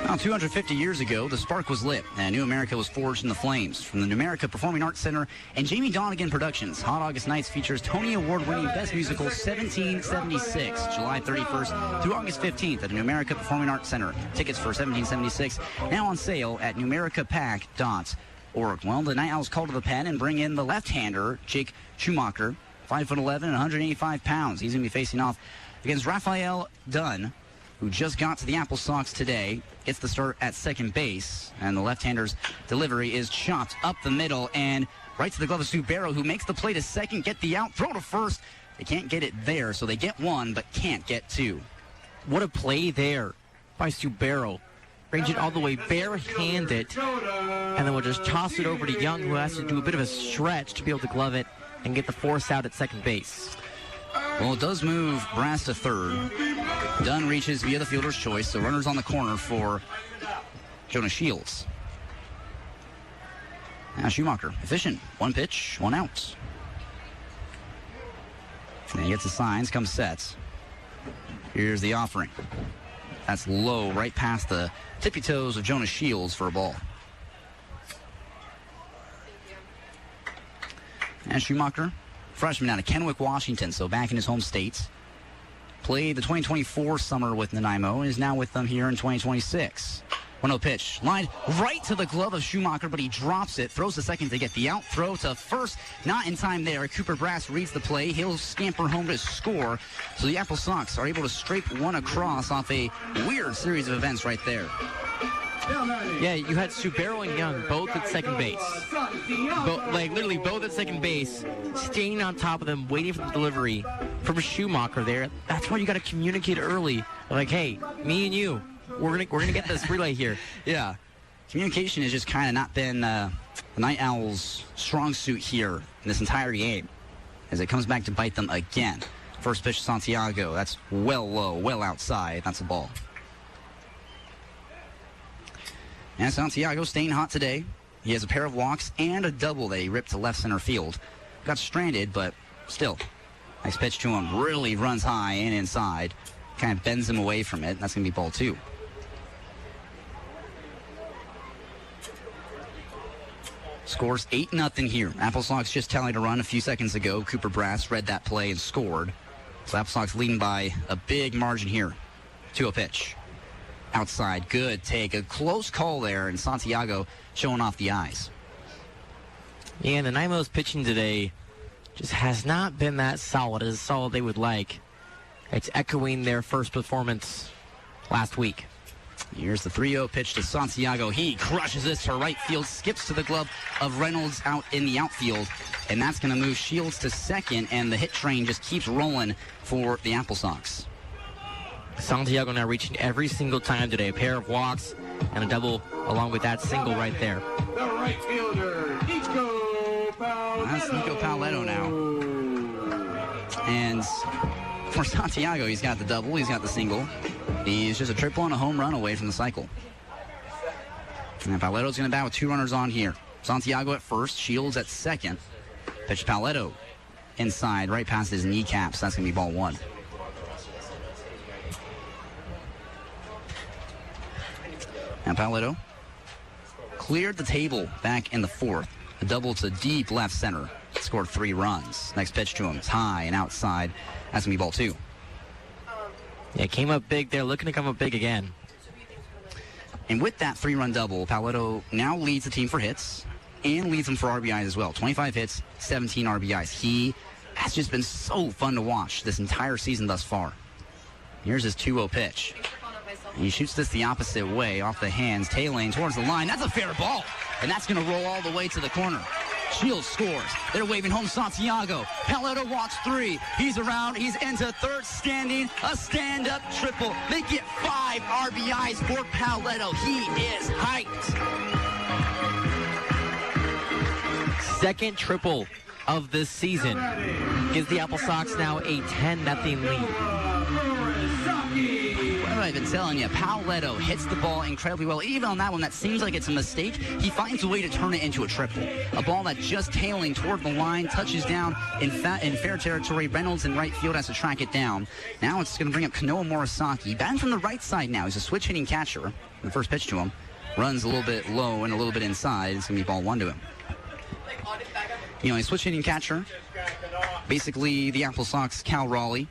[SPEAKER 1] Now, 250 years ago, the spark was lit and New America was forged in the flames. From the New America Performing Arts Center and Jamie Donegan Productions, Hot August Nights features Tony Award-winning Best Musical 1776, July 31st through August 15th at the New America Performing Arts Center. Tickets for 1776 now on sale at NewAmericaPack.org. Well, the Night Owls call to the pen and bring in the left-hander, Jake Schumacher, 5'11" and 185 pounds. He's going to be facing off against Raphael Dunn, who just got to the AppleSox today. Gets the start at second base, and the left-hander's delivery is chopped up the middle and right to the glove of Subero, who makes the play to second, get the out, throw to first. They can't get it there, so they get one, but can't get two.
[SPEAKER 8] What a play there by Subero. Range it all the way barehanded, and then we'll just toss it over to Young, who has to do a bit of a stretch to be able to glove it and get the force out at second base.
[SPEAKER 1] Well, it does move Brass to third. Dunn reaches via the fielder's choice, so runners on the corner for Jonah Shields. Now Schumacher, efficient. One pitch, one out. And he gets the signs, comes sets. Here's the offering. That's low, right past the tippy toes of Jonah Shields for a ball. And Schumacher, freshman out of Kennewick, Washington, so back in his home state. Played the 2024 summer with Nanaimo and is now with them here in 2026. 1-0 pitch. Lined right to the glove of Schumacher, but he drops it. Throws to second to get the out. Throw to first. Not in time there. Cooper Brass reads the play. He'll scamper home to score. So the AppleSox are able to scrape one across off a weird series of events right there.
[SPEAKER 8] Yeah, you had Subero and Young both at second base. Literally both at second base, staying on top of them, waiting for the delivery from Schumacher there. That's why you got to communicate early. Like, hey, me and you, we're gonna get this relay here.
[SPEAKER 1] Yeah, communication has just kind of not been the Night Owls' strong suit here in this entire game, as it comes back to bite them again. First pitch to Santiago. That's well low, well outside. That's a ball. And Santiago staying hot today. He has a pair of walks and a double that he ripped to left center field. Got stranded, but still. Nice pitch to him. Really runs high and inside. Kind of bends him away from it. That's going to be ball 2. Scores 8-0 here. AppleSox just tallied a run a few seconds ago. Cooper Brass read that play and scored. So AppleSox leading by a big margin here. 2-0 pitch. Outside, good take. A close call there, and Santiago showing off the eyes.
[SPEAKER 8] Yeah, and the Nanaimo's pitching today just has not been that solid, as solid they would like. It's echoing their first performance last week.
[SPEAKER 1] Here's the 3-0 pitch to Santiago. He crushes this to right field, skips to the glove of Reynolds out in the outfield, and that's going to move Shields to second, and the hit train just keeps rolling for the AppleSox.
[SPEAKER 8] Santiago now reaching every single time today. A pair of walks and a double along with that single right there.
[SPEAKER 5] The right fielder, Nikko Paoletto.
[SPEAKER 1] That's Nikko Paoletto now. And for Santiago, he's got the double, he's got the single. He's just a triple and a home run away from the cycle. And Paoletto's going to bat with 2 runners on here. Santiago at first, Shields at second. Pitch to Paoletto inside, right past his kneecaps. That's going to be ball 1. And Paoletto cleared the table back in the 4th. A double to deep left center. Scored 3 runs. Next pitch to him. It's high and outside. That's going to be ball 2.
[SPEAKER 8] Yeah, came up big there. Looking to come up big again.
[SPEAKER 1] And with that 3-run double, Paoletto now leads the team for hits and leads them for RBIs as well. 25 hits, 17 RBIs. He has just been so fun to watch this entire season thus far. Here's his 2-0 pitch. And he shoots this the opposite way, off the hands, tailing towards the line. That's a fair ball. And that's going to roll all the way to the corner. Shields scores. They're waving home Santiago. Paoletto walks 3. He's around. He's into third standing. A stand-up triple. They get 5 RBIs for Paoletto. He is hyped.
[SPEAKER 8] Second triple of this season. Gives the AppleSox now a 10-0 lead.
[SPEAKER 1] What have I been telling you? Paoletto hits the ball incredibly well. Even on that one that seems like it's a mistake, he finds a way to turn it into a triple. A ball that's just tailing toward the line, touches down in fair territory. Reynolds in right field has to track it down. Now it's going to bring up Kanoa Morisaki. Batting from the right side now. He's a switch-hitting catcher. The first pitch to him runs a little bit low and a little bit inside. It's going to be ball 1 to him. You know, he's switch-hitting catcher. Basically, the AppleSox Cal Raleigh.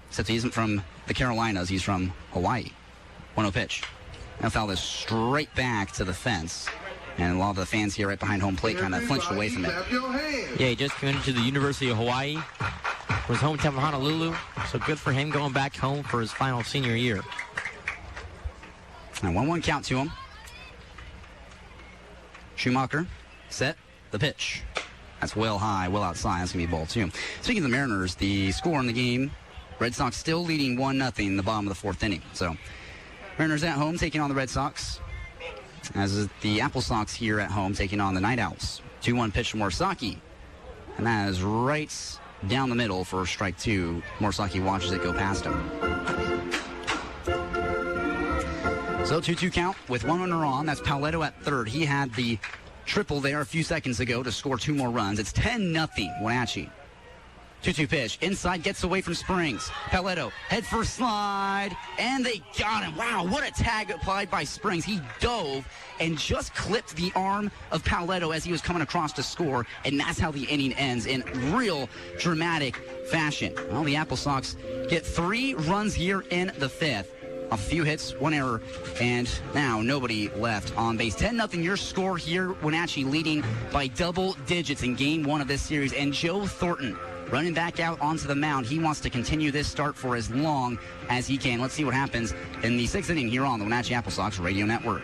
[SPEAKER 1] Except he isn't from the Carolinas. He's from Hawaii. 1-0 pitch. Now foul this straight back to the fence. And a lot of the fans here right behind home plate kind of flinched away from it.
[SPEAKER 8] Yeah, he just committed to the University of Hawaii. For his hometown of Honolulu. So good for him going back home for his final senior year.
[SPEAKER 1] And 1-1 count to him. Schumacher, set, the pitch. That's well high, well outside. That's going to be ball 2. Speaking of the Mariners, the score in the game, Red Sox still leading 1-0 in the bottom of the 4th inning. So, Mariners at home taking on the Red Sox. As is the AppleSox here at home taking on the NightOwls. 2-1 pitch to Morisaki. And that is right down the middle for strike 2. Morisaki watches it go past him. So 2-2 count with 1 runner on. That's Paoletto at third. He had the triple there a few seconds ago to score 2 more runs. It's 10-0 Wenatchee. 2-2 pitch. Inside, gets away from Springs. Paoletto, head first slide, and they got him. Wow, what a tag applied by Springs. He dove and just clipped the arm of Paoletto as he was coming across to score, and that's how the inning ends in real dramatic fashion. Well, the AppleSox get 3 runs here in the 5th. A few hits, 1 error, and now nobody left on base. 10-0 your score here. Wenatchee leading by double digits in game 1 of this series, and Joe Thornton running back out onto the mound. He wants to continue this start for as long as he can. Let's see what happens in the 6th inning here on the Wenatchee AppleSox Radio Network.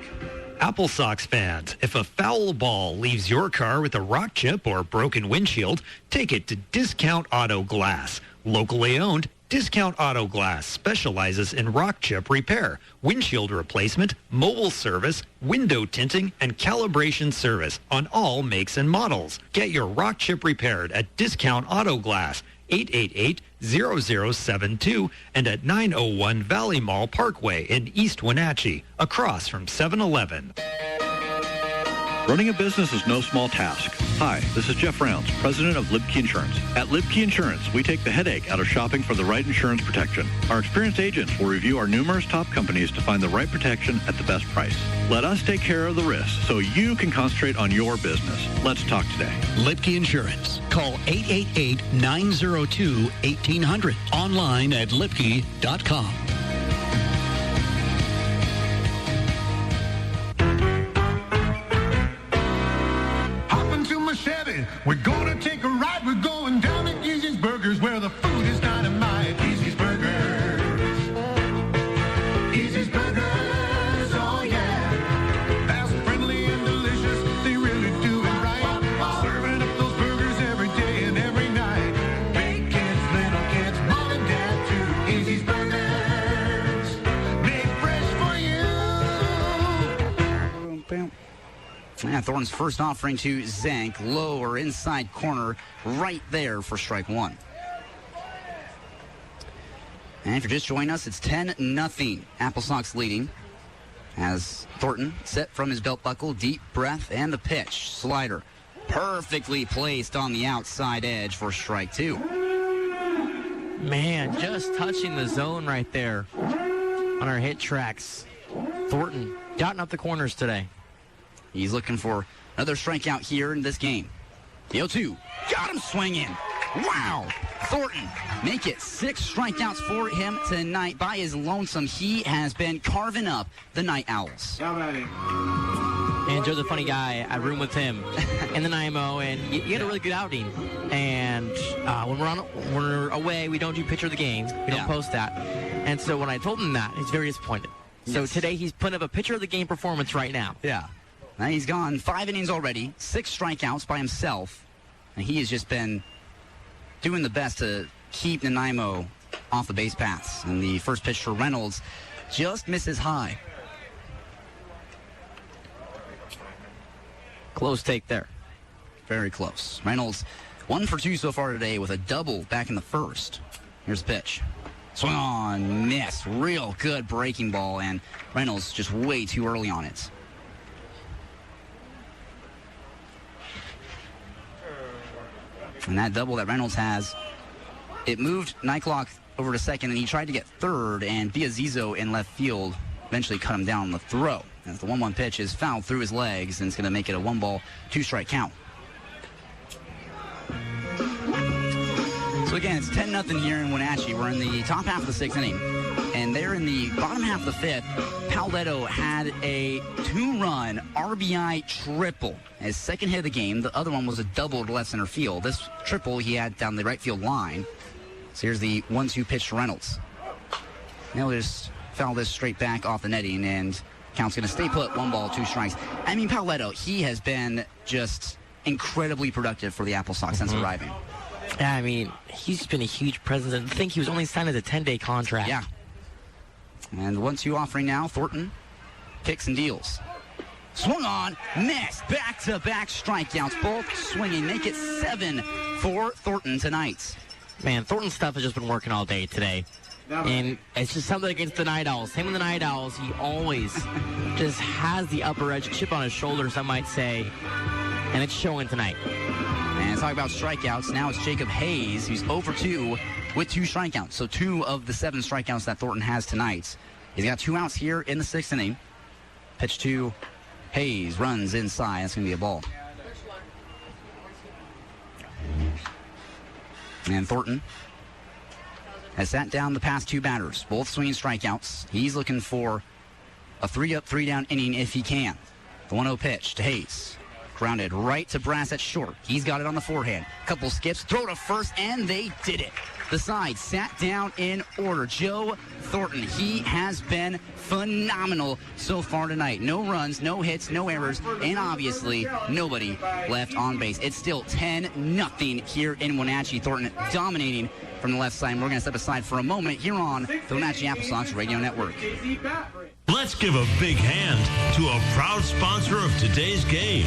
[SPEAKER 21] AppleSox fans, if a foul ball leaves your car with a rock chip or broken windshield, take it to Discount Auto Glass. Locally owned, Discount Auto Glass specializes in rock chip repair, windshield replacement, mobile service, window tinting, and calibration service on all makes and models. Get your rock chip repaired at Discount Auto Glass. 888-0072 and at 901 Valley Mall Parkway in East Wenatchee, across from 7-Eleven.
[SPEAKER 3] Running a business is no small task. Hi, this is Jeff Rounds, president of Libke Insurance. At Libke Insurance, we take the headache out of shopping for the right insurance protection. Our experienced agents will review our numerous top companies to find the right protection at the best price. Let us take care of the risks so you can concentrate on your business. Let's talk today.
[SPEAKER 2] Libke Insurance. Call 888-902-1800. Online at Libke.com.
[SPEAKER 5] We're gonna take a ride. We're going down to Easy's Burgers, where the food is dynamite. Easy's Burgers. Easy's Burgers, oh yeah. Fast, friendly, and delicious. They really do it right. Serving up those burgers every day and every night. Big kids, little kids, mom and dad too. Easy's Burgers. Made fresh for you.
[SPEAKER 1] And Thornton's first offering to Zank, low or inside corner, right there for strike one. And if you're just joining us, it's 10-0. AppleSox leading as Thornton set from his belt buckle, deep breath, and the pitch. Slider perfectly placed on the outside edge for strike two.
[SPEAKER 8] Man, just touching the zone right there on our hit tracks. Thornton dotting up the corners today.
[SPEAKER 1] He's looking for another strikeout here in this game. The 0-2. Got him swinging. Wow. Thornton make it 6 strikeouts for him tonight by his lonesome. He has been carving up the NightOwls.
[SPEAKER 8] And Joe's a funny guy. I room with him in the Nanaimo, and you had a really good outing. And when we're away, we don't do pitcher of the game. We don't post that. And so when I told him that, he's very disappointed. So today he's putting up a pitcher of the game performance right now.
[SPEAKER 1] Yeah. Now he's gone 5 innings already, 6 strikeouts by himself, and he has just been doing the best to keep Nanaimo off the base paths. And the first pitch for Reynolds just misses high.
[SPEAKER 8] Close take there.
[SPEAKER 1] Very close. Reynolds 1 for 2 so far today with a double back in the first. Here's the pitch. Swung on, miss. Real good breaking ball, and Reynolds just way too early on it. And that double that Reynolds has, it moved Nyclock over to second, and he tried to get third, and Biazizo in left field eventually cut him down on the throw. As the 1-1 pitch is fouled through his legs, and it's going to make it a 1-ball, 2-strike count. So again, it's 10-0 here in Wenatchee. We're in the top half of the 6th inning, and there in the bottom half of the 5th, Paoletto had a 2-run RBI triple. His second hit of the game. The other one was a double to left center field. This triple he had down the right field line. So here's the 1-2 pitch to Reynolds. He'll just foul this straight back off the netting, and count's going to stay put, 1 ball, 2 strikes. I mean, Paoletto, he has been just incredibly productive for the AppleSox since arriving.
[SPEAKER 8] Yeah, I mean, he's been a huge presence. I think he was only signed as a 10-day contract.
[SPEAKER 1] Yeah. And 1-2 offering now. Thornton kicks and deals. Swung on, missed. Back-to-back strikeouts, both swinging. Make it 7 for Thornton tonight.
[SPEAKER 8] Man, Thornton's stuff has just been working all day today. And it's just something against the NightOwls. Same with the NightOwls. He always just has the upper edge, chip on his shoulder, some might say. And it's showing tonight.
[SPEAKER 1] And let's talk about strikeouts. Now it's Jacob Hayes, who's 0 for 2 with 2 strikeouts. So 2 of the 7 strikeouts that Thornton has tonight. He's got 2 outs here in the 6th inning. Pitch to Hayes, runs inside. That's going to be a ball. And Thornton has sat down the past 2 batters, both swinging strikeouts. He's looking for a 3-up, 3-down inning if he can. The 1-0 pitch to Hayes. Grounded right to Brass at short. He's got it on the forehand. Couple skips, throw to first, and they did it. The side sat down in order. Joe Thornton, he has been phenomenal so far tonight. No runs, no hits, no errors, and obviously nobody left on base. It's still 10-0 here in Wenatchee. Thornton dominating from the left side. And we're going to step aside for a moment here on the Wenatchee AppleSox Radio Network.
[SPEAKER 6] Let's give a big hand to a proud sponsor of today's game,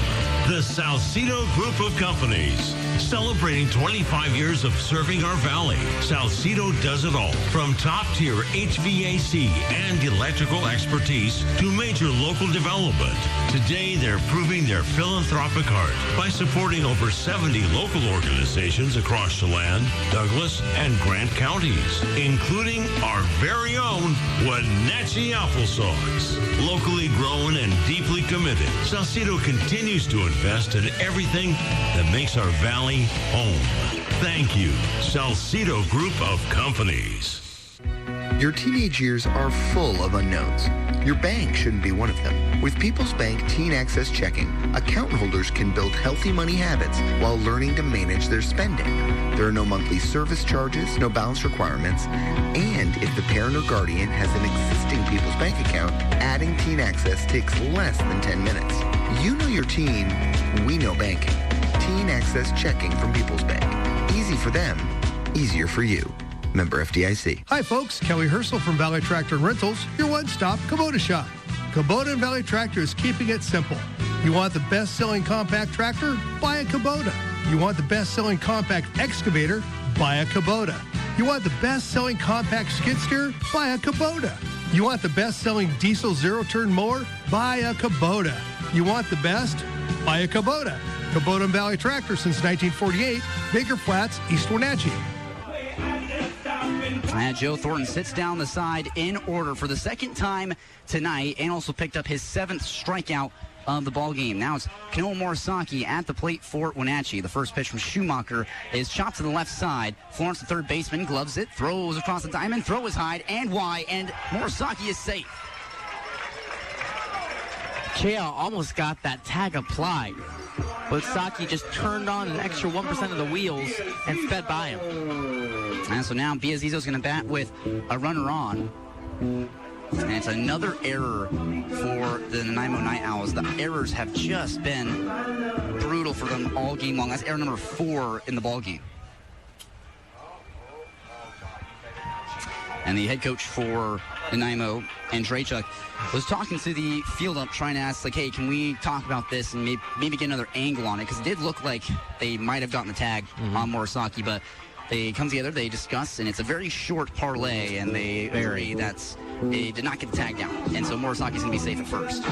[SPEAKER 6] the Salcedo Group of Companies. Celebrating 25 years of serving our valley, Salcedo does it all, from top-tier HVAC and electrical expertise to major local development. Today, they're proving their philanthropic heart by supporting over 70 local organizations across Chelan, Douglas, and Grant counties, including our very own Wenatchee AppleSox. Locally grown and deeply committed, Salcedo continues to invest in everything that makes our valley home. Thank you, Salcedo Group of Companies.
[SPEAKER 10] Your teenage years are full of unknowns. Your bank shouldn't be one of them. With People's Bank Teen Access Checking, account holders can build healthy money habits while learning to manage their spending. There are no monthly service charges, no balance requirements, and if the parent or guardian has an existing People's Bank account, adding Teen Access takes less than 10 minutes. You know your teen, we know banking. Teen Access Checking from People's Bank. Easy for them, easier for you. Member FDIC.
[SPEAKER 22] Hi folks, Kelly Herschel from Valley Tractor and Rentals, your one-stop Kubota shop. Kubota and Valley Tractor is keeping it simple. You want the best-selling compact tractor? Buy a Kubota. You want the best-selling compact excavator? Buy a Kubota. You want the best-selling compact skid steer? Buy a Kubota. You want the best-selling diesel zero-turn mower? Buy a Kubota. You want the best? Buy a Kubota. Kubota and Valley Tractor since 1948, Baker Flats, East Wenatchee.
[SPEAKER 1] And Joe Thornton sits down the side in order for the second time tonight and also picked up his 7th strikeout of the ball game. Now it's Kanoa Morisaki at the plate for Wenatchee. The first pitch from Schumacher is chopped to the left side. Florence, the third baseman, gloves it, throws across the diamond, throw is high and wide, and Morisaki is safe.
[SPEAKER 8] Chao almost got that tag applied, but Saki just turned on an extra 1% of the wheels and sped by him.
[SPEAKER 1] And so now Biazizo's going to bat with a runner on. And it's another error for the Nanaimo NightOwls. The errors have just been brutal for them all game long. That's error number 4 in the ball game. And the head coach for Nanaimo, Andrejchuk, was talking to the field up, trying to ask, like, hey, can we talk about this and maybe get another angle on it? Because it did look like they might have gotten the tag on Morisaki, but they come together, they discuss, and it's a very short parlay, and they agree they did not get the tag down. And so Morisaki's going to be safe at first.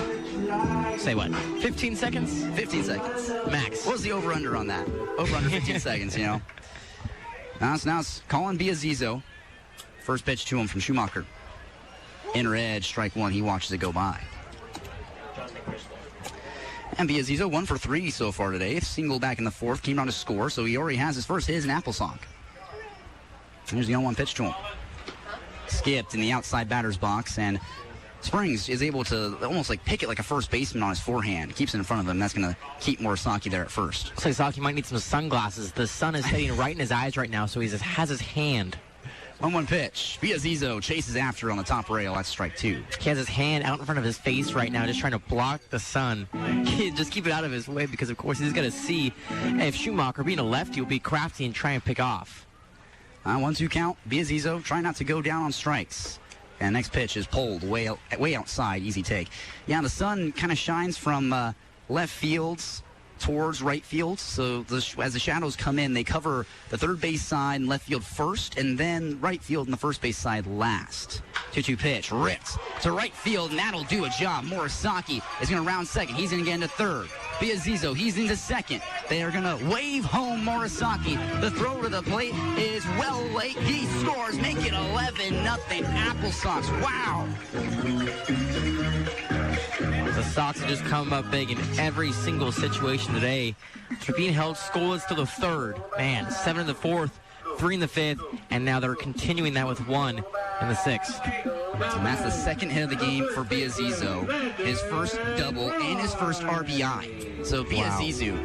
[SPEAKER 8] Say what? 15 seconds?
[SPEAKER 1] 15 seconds.
[SPEAKER 8] Max.
[SPEAKER 1] What was the over-under on that? Over-under 15 seconds, you know? Now it's Colin Biazizo. First pitch to him from Schumacher. Inner edge, strike one. He watches it go by. And Biazizo 1 for 3 so far today. Single back in the 4th. Came down to score, so he already has his first hit in AppleSox. Here's the 0-1 pitch to him. Skipped in the outside batter's box, and Springs is able to almost like pick it like a first baseman on his forehand. Keeps it in front of him. That's going to keep Morisaki there at first.
[SPEAKER 8] Looks like Saki might need some sunglasses. The sun is hitting right in his eyes right now, so he has his hand.
[SPEAKER 1] 1-1 pitch. Biazizo chases after on the top rail. That's strike 2.
[SPEAKER 8] He has his hand out in front of his face right now, just trying to block the sun. Just keep it out of his way because, of course, he's going to see if Schumacher, being a lefty, will be crafty and try and pick off.
[SPEAKER 1] 1-2 count. Biazizo trying not to go down on strikes. And next pitch is pulled way outside. Easy take. Yeah, the sun kind of shines from left fields towards right field. So as the shadows come in, they cover the third base side and left field first, and then right field and the first base side last. 2-2 pitch, ripped to right field, and that'll do a job. Morisaki is going to round second. He's going to get into third. Biazizo, he's into second. They are going to wave home Morisaki. The throw to the plate is well late. He scores, make it 11-0 AppleSox. Wow.
[SPEAKER 8] The Sox have just come up big in every single situation today. They're being held scoreless to the 3rd. Man, 7 in the 4th, 3 in the 5th, and now they're continuing that with 1 in the 6th.
[SPEAKER 1] And that's the second hit of the game for Biazizo. His first double and his first RBI. So Biazizo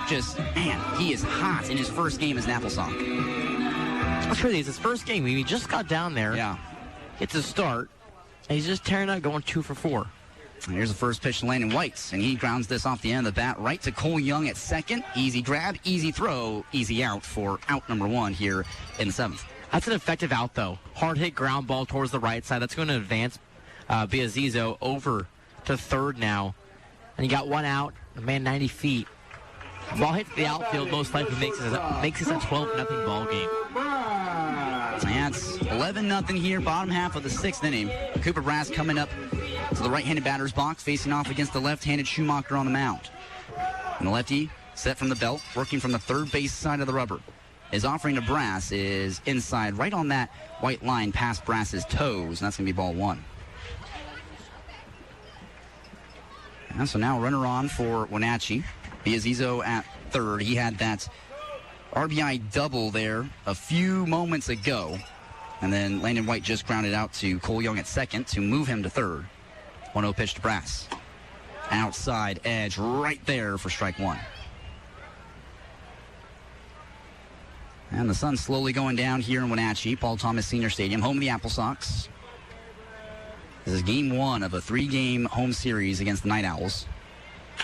[SPEAKER 1] just, man, he is hot in his first game as an AppleSox.
[SPEAKER 8] That's crazy. It's his first game. He just got down there.
[SPEAKER 1] Yeah.
[SPEAKER 8] Gets a start. And he's just tearing out, going 2 for 4.
[SPEAKER 1] And here's the first pitch to Landon White, and he grounds this off the end of the bat right to Cole Young at second. Easy grab, easy throw, easy out for out number 1 here in the 7th.
[SPEAKER 8] That's an effective out, though. Hard hit ground ball towards the right side. That's going to advance Biazizo over to third now. And you got one out, a man 90 feet. Ball hits the outfield, most likely makes this a 12-0 ball game.
[SPEAKER 1] And it's 11-0 here, bottom half of the 6th inning. Cooper Brass coming up to the right-handed batter's box, facing off against the left-handed Schumacher on the mound. And the lefty, set from the belt, working from the third base side of the rubber. His offering to Brass is inside, right on that white line past Brass's toes, and that's going to be ball 1. And so now runner on for Wenatchee. Biazizo at third. He had that RBI double there a few moments ago. And then Landon White just grounded out to Cole Young at second to move him to third. 1-0 pitch to Brass. Outside edge right there for strike 1. And the sun's slowly going down here in Wenatchee, Paul Thomas Senior Stadium, home of the AppleSox. This is game 1 of a 3-game home series against the NightOwls.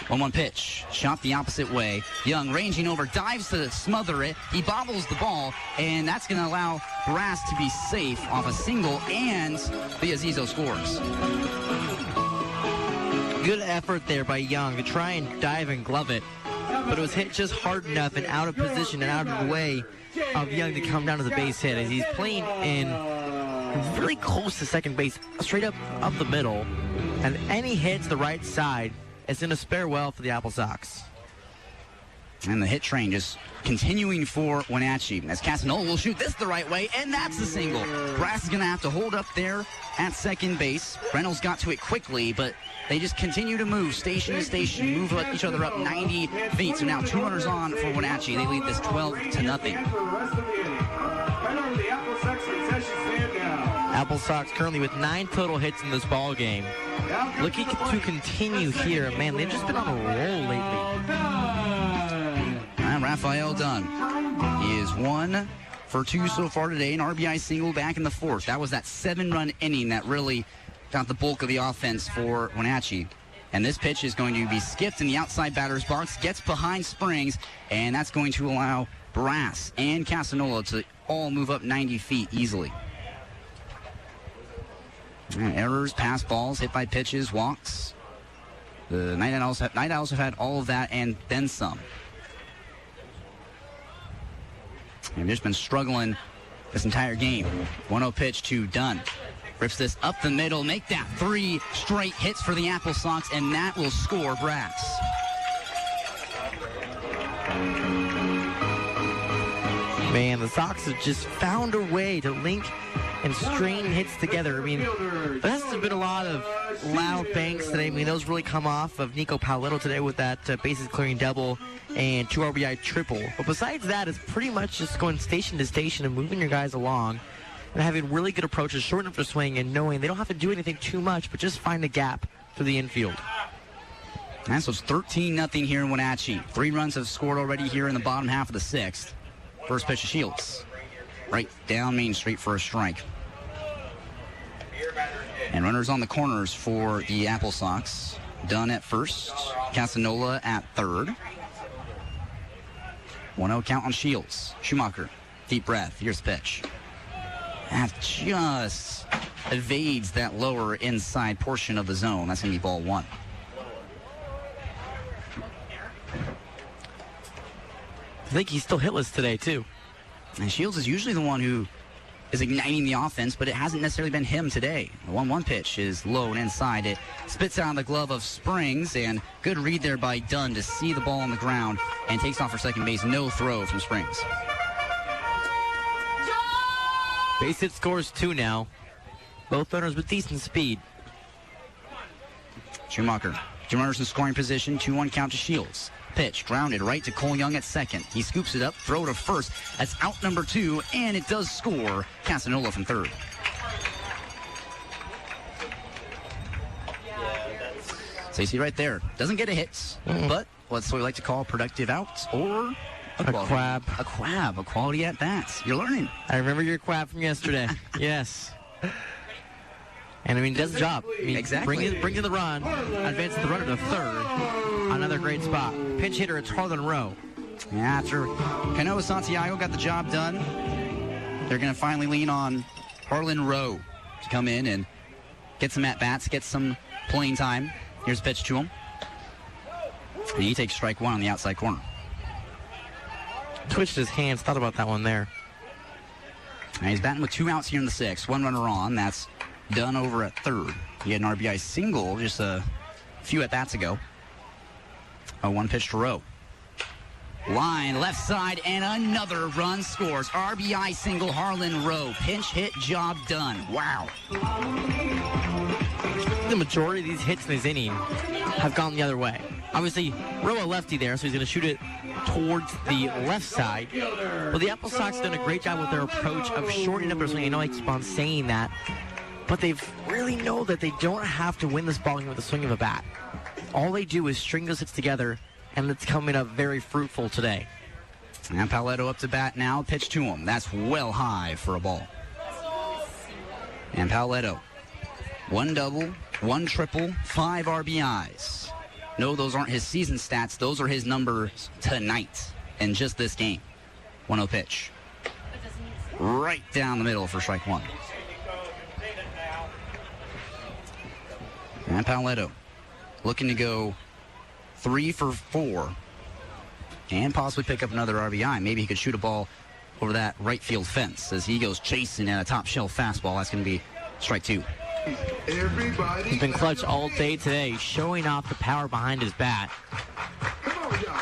[SPEAKER 1] 1-1 pitch, shot the opposite way. Young ranging over, dives to smother it. He bobbles the ball, and that's going to allow Brass to be safe off a single, and Biazizo scores.
[SPEAKER 8] Good effort there by Young to try and dive and glove it, but it was hit just hard enough and out of position and out of the way of Young to come down to the base hit as he's playing in really close to second base, straight up the middle, and any hit to the right side is going to spare well for the AppleSox.
[SPEAKER 1] And the hit train just continuing for Wenatchee as Casanova will shoot this the right way, and that's the single. Brass is going to have to hold up there at second base. Reynolds got to it quickly, but they just continue to move station to station, move each other up 90 feet. So now 2 runners on for Wenatchee. They lead this 12-0.
[SPEAKER 8] AppleSox currently with 9 total hits in this ball game. Looking to continue here. Man, they've just been on a roll lately.
[SPEAKER 1] And Raphael Dunn. He is 1 for 2 so far today. An RBI single back in the 4th. That was that 7-run inning that really got the bulk of the offense for Wenatchee. And this pitch is going to be skipped in the outside batter's box. Gets behind Springs, and that's going to allow Brass and Casanova to all move up 90 feet easily. And errors, pass balls, hit by pitches, walks. The Night Owls have had all of that and then some. And they've just been struggling this entire game. 1-0 pitch to Dunn. Rips this up the middle, make that 3 straight hits for the AppleSox, and that will score Brass.
[SPEAKER 8] Man, the Sox have just found a way to link and string hits together. I mean, there hasn't been a lot of loud banks today. I mean, those really come off of Nikko Paoletto today with that bases clearing double and 2 RBI triple. But besides that, it's pretty much just going station to station and moving your guys along and having really good approaches, shortening up their swing and knowing they don't have to do anything too much, but just find a gap through the infield.
[SPEAKER 1] And so it's 13-0 here in Wenatchee. 3 runs have scored already here in the bottom half of the 6th. First pitch to Shields. Right down Main Street for a strike. And runners on the corners for the AppleSox. Dunn at first. Casanova at third. 1-0 count on Shields. Schumacher. Deep breath. Here's the pitch. That just evades that lower inside portion of the zone. That's going to be ball 1.
[SPEAKER 8] I think he's still hitless today, too.
[SPEAKER 1] And Shields is usually the one who is igniting the offense, but it hasn't necessarily been him today. The 1-1 pitch is low and inside. It spits out on the glove of Springs, and good read there by Dunn to see the ball on the ground and takes off for second base. No throw from Springs.
[SPEAKER 8] Base hit scores 2 now. Both runners with decent speed.
[SPEAKER 1] Schumacher. 2 runners in scoring position. 2-1 count to Shields. Pitch grounded right to Cole Young at second. He scoops it up, throw to first. That's out number 2, and it does score Casanova from third. So you see right there, doesn't get a hit, but what's what we like to call productive outs or
[SPEAKER 8] a quab.
[SPEAKER 1] A quab, a quality at bats. You're learning.
[SPEAKER 8] I remember your quab from yesterday. Yes. And, I mean, does the job. I mean,
[SPEAKER 1] exactly.
[SPEAKER 8] Brings in the run, advances the runner to third. Another great spot. Pinch hitter, it's Harlan Rowe.
[SPEAKER 1] Yeah, after Canoa Santiago got the job done, they're going to finally lean on Harlan Rowe to come in and get some at-bats, get some playing time. Here's a pitch to him. And he takes strike one on the outside corner.
[SPEAKER 8] Twitched his hands, thought about that one there.
[SPEAKER 1] And he's batting with 2 outs here in the 6th. 1 runner on. That's done over at third. He had an RBI single just a few at-bats ago. A 1 pitch to Rowe. Line, left side, and another run scores. RBI single, Harlan Rowe. Pinch hit, job done. Wow.
[SPEAKER 8] The majority of these hits in this inning have gone the other way. Obviously, Rowe a lefty there, so he's going to shoot it towards the left side. Well, the AppleSox have done a great job with their approach of shortening up their swing. I know I keep on saying that, but they really know that they don't have to win this ball game with the swing of a bat. All they do is string those hits together, and it's coming up very fruitful today.
[SPEAKER 1] And Paoletto up to bat now. Pitch to him. That's well high for a ball. And Paoletto, 1 double, 1 triple, 5 RBIs. No, those aren't his season stats. Those are his numbers tonight in just this game. 1-0 pitch. Right down the middle for strike 1. And Paoletto looking to go 3 for 4 and possibly pick up another RBI. Maybe he could shoot a ball over that right field fence as he goes chasing at a top shelf fastball. That's going to be strike 2.
[SPEAKER 8] He's been clutch all day today, showing off the power behind his bat.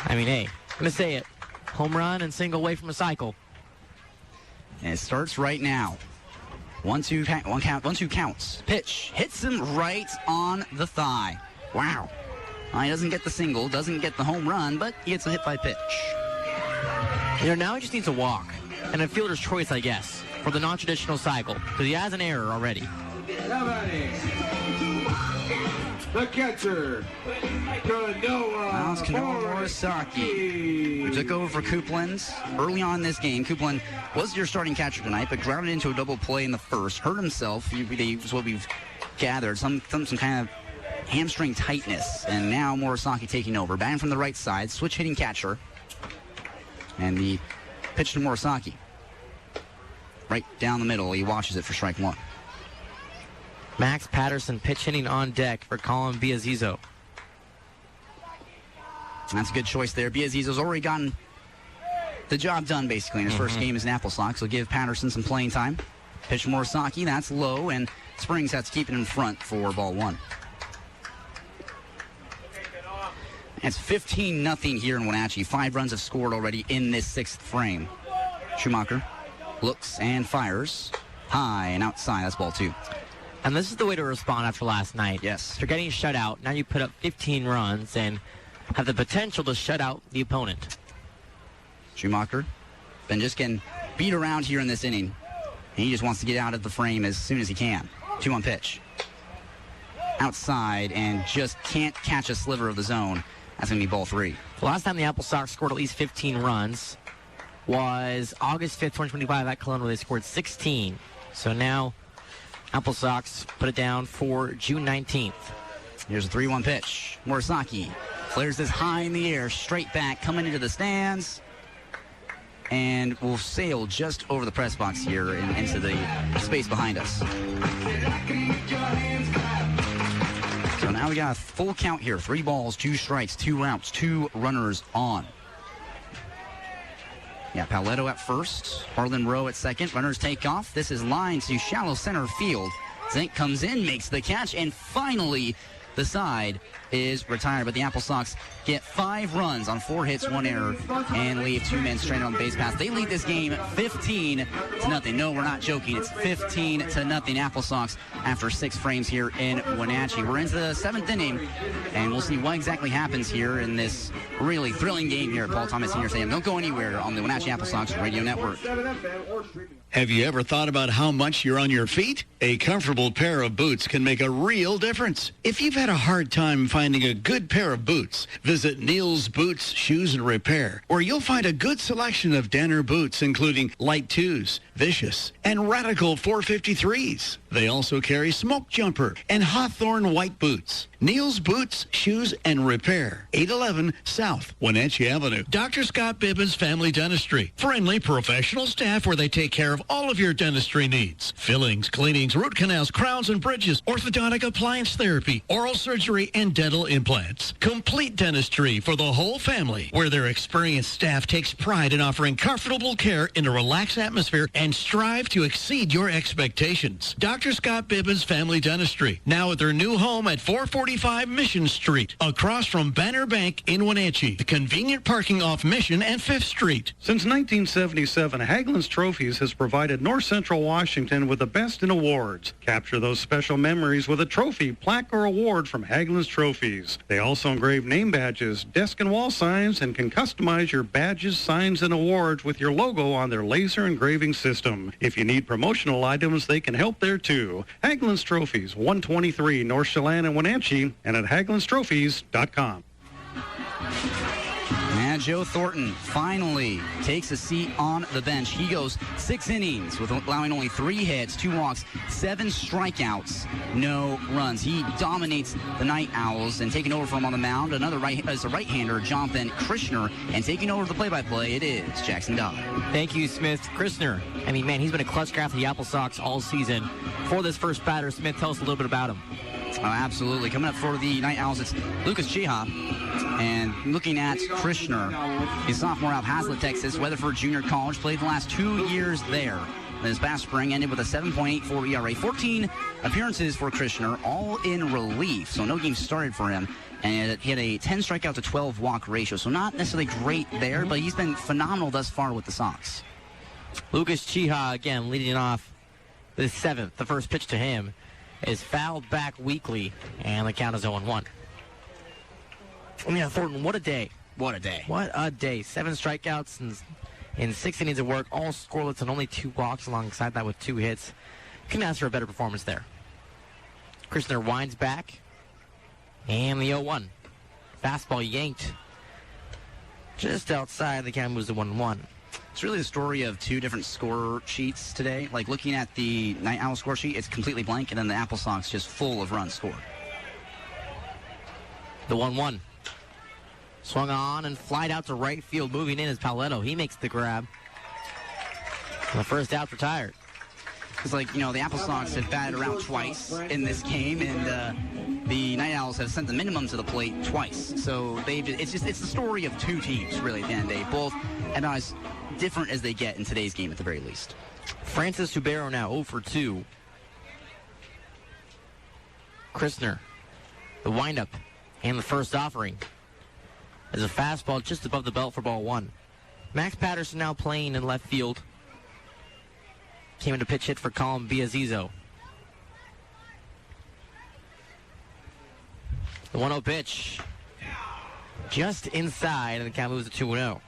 [SPEAKER 8] I mean, hey, I'm going to say it. Home run and single away from a cycle.
[SPEAKER 1] And it starts right now. 1-2 counts. Pitch hits him right on the thigh. Wow. He doesn't get the single, doesn't get the home run, but he gets a hit by pitch.
[SPEAKER 8] You know, now he just needs a walk and a fielder's choice, I guess, for the non-traditional cycle, because he has an error already.
[SPEAKER 5] The catcher,
[SPEAKER 1] Now it's Kanoa Morisaki, who took over for Coupland early on in this game. Coupland was your starting catcher tonight, but grounded into a double play in the first. Hurt himself, is what we've gathered, some kind of hamstring tightness. And now Morisaki taking over, batting from the right side, switch hitting catcher. And the pitch to Morisaki. Right down the middle, he watches it for strike 1.
[SPEAKER 8] Max Patterson pitch hitting on deck for Colin Biazizo.
[SPEAKER 1] That's a good choice there. Biazizo's already gotten the job done, basically, in his first game as an AppleSox. So give Patterson some playing time. Pitch Morisaki, that's low, and Springs has to keep it in front for ball 1. It's 15-0 here in Wenatchee. 5 runs have scored already in this 6th frame. Schumacher looks and fires high and outside. That's ball 2.
[SPEAKER 8] And this is the way to respond after last night.
[SPEAKER 1] Yes.
[SPEAKER 8] After getting shut out, now you put up 15 runs and have the potential to shut out the opponent.
[SPEAKER 1] Schumacher been just getting beat around here in this inning. He just wants to get out of the frame as soon as he can. 2-1 pitch. Outside and just can't catch a sliver of the zone. That's going to be ball 3.
[SPEAKER 8] The last time the AppleSox scored at least 15 runs was August 5th, 2025 at Kelowna, where they scored 16. So now AppleSox put it down for June 19th.
[SPEAKER 1] Here's a 3-1 pitch. Morisaki flares this high in the air, straight back, coming into the stands, and will sail just over the press box here and into the space behind us. So now we got a full count here. 3 balls, 2 strikes, 2 outs, 2 runners on. Yeah, Paoletto at first, Harlan Rowe at second. Runners take off. This is line to shallow center field. Zink comes in, makes the catch, and finally the side is retired. But the AppleSox get 5 runs on 4 hits, 1 error, and leave 2 men stranded on the base pass. They lead this game 15-0. No, we're not joking. It's 15-0 AppleSox after 6 frames here in Wenatchee. We're into the 7th inning, and we'll see what exactly happens here in this really thrilling game here at Paul Thomas Senior Stadium. Don't go anywhere on the Wenatchee AppleSox Radio Network.
[SPEAKER 2] Have you ever thought about how much you're on your feet? A comfortable pair of boots can make a real difference. If you've had a hard time finding a good pair of boots, visit Neil's Boots, Shoes and Repair, where you'll find a good selection of Danner boots, including Light 2s, Vicious, and Radical 453s. They also carry Smoke Jumper and Hawthorne White Boots. Neil's Boots, Shoes, and Repair. 811 South Wenatchee Avenue. Dr. Scott Bibbins Family Dentistry. Friendly professional staff where they take care of all of your dentistry needs. Fillings, cleanings, root canals, crowns and bridges, orthodontic appliance therapy, oral surgery, and dental implants. Complete dentistry for the whole family, where their experienced staff takes pride in offering comfortable care in a relaxed atmosphere and strive to exceed your expectations. Dr. Scott Bibbins Family Dentistry, now at their new home at 445 Mission Street, across from Banner Bank in Wenatchee. The convenient parking off Mission and 5th Street.
[SPEAKER 12] Since 1977, Hagelin's Trophies has provided North Central Washington with the best in awards. Capture those special memories with a trophy, plaque, or award from Hagelin's Trophies. They also engrave name badges, desk and wall signs, and can customize your badges, signs, and awards with your logo on their laser engraving system. If you need promotional items, they can help there too. Hagelin's Trophies, 123 North Chelan in Wenatchee, and at Hagelin'sTrophies.com.
[SPEAKER 1] And Joe Thornton finally takes a seat on the bench. He goes 6 innings with allowing only 3 hits, 2 walks, 7 strikeouts, no runs. He dominates the Night Owls, and taking over from him on the mound, another right-hander, Jonathan Krishner, and taking over the play-by-play, it is Jackson Dodd.
[SPEAKER 8] Thank you, Smith. Krishner, I mean, man, he's been a clutch guy for the AppleSox all season. For this first batter, Smith, tell us a little bit about him.
[SPEAKER 1] Oh, absolutely. Coming up for the Night Owls, it's Lucas Chiha. And looking at Krishner, he's a sophomore out of Hazlet, Texas, Weatherford Junior College, played the last 2 years there. This past spring ended with a 7.84 ERA, 14 appearances for Krishner, all in relief, so no games started for him. And he had a 10 strikeout to 12 walk ratio, so not necessarily great there, but he's been phenomenal thus far with the Sox.
[SPEAKER 8] Lucas Chiha, again, leading off the 7th. The first pitch to him is fouled back weakly, and the count is 0-1. Yeah, Thornton, what a day.
[SPEAKER 1] What a day.
[SPEAKER 8] What a day. 7 strikeouts in 6 innings of work, all scoreless and only 2 walks alongside that with 2 hits. Couldn't ask for a better performance there. Krishner winds back, and the 0-1. Fastball yanked just outside. The count moves to 1-1.
[SPEAKER 1] It's really the story of 2 different score sheets today. Like looking at the Night Owl score sheet, it's completely blank, and then the AppleSox just full of runs scored.
[SPEAKER 8] The 1-1. Swung on and flied out to right field. Moving in is Paoletto. He makes the grab. And the first out retired.
[SPEAKER 1] It's like, the AppleSox have batted around twice in this game, and the Night Owls have sent the minimum to the plate twice. So it's the story of 2 teams, really, at the end of the day. Both about as different as they get in today's game, at the very least.
[SPEAKER 8] Francis Subero now 0 for 2. Krishner, the windup, and the first offering. As a fastball just above the belt for ball 1. Max Patterson now playing in left field. Came into pitch hit for Colin Biazizo. The 1-0 pitch. Just inside, and the count moves to 2-0.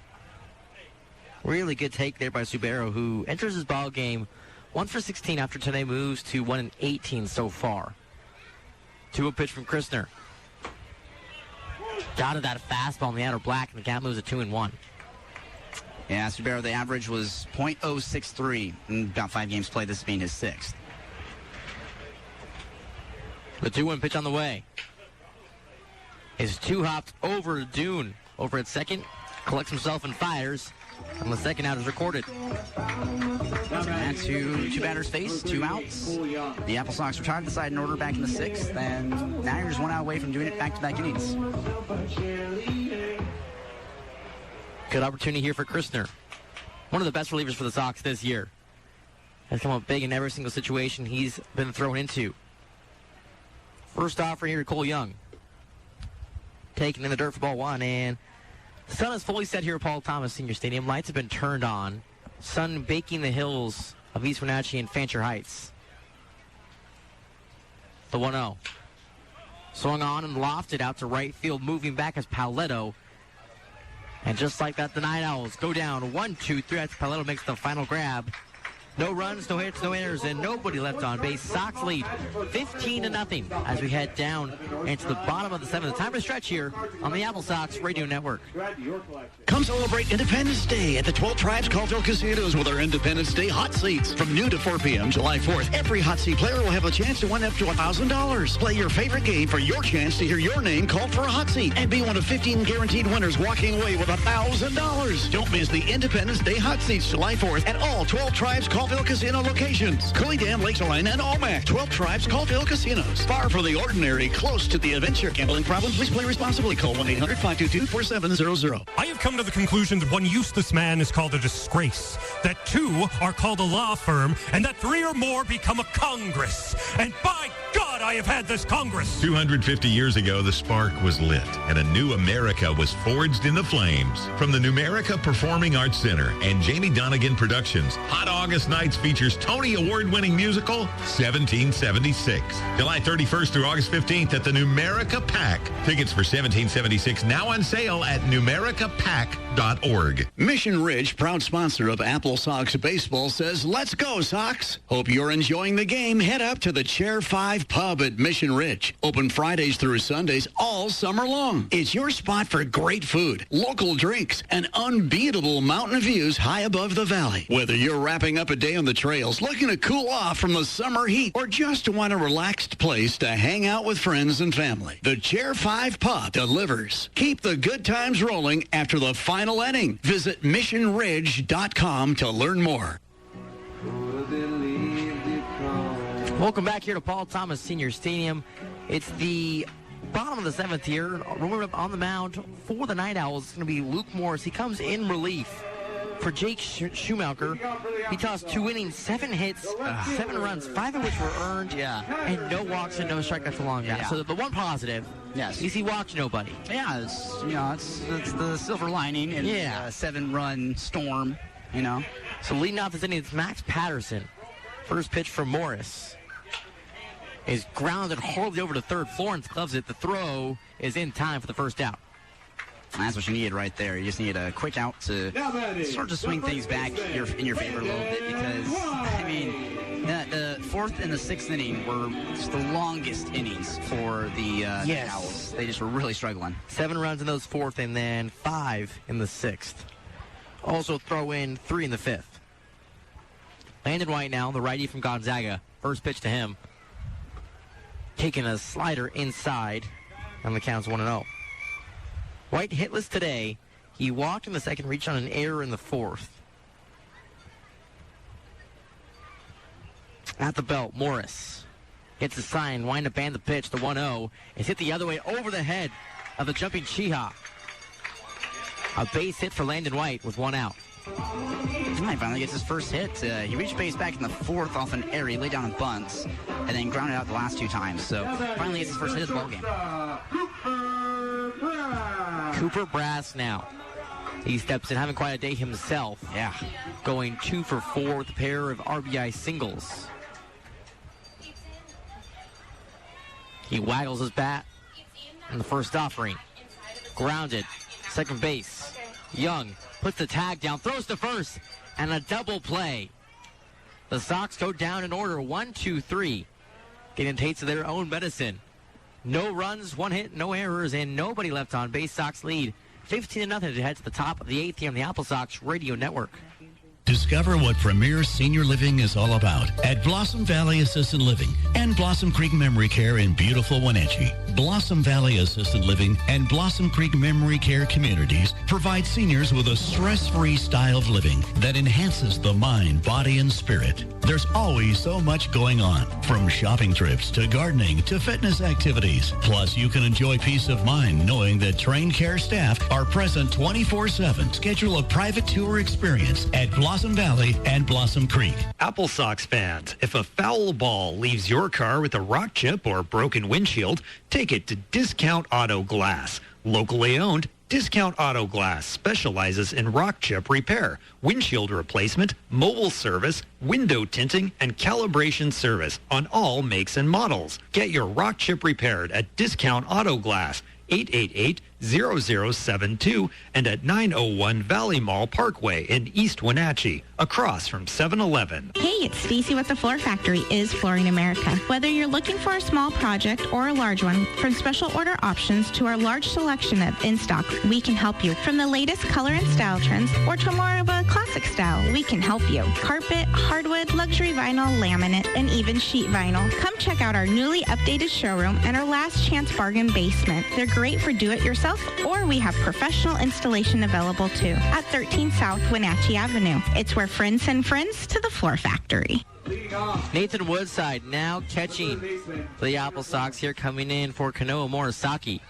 [SPEAKER 8] Really good take there by Subero, who enters his ball game 1 for 16 after today moves to 1 in 18 so far. 2-0 pitch from Krishner. Dotted that fastball in the outer black, and the count moves to 2-1.
[SPEAKER 1] Yeah, Subero, the average was .063 in about 5 games played, this being his 6th.
[SPEAKER 8] The 2-1 pitch on the way. Is 2-hopped over to Dune. Over at second, collects himself and fires. And the second out is recorded.
[SPEAKER 1] And two batters face, 2 outs. The AppleSox retired the side in order back in the 6th, and now you're just 1 out away from doing it back-to-back innings.
[SPEAKER 8] Good opportunity here for Krishner. One of the best relievers for the Sox this year. Has come up big in every single situation he's been thrown into. First offer here to Cole Young. Taken in the dirt for ball 1, and the sun is fully set here at Paul Thomas Senior Stadium. Lights have been turned on. Sun baking the hills of East Wenatchee and Fancher Heights. The 1-0. Swung on and lofted out to right field. Moving back as Paoletto. And just like that, the Night Owls go down 1-2-3 as Paoletto makes the final grab. No runs, no hits, no errors, and nobody left on base. Sox lead 15-0 as we head down into the bottom of the 7th. Time to stretch here on the AppleSox Radio Network.
[SPEAKER 2] Come celebrate Independence Day at the 12 Tribes Colville Casinos with our Independence Day hot seats. From noon to 4 p.m. July 4th, every hot seat player will have a chance to win up to $1,000. Play your favorite game for your chance to hear your name called for a hot seat and be one of 15 guaranteed winners walking away with $1,000. Don't miss the Independence Day hot seats July 4th at all 12 Tribes Colville Casino locations. Cooley Dam, Lakeshore, and Omac. 12 Tribes Colville Casinos. Far from the ordinary, close to the adventure. Gambling problem? Please play responsibly. Call 1-800-522-4700.
[SPEAKER 13] I have come to the conclusion that one useless man is called a disgrace, that two are called a law firm, and that three or more become a Congress. And by God, I have had this Congress.
[SPEAKER 14] 250 years ago, the spark was lit, and a new America was forged in the flames. From the Numerica Performing Arts Center and Jamie Donegan Productions, Hot August Nights features Tony Award-winning musical 1776. July 31st through August 15th at the Numerica Pack. Tickets for 1776 now on sale at numericapack.org.
[SPEAKER 2] Mission Ridge, proud sponsor of AppleSox Baseball, says, let's go, Sox. Hope you're enjoying the game. Head up to the Chair 5 Pub at Mission Ridge. Open Fridays through Sundays all summer long. It's your spot for great food, local drinks, and unbeatable mountain views high above the valley. Whether you're wrapping up a day on the trails, looking to cool off from the summer heat, or just want a relaxed place to hang out with friends and family, the Chair 5 Pub delivers. Keep the good times rolling after the final inning. Visit missionridge.com to learn more.
[SPEAKER 8] Welcome back here to Paul Thomas Senior Stadium. It's the bottom of the 7th here. Rolling up on the mound for the Night Owls. It's going to be Luke Morris. He comes in relief for Jake Schumacher. He tossed 2 innings, 7 hits, 7 runs, 5 of which were earned, and no walks and no strikeouts along that. So the one positive, is he walked nobody.
[SPEAKER 1] Yeah, it's the silver lining in the 7-run storm,
[SPEAKER 8] So leading off this inning, it's Max Patterson. First pitch from Morris is grounded hardly over to third. Florence gloves it. The throw is in time for the first out.
[SPEAKER 1] That's what you needed right there. You just need a quick out to start to swing things back in your favor a little bit because, the 4th and the 6th inning were just the longest innings for the Owls. They just were really struggling.
[SPEAKER 8] 7 runs in those 4th and then 5 in the 6th. Also throw in 3 in the 5th. Landon White now, the righty from Gonzaga. First pitch to him. Taking a slider inside, and the count's 1-0. White hitless today. He walked in the 2nd, reached on an error in the 4th. At the belt, Morris hits the sign, wind up and the pitch, the 1-0. It's hit the other way over the head of the jumping Chiha. A base hit for Landon White with 1 out.
[SPEAKER 1] He finally gets his first hit. He reached base back in the 4th off an error. He laid down in bunts and then grounded out the last 2 times. So finally gets his first hit of the ballgame.
[SPEAKER 8] Cooper Brass now. He steps in, having quite a day himself. Going 2 for 4 with a pair of RBI singles. He waggles his bat in the first offering. Grounded. Second base. Young puts the tag down, throws to first, and a double play. The Sox go down in order, 1-2-3. Getting a taste of their own medicine. No runs, 1 hit, no errors, and nobody left on base. Sox lead 15-0 to head to the top of the 8th here on the AppleSox Radio Network.
[SPEAKER 2] Discover what Premier Senior Living is all about at Blossom Valley Assisted Living and Blossom Creek Memory Care in beautiful Wenatchee. Blossom Valley Assisted Living and Blossom Creek Memory Care communities provide seniors with a stress-free style of living that enhances the mind, body, and spirit. There's always so much going on, from shopping trips to gardening to fitness activities. Plus, you can enjoy peace of mind knowing that trained care staff are present 24/7. Schedule a private tour experience at Blossom Valley and Blossom Creek.
[SPEAKER 21] AppleSox fans, if a foul ball leaves your car with a rock chip or broken windshield, take it to Discount Auto Glass. Locally owned, Discount Auto Glass specializes in rock chip repair, windshield replacement, mobile service, window tinting, and calibration service on all makes and models. Get your rock chip repaired at Discount Auto Glass, 0072 and at 901 Valley Mall Parkway in East Wenatchee, across from 7-Eleven.
[SPEAKER 7] Hey, it's Stacy with the Floor Factory is Flooring America. Whether you're looking for a small project or a large one, from special order options to our large selection of in-stock, we can help you. From the latest color and style trends or to more of a classic style, we can help you. Carpet, hardwood, luxury vinyl, laminate, and even sheet vinyl. Come check out our newly updated showroom and our last chance bargain basement. They're great for do-it-yourself, or we have professional installation available too at 13 South Wenatchee Avenue. It's where friends send friends to the Floor Factory.
[SPEAKER 8] Nathan Woodside now catching for the AppleSox here, coming in for Kanoa Morisaki.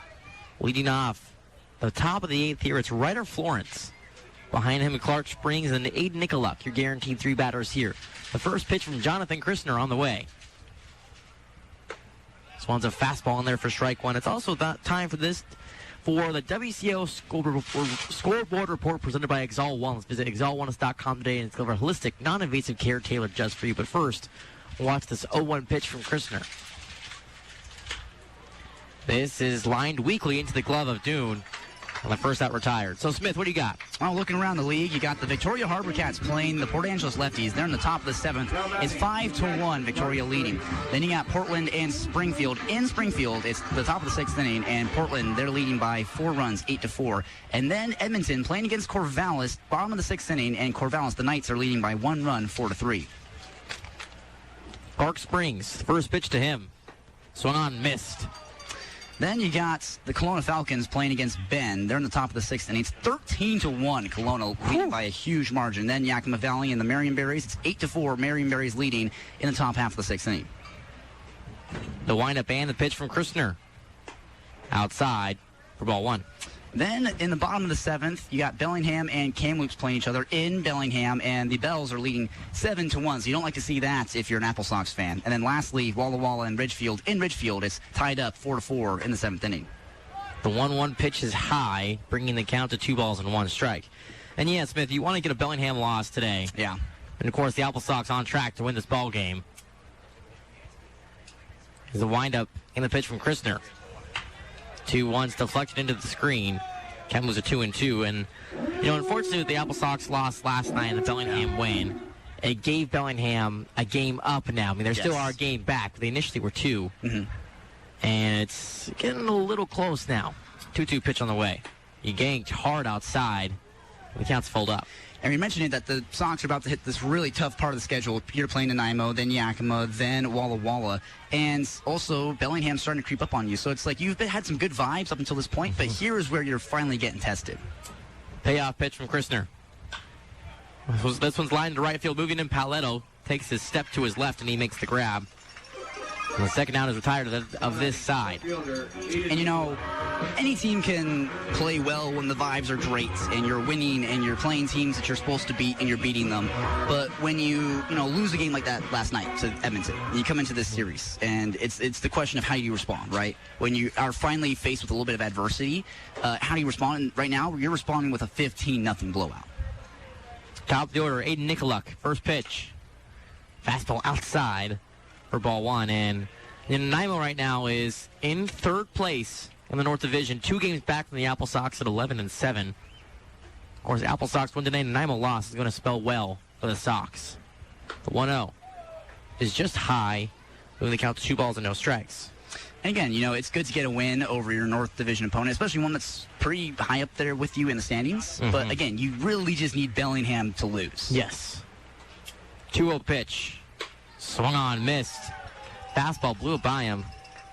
[SPEAKER 8] Leading off the top of the 8th here, it's Ryder Florence. Behind him, Clark Springs and Aiden Nicoluk, your guaranteed 3 batters here. The first pitch from Jonathan Christner on the way. This one's a fastball in there for strike one. It's also time for the WCL scoreboard report presented by Exalt Wellness. Visit exaltwellness.com today and discover holistic, non-invasive care tailored just for you. But first, watch this 0-1 pitch from Christner. This is lined weakly into the glove of Dune. On the first out retired. So, Smith, what do you got?
[SPEAKER 1] Well, looking around the league, you got the Victoria Harbor Cats playing the Port Angeles Lefties. They're in the top of the 7th. It's 5-1, Victoria leading. Then you got Portland and Springfield. In Springfield, it's the top of the 6th inning, and Portland, they're leading by 4 runs, 8-4. And then Edmonton playing against Corvallis, bottom of the 6th inning, and Corvallis, the Knights, are leading by 1 run, 4-3.
[SPEAKER 8] Park Springs, first pitch to him. Swung on, missed.
[SPEAKER 1] Then you got the Kelowna Falcons playing against Bend. They're in the top of the 6th inning. It's 13-1, Kelowna leading by a huge margin. Then Yakima Valley and the Marionberries. It's 8-4, Marionberries leading in the top half of the 6th inning.
[SPEAKER 8] The windup and the pitch from Christner. Outside for ball 1.
[SPEAKER 1] Then in the bottom of the 7th, you got Bellingham and Kamloops playing each other in Bellingham, and the Bells are leading 7-1. So you don't like to see that if you're an AppleSox fan. And then lastly, Walla Walla and Ridgefield. In Ridgefield, it's tied up 4-4 in the 7th inning.
[SPEAKER 8] The 1-1 pitch is high, bringing the count to 2 balls and 1 strike. And yeah, Smith, you want to get a Bellingham loss today.
[SPEAKER 1] Yeah.
[SPEAKER 8] And of course, the AppleSox on track to win this ball game. There's a windup in the pitch from Christner. 2-1's deflected into the screen. Kamloops a 2-2, and unfortunately with the AppleSox loss last night and the Bellingham win, it gave Bellingham a game up now. I mean, they still are a game back, but they initially were 2.
[SPEAKER 1] Mm-hmm.
[SPEAKER 8] And it's getting a little close now. 2-2 pitch on the way. He ganked hard outside. The count's filled up.
[SPEAKER 1] And we mentioned that the Sox are about to hit this really tough part of the schedule. You're playing Nanaimo, then Yakima, then Walla Walla. And also, Bellingham's starting to creep up on you. So it's like you've had some good vibes up until this point, but here is where you're finally getting tested.
[SPEAKER 8] Payoff pitch from Christner. This one's lined to right field, moving in. Paoletto takes his step to his left, and he makes the grab. And the second out is retired of this side.
[SPEAKER 1] And, any team can play well when the vibes are great and you're winning and you're playing teams that you're supposed to beat and you're beating them. But when you lose a game like that last night to Edmonton, and you come into this series, and it's the question of how you respond, right? When you are finally faced with a little bit of adversity, how do you respond? And right now, you're responding with a 15-0 blowout.
[SPEAKER 8] Top of the order, Aiden Nicoluk, first pitch. Fastball outside for ball 1. And Nanaimo right now is in 3rd place in the North Division, 2 games back from the AppleSox at 11-7. Of course, the AppleSox win today. Nanaimo loss is going to spell well for the Sox. The 1-0 is just high, moving the count to 2 balls and no strikes.
[SPEAKER 1] And again, it's good to get a win over your North Division opponent, especially one that's pretty high up there with you in the standings. Mm-hmm. But again, you really just need Bellingham to lose.
[SPEAKER 8] Yes. 2-0 pitch. Swung on, missed. Fastball blew it by him.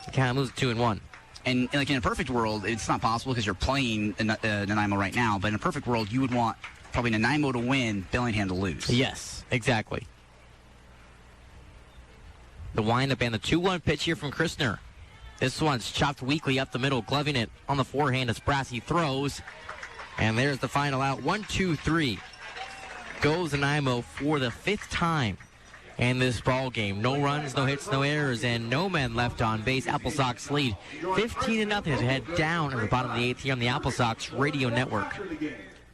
[SPEAKER 8] He kind of moves 2-1.
[SPEAKER 1] And like in a perfect world, it's not possible because you're playing Nanaimo right now. But in a perfect world, you would want probably Nanaimo to win, Bellingham to lose.
[SPEAKER 8] Yes, exactly. The windup and the 2-1 pitch here from Christner. This one's chopped weakly up the middle, gloving it on the forehand as Brassy throws. And there's the final out. 1-2-3. Goes Nanaimo for the 5th time in this ball game. No runs, no hits, no errors, and no men left on base. AppleSox lead 15-0 as we head down at the bottom of the 8th here on the AppleSox Radio Network.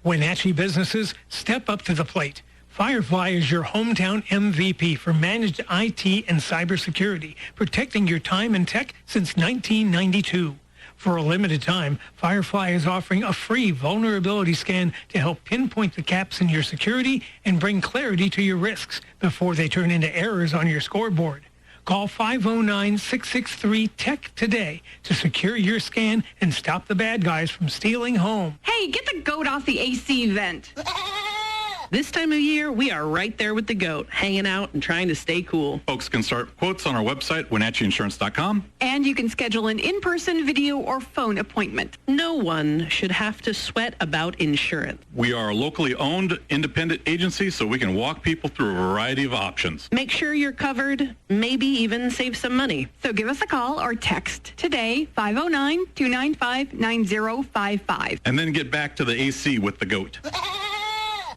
[SPEAKER 11] Wenatchee businesses, step up to the plate. Firefly is your hometown MVP for managed IT and cybersecurity, protecting your time and tech since 1992. For a limited time, Firefly is offering a free vulnerability scan to help pinpoint the gaps in your security and bring clarity to your risks before they turn into errors on your scoreboard. Call 509-663-TECH today to secure your scan and stop the bad guys from stealing home.
[SPEAKER 15] Hey, get the goat off the AC vent. This time of year, we are right there with the goat, hanging out and trying to stay cool.
[SPEAKER 3] Folks can start quotes on our website, WenatcheeInsurance.com.
[SPEAKER 15] And you can schedule an in-person video or phone appointment. No one should have to sweat about insurance.
[SPEAKER 3] We are a locally owned independent agency, so we can walk people through a variety of options.
[SPEAKER 15] Make sure you're covered, maybe even save some money. So give us a call or text today, 509-295-9055.
[SPEAKER 3] And then get back to the AC with the goat.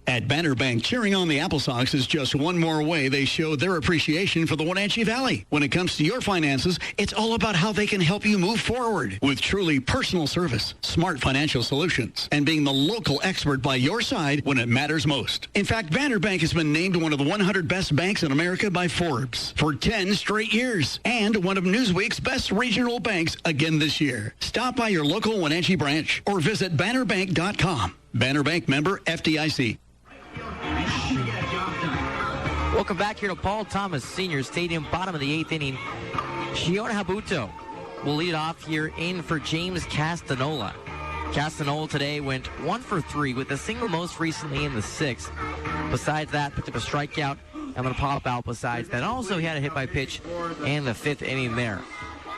[SPEAKER 2] At Banner Bank, cheering on the AppleSox is just one more way they show their appreciation for the Wenatchee Valley. When it comes to your finances, it's all about how they can help you move forward with truly personal service, smart financial solutions, and being the local expert by your side when it matters most. In fact, Banner Bank has been named one of the 100 best banks in America by Forbes for 10 straight years and one of Newsweek's best regional banks again this year. Stop by your local Wenatchee branch or visit bannerbank.com. Banner Bank, member FDIC.
[SPEAKER 8] Welcome back here to Paul Thomas Senior Stadium, bottom of the 8th inning. Shiona Habuto will lead off here in for James Castanola. Castanola today went 1 for 3 with a single most recently in the 6th. Besides that, picked up a strikeout and then a pop out besides that. Also, he had a hit by pitch in the 5th inning there.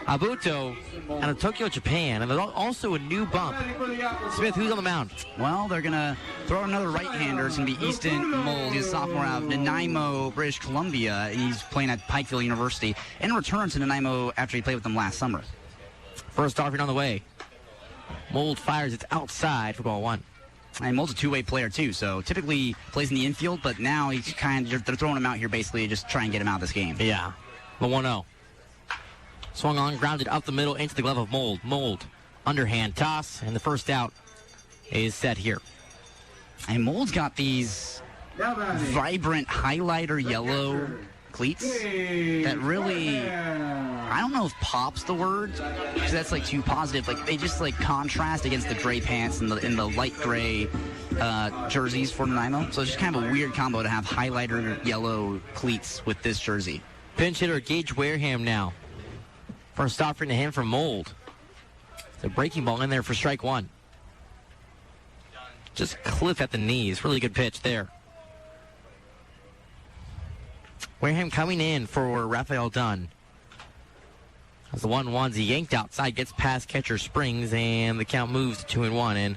[SPEAKER 8] Habuto out of Tokyo, Japan, and there's also a new bump. Smith, who's on the mound?
[SPEAKER 1] Well, they're going to throw another right-hander. It's going to be Easton Mold. He's a sophomore out of Nanaimo, British Columbia. He's playing at Pikeville University and returned to Nanaimo after he played with them last summer.
[SPEAKER 8] First offering on the way. Mold fires. It's outside for ball 1.
[SPEAKER 1] And Mold's a two-way player, too, so typically plays in the infield, but now he's they're throwing him out here basically to just try and get him out of this game.
[SPEAKER 8] Yeah. The 1-0. Swung on, grounded up the middle into the glove of Mold. Mold, underhand toss, and the first out is set here.
[SPEAKER 1] And Mold's got these vibrant highlighter yellow cleats that really, I don't know if pop's the word, because that's like too positive. Like they just like contrast against the gray pants and the light gray jerseys for Nanaimo. So it's just kind of a weird combo to have highlighter yellow cleats with this jersey.
[SPEAKER 8] Pinch hitter Gage Wareham now. First offering to him from Mold. The breaking ball in there for strike 1. Just cliff at the knees. Really good pitch there. Wareham coming in for Raphael Dunn. As the 1-1's he yanked outside, gets past catcher Springs, and the count moves to 2-1. And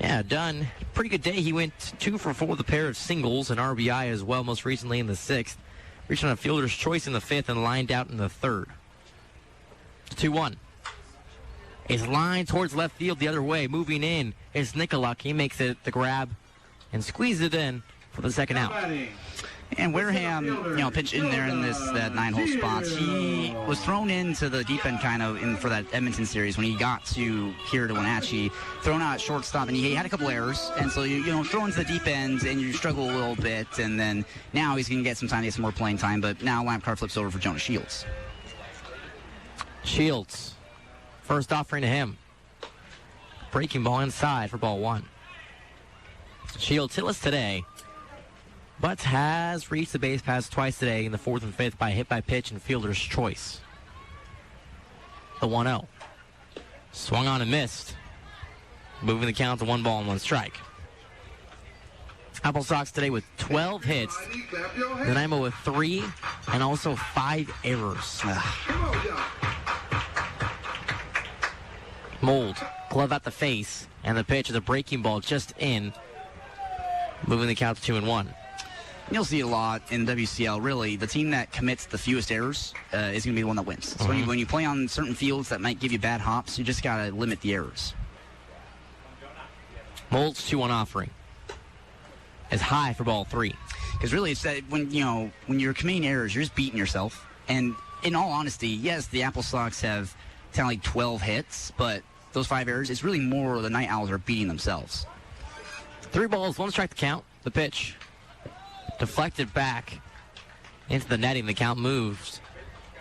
[SPEAKER 8] yeah, Dunn, pretty good day. He went 2 for 4 with a pair of singles and RBI as well, most recently in the 6th. Reached on a fielder's choice in the 5th and lined out in the 3rd. 2-1. It's lined towards left field the other way. Moving in is Nikoluk. He makes it the grab and squeezes it in for the second out.
[SPEAKER 1] And Wareham, pitched in there in that 9-hole spot. He was thrown into the deep end kind of for that Edmonton series when he got here to Wenatchee. Thrown out at shortstop, and he had a couple errors. And so, you throw into the deep end, and you struggle a little bit. And then now he's going to get some time to get some more playing time. But now lamp card flips over for Jonas Shields.
[SPEAKER 8] Shields, first offering to him. Breaking ball inside for ball 1. Shields hitless today, but has reached the base pass twice today in the 4th and 5th by hit by pitch and fielder's choice. The 1-0. Swung on and missed. Moving the count to 1 ball and 1 strike. AppleSox today with 12 hits. Nanaimo with 3 and also 5 errors. Mold, glove at the face, and the pitch is a breaking ball just in, moving the count to 2-1.
[SPEAKER 1] You'll see a lot in WCL, really. The team that commits the fewest errors is going to be the one that wins. So when you play on certain fields that might give you bad hops, you just got to limit the errors.
[SPEAKER 8] Mold's 2-1 offering is high for ball 3.
[SPEAKER 1] Because really, it's that when you're committing errors, you're just beating yourself. And in all honesty, yes, the AppleSox have kind of like 12 hits, but those 5 errors, it's really more the NightOwls are beating themselves.
[SPEAKER 8] 3 balls, 1 strike to count. The pitch deflected back into the netting. The count moves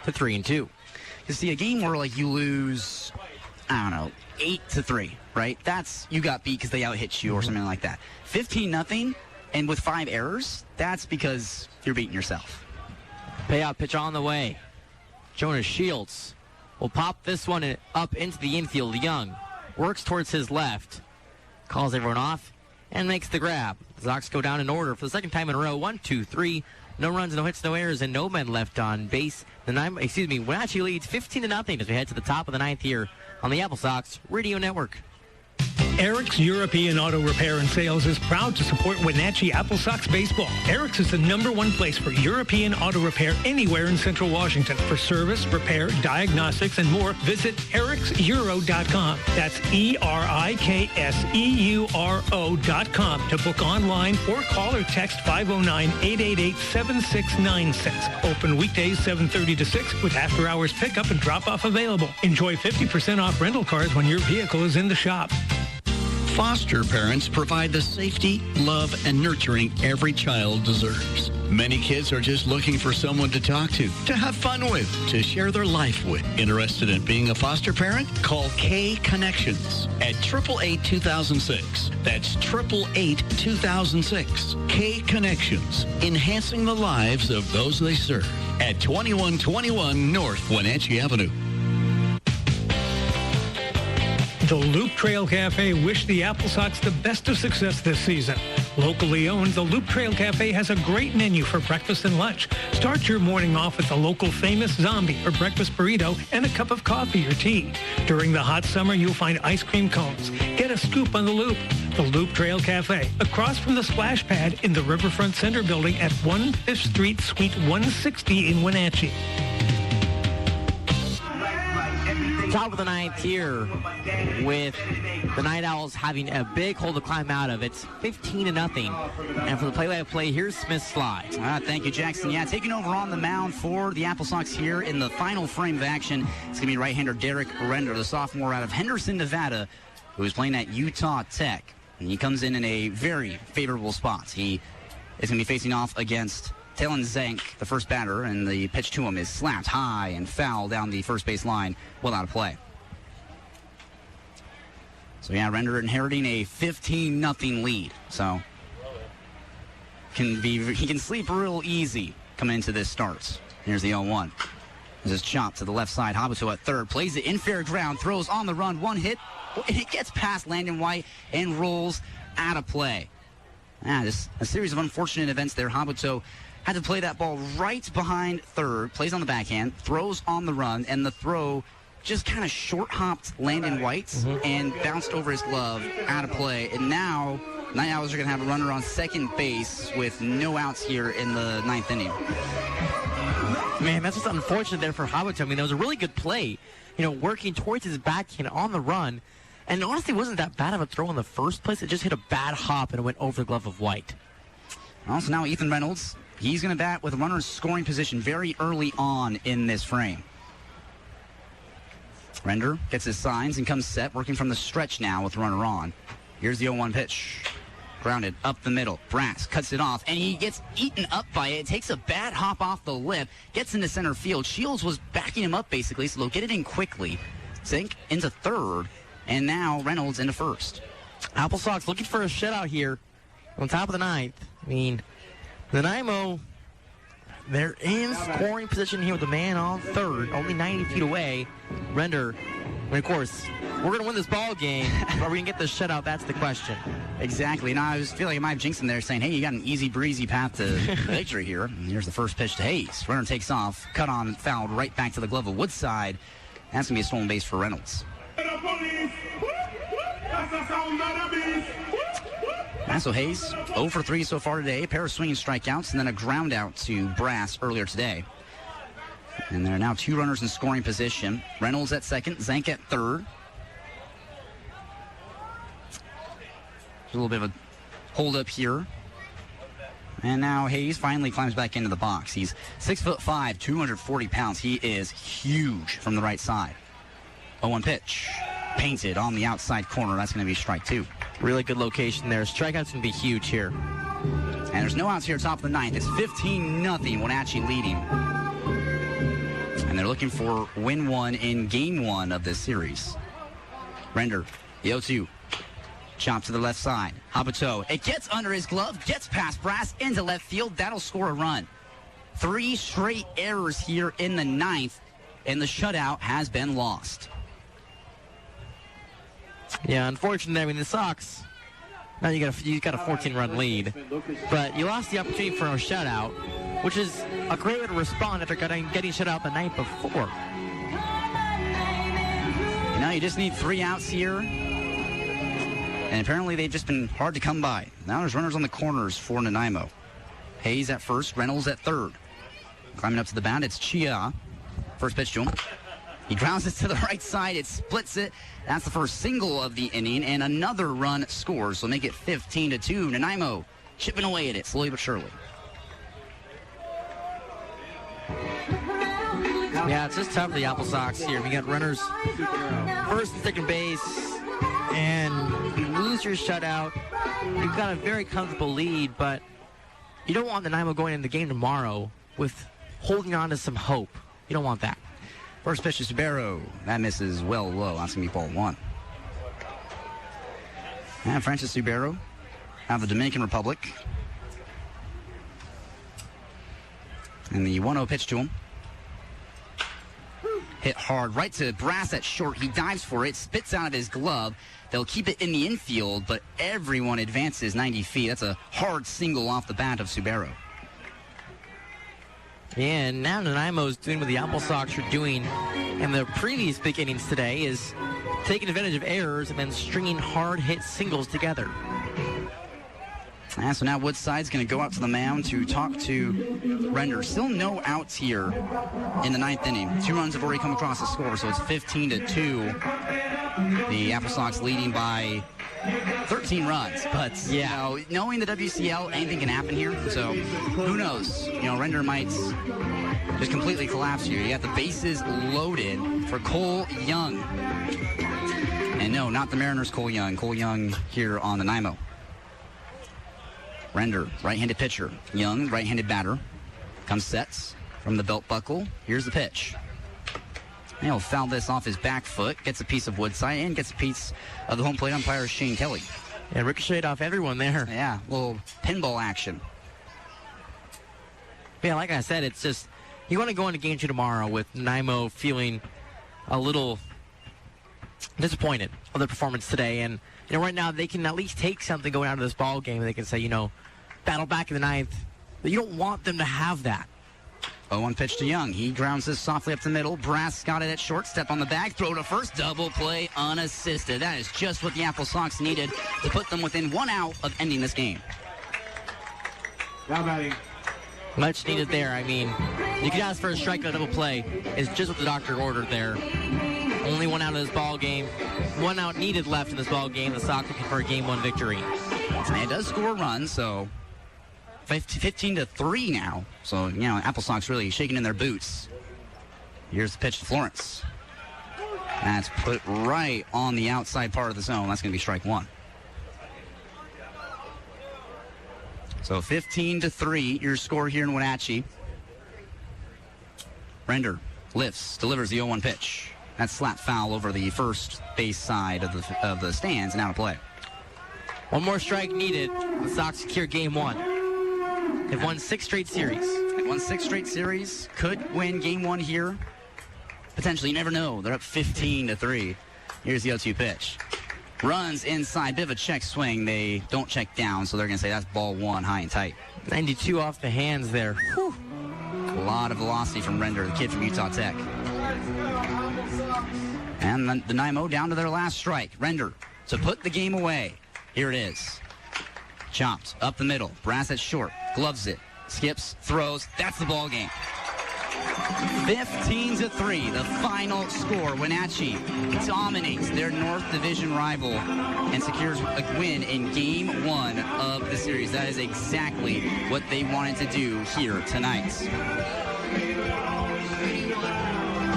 [SPEAKER 8] to 3-2.
[SPEAKER 1] You see, a game where you lose I don't know, 8-3, right? That's, you got beat because they out-hit you or something like that. 15-0, and with 5 errors, that's because you're beating yourself.
[SPEAKER 8] Payout pitch on the way. Jonas Shields will pop this one up into the infield. Young works towards his left, calls everyone off, and makes the grab. The Sox go down in order for the second time in a row. 1, 2, 3. No runs, no hits, no errors, and no men left on base. Wenatchee leads 15-0 as we head to the top of the 9th here on the AppleSox Radio Network.
[SPEAKER 11] Eric's European Auto Repair and Sales is proud to support Wenatchee AppleSox baseball. Eric's is the #1 place for European auto repair anywhere in Central Washington. For service, repair, diagnostics, and more, visit ericseuro.com. That's ERIKSEURO.com to book online or call or text 509-888-7696. Open weekdays 7:30 to 6 with after-hours pickup and drop-off available. Enjoy 50% off rental cars when your vehicle is in the shop.
[SPEAKER 2] Foster parents provide the safety, love, and nurturing every child deserves. Many kids are just looking for someone to talk to have fun with, to share their life with. Interested in being a foster parent? Call K Connections at 888-2006. That's 888-2006. K Connections, enhancing the lives of those they serve at 2121 North Wenatchee Avenue.
[SPEAKER 11] The Loop Trail Cafe wish the AppleSox the best of success this season. Locally owned, the Loop Trail Cafe has a great menu for breakfast and lunch. Start your morning off with the local famous zombie or breakfast burrito and a cup of coffee or tea. During the hot summer, you'll find ice cream cones. Get a scoop on the Loop. The Loop Trail Cafe, across from the splash pad in the Riverfront Center building at 1 5th Street, Suite 160 in Wenatchee.
[SPEAKER 8] Top of the 9th here with the NightOwls having a big hole to climb out of. It's 15-0. And for the play-by-play, here's Smith's slide.
[SPEAKER 1] Thank you, Jackson. Yeah, taking over on the mound for the AppleSox here in the final frame of action. It's going to be right-hander Derek Render, the sophomore out of Henderson, Nevada, who is playing at Utah Tech. And he comes in a very favorable spot. He is going to be facing off against Talon Zank, the first batter, and the pitch to him is slapped high and foul down the first base line, well out of play. So yeah, Render inheriting a 15-0 lead. So he can sleep real easy coming into this start. Here's the 0-1. This is chopped to the left side. Habuto at third, plays it in fair ground, throws on the run, one hit, and it gets past Landon White and rolls out of play. Just a series of unfortunate events there. Habuto had to play that ball right behind third, plays on the backhand, throws on the run, and the throw just kind of short-hopped Landon White and bounced over his glove, out of play. And now, NightOwls are going to have a runner on second base with no outs here in the 9th inning.
[SPEAKER 8] Man, that's just unfortunate there for Habuto. I mean, that was a really good play, working towards his backhand on the run. And honestly, it wasn't that bad of a throw in the first place. It just hit a bad hop and it went over the glove of White.
[SPEAKER 1] Also now Ethan Reynolds. He's going to bat with a runner in scoring position very early on in this frame. Render gets his signs and comes set, working from the stretch now with runner on. Here's the 0-1 pitch. Grounded up the middle. Brass cuts it off, and he gets eaten up by it. Takes a bad hop off the lip, gets into center field. Shields was backing him up, basically, so they'll get it in quickly. Zink into third, and now Reynolds into first.
[SPEAKER 8] AppleSox looking for a shutout here on top of the 9th. I mean, Nanaimo, they're in scoring position here with a man on third, only 90 feet away. Render, and of course, we're going to win this ball game. Are we going to get this shutout? That's the question.
[SPEAKER 1] Exactly. Now, I was feeling like I might have jinxed him there, saying, hey, you got an easy breezy path to victory here. And here's the first pitch to Hayes. Runner takes off, cut on, fouled right back to the glove of Woodside. That's going to be a stolen base for Reynolds. So Hayes, 0 for 3 so far today. A pair of swinging strikeouts and then a ground out to Brass earlier today. And there are now 2 runners in scoring position. Reynolds at second, Zank at third. There's a little bit of a hold up here. And now Hayes finally climbs back into the box. He's 6'5", 240 pounds. He is huge from the right side. 0-1 pitch. Painted on the outside corner. That's going to be strike 2.
[SPEAKER 8] Really good location there. Strikeout's going to be huge here.
[SPEAKER 1] And there's no outs here top of the 9th. It's 15-0, Wenatchee leading. And they're looking for win 1 in game 1 of this series. Render, the 0-2. Chop to the left side. Paoletto. It gets under his glove, gets past Brass into left field. That'll score a run. 3 straight errors here in the 9th, and the shutout has been lost.
[SPEAKER 8] Yeah, unfortunately, I mean, the Sox, now you got a 14-run lead, but you lost the opportunity for a shutout, which is a great way to respond after getting shut out the night before.
[SPEAKER 1] Now you just need 3 outs here, and apparently they've just been hard to come by. Now there's runners on the corners for Nanaimo. Hayes at first, Reynolds at third. Climbing up to the mound, it's Chia. First pitch to him. He grounds it to the right side. It splits it. That's the first single of the inning, and another run scores. So make it 15-2. Nanaimo chipping away at it slowly but surely.
[SPEAKER 8] Yeah, it's just tough for the AppleSox here. We got runners first and second base, and you lose your shutout. You've got a very comfortable lead, but you don't want Nanaimo going into the game tomorrow with holding on to some hope. You don't want that.
[SPEAKER 1] First pitch to Subero. That misses well low. That's going to be ball 1. And Francis Subero out of the Dominican Republic. And the 1-0 pitch to him. Hit hard right to Brass at short. He dives for it, spits out of his glove. They'll keep it in the infield, but everyone advances 90 feet. That's a hard single off the bat of Subero.
[SPEAKER 8] And now Nanaimo's doing what the AppleSox are doing in the previous big innings today, is taking advantage of errors and then stringing hard-hit singles together.
[SPEAKER 1] And so now Woodside's going to go out to the mound to talk to Render. Still no outs here in the 9th inning. 2 runs have already come across the score, so it's 15-2. The AppleSox leading by 13 runs. But, you know, knowing the WCL, anything can happen here. So who knows? You know, Render might just completely collapse here. You got the bases loaded for Cole Young. And no, not the Mariners' Cole Young. Cole Young here on Nanaimo. Render, right-handed pitcher. Young, right-handed batter. Comes sets from the belt buckle. Here's the pitch. And he'll foul this off his back foot, gets a piece of Woodside, and gets a piece of the home plate umpire, Shane Kelly.
[SPEAKER 8] Yeah, ricocheted off everyone there.
[SPEAKER 1] Yeah, a little pinball action.
[SPEAKER 8] Yeah, like I said, it's just, you want to go into game 2 tomorrow with Nanaimo feeling a little disappointed with their performance today. And, you know, right now they can at least take something going out of this ball game. They can say, you know, battle back in the 9th. But you don't want them to have that.
[SPEAKER 1] 0-1 pitch to Young. He grounds this softly up the middle. Brass got it at short. Step on the bag. Throw to first. Double play unassisted. That is just what the AppleSox needed to put them within 1 out of ending this game.
[SPEAKER 8] Now batting. Much needed there. I mean, you could ask for a strikeout double play. It's just what the doctor ordered there. Only 1 out of this ball game. 1 out needed left in this ball game. The Sox looking for a game 1 victory.
[SPEAKER 1] And it does score a run, so 15-3 now. So, you know, AppleSox really shaking in their boots. Here's the pitch to Florence. That's put right on the outside part of the zone. That's going to be strike 1. So 15-3, your score here in Wenatchee. Render lifts, delivers the 0-1 pitch. That's slap foul over the first base side of the stands, and out of play.
[SPEAKER 8] 1 more strike needed. The Sox secure game 1. They've won 6 straight series.
[SPEAKER 1] They've won 6 straight series. Could win game 1 here. Potentially, you never know. They're up 15-3. Here's the 0-2 pitch. Runs inside, bit of a check swing. They don't check down, so they're going to say that's ball 1, high and tight.
[SPEAKER 8] 92 off the hands there. Whew.
[SPEAKER 1] A lot of velocity from Render, the kid from Utah Tech. And the Nanaimo down to their last strike. Render to put the game away. Here it is. Chopped up the middle. Brass at short. Gloves it. Skips. Throws. That's the ball game. 15-3, the final score. Wenatchee dominates their North Division rival and secures a win in Game 1 of the series. That is exactly what they wanted to do here tonight.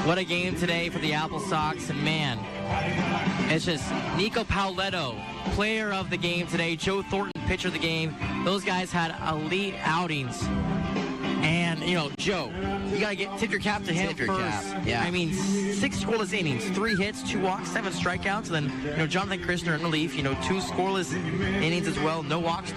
[SPEAKER 8] What a game today for the AppleSox, and man, it's just Nikko Paoletto, player of the game today, Joe Thornton, pitcher of the game. Those guys had elite outings. And, you know, Joe, You got to tip your cap to him
[SPEAKER 1] Tip your
[SPEAKER 8] first.
[SPEAKER 1] cap, yeah.
[SPEAKER 8] I mean, 6 scoreless innings, 3 hits, 2 walks, 7 strikeouts, and then Jonathan Christner in relief. 2 scoreless innings as well, no walks.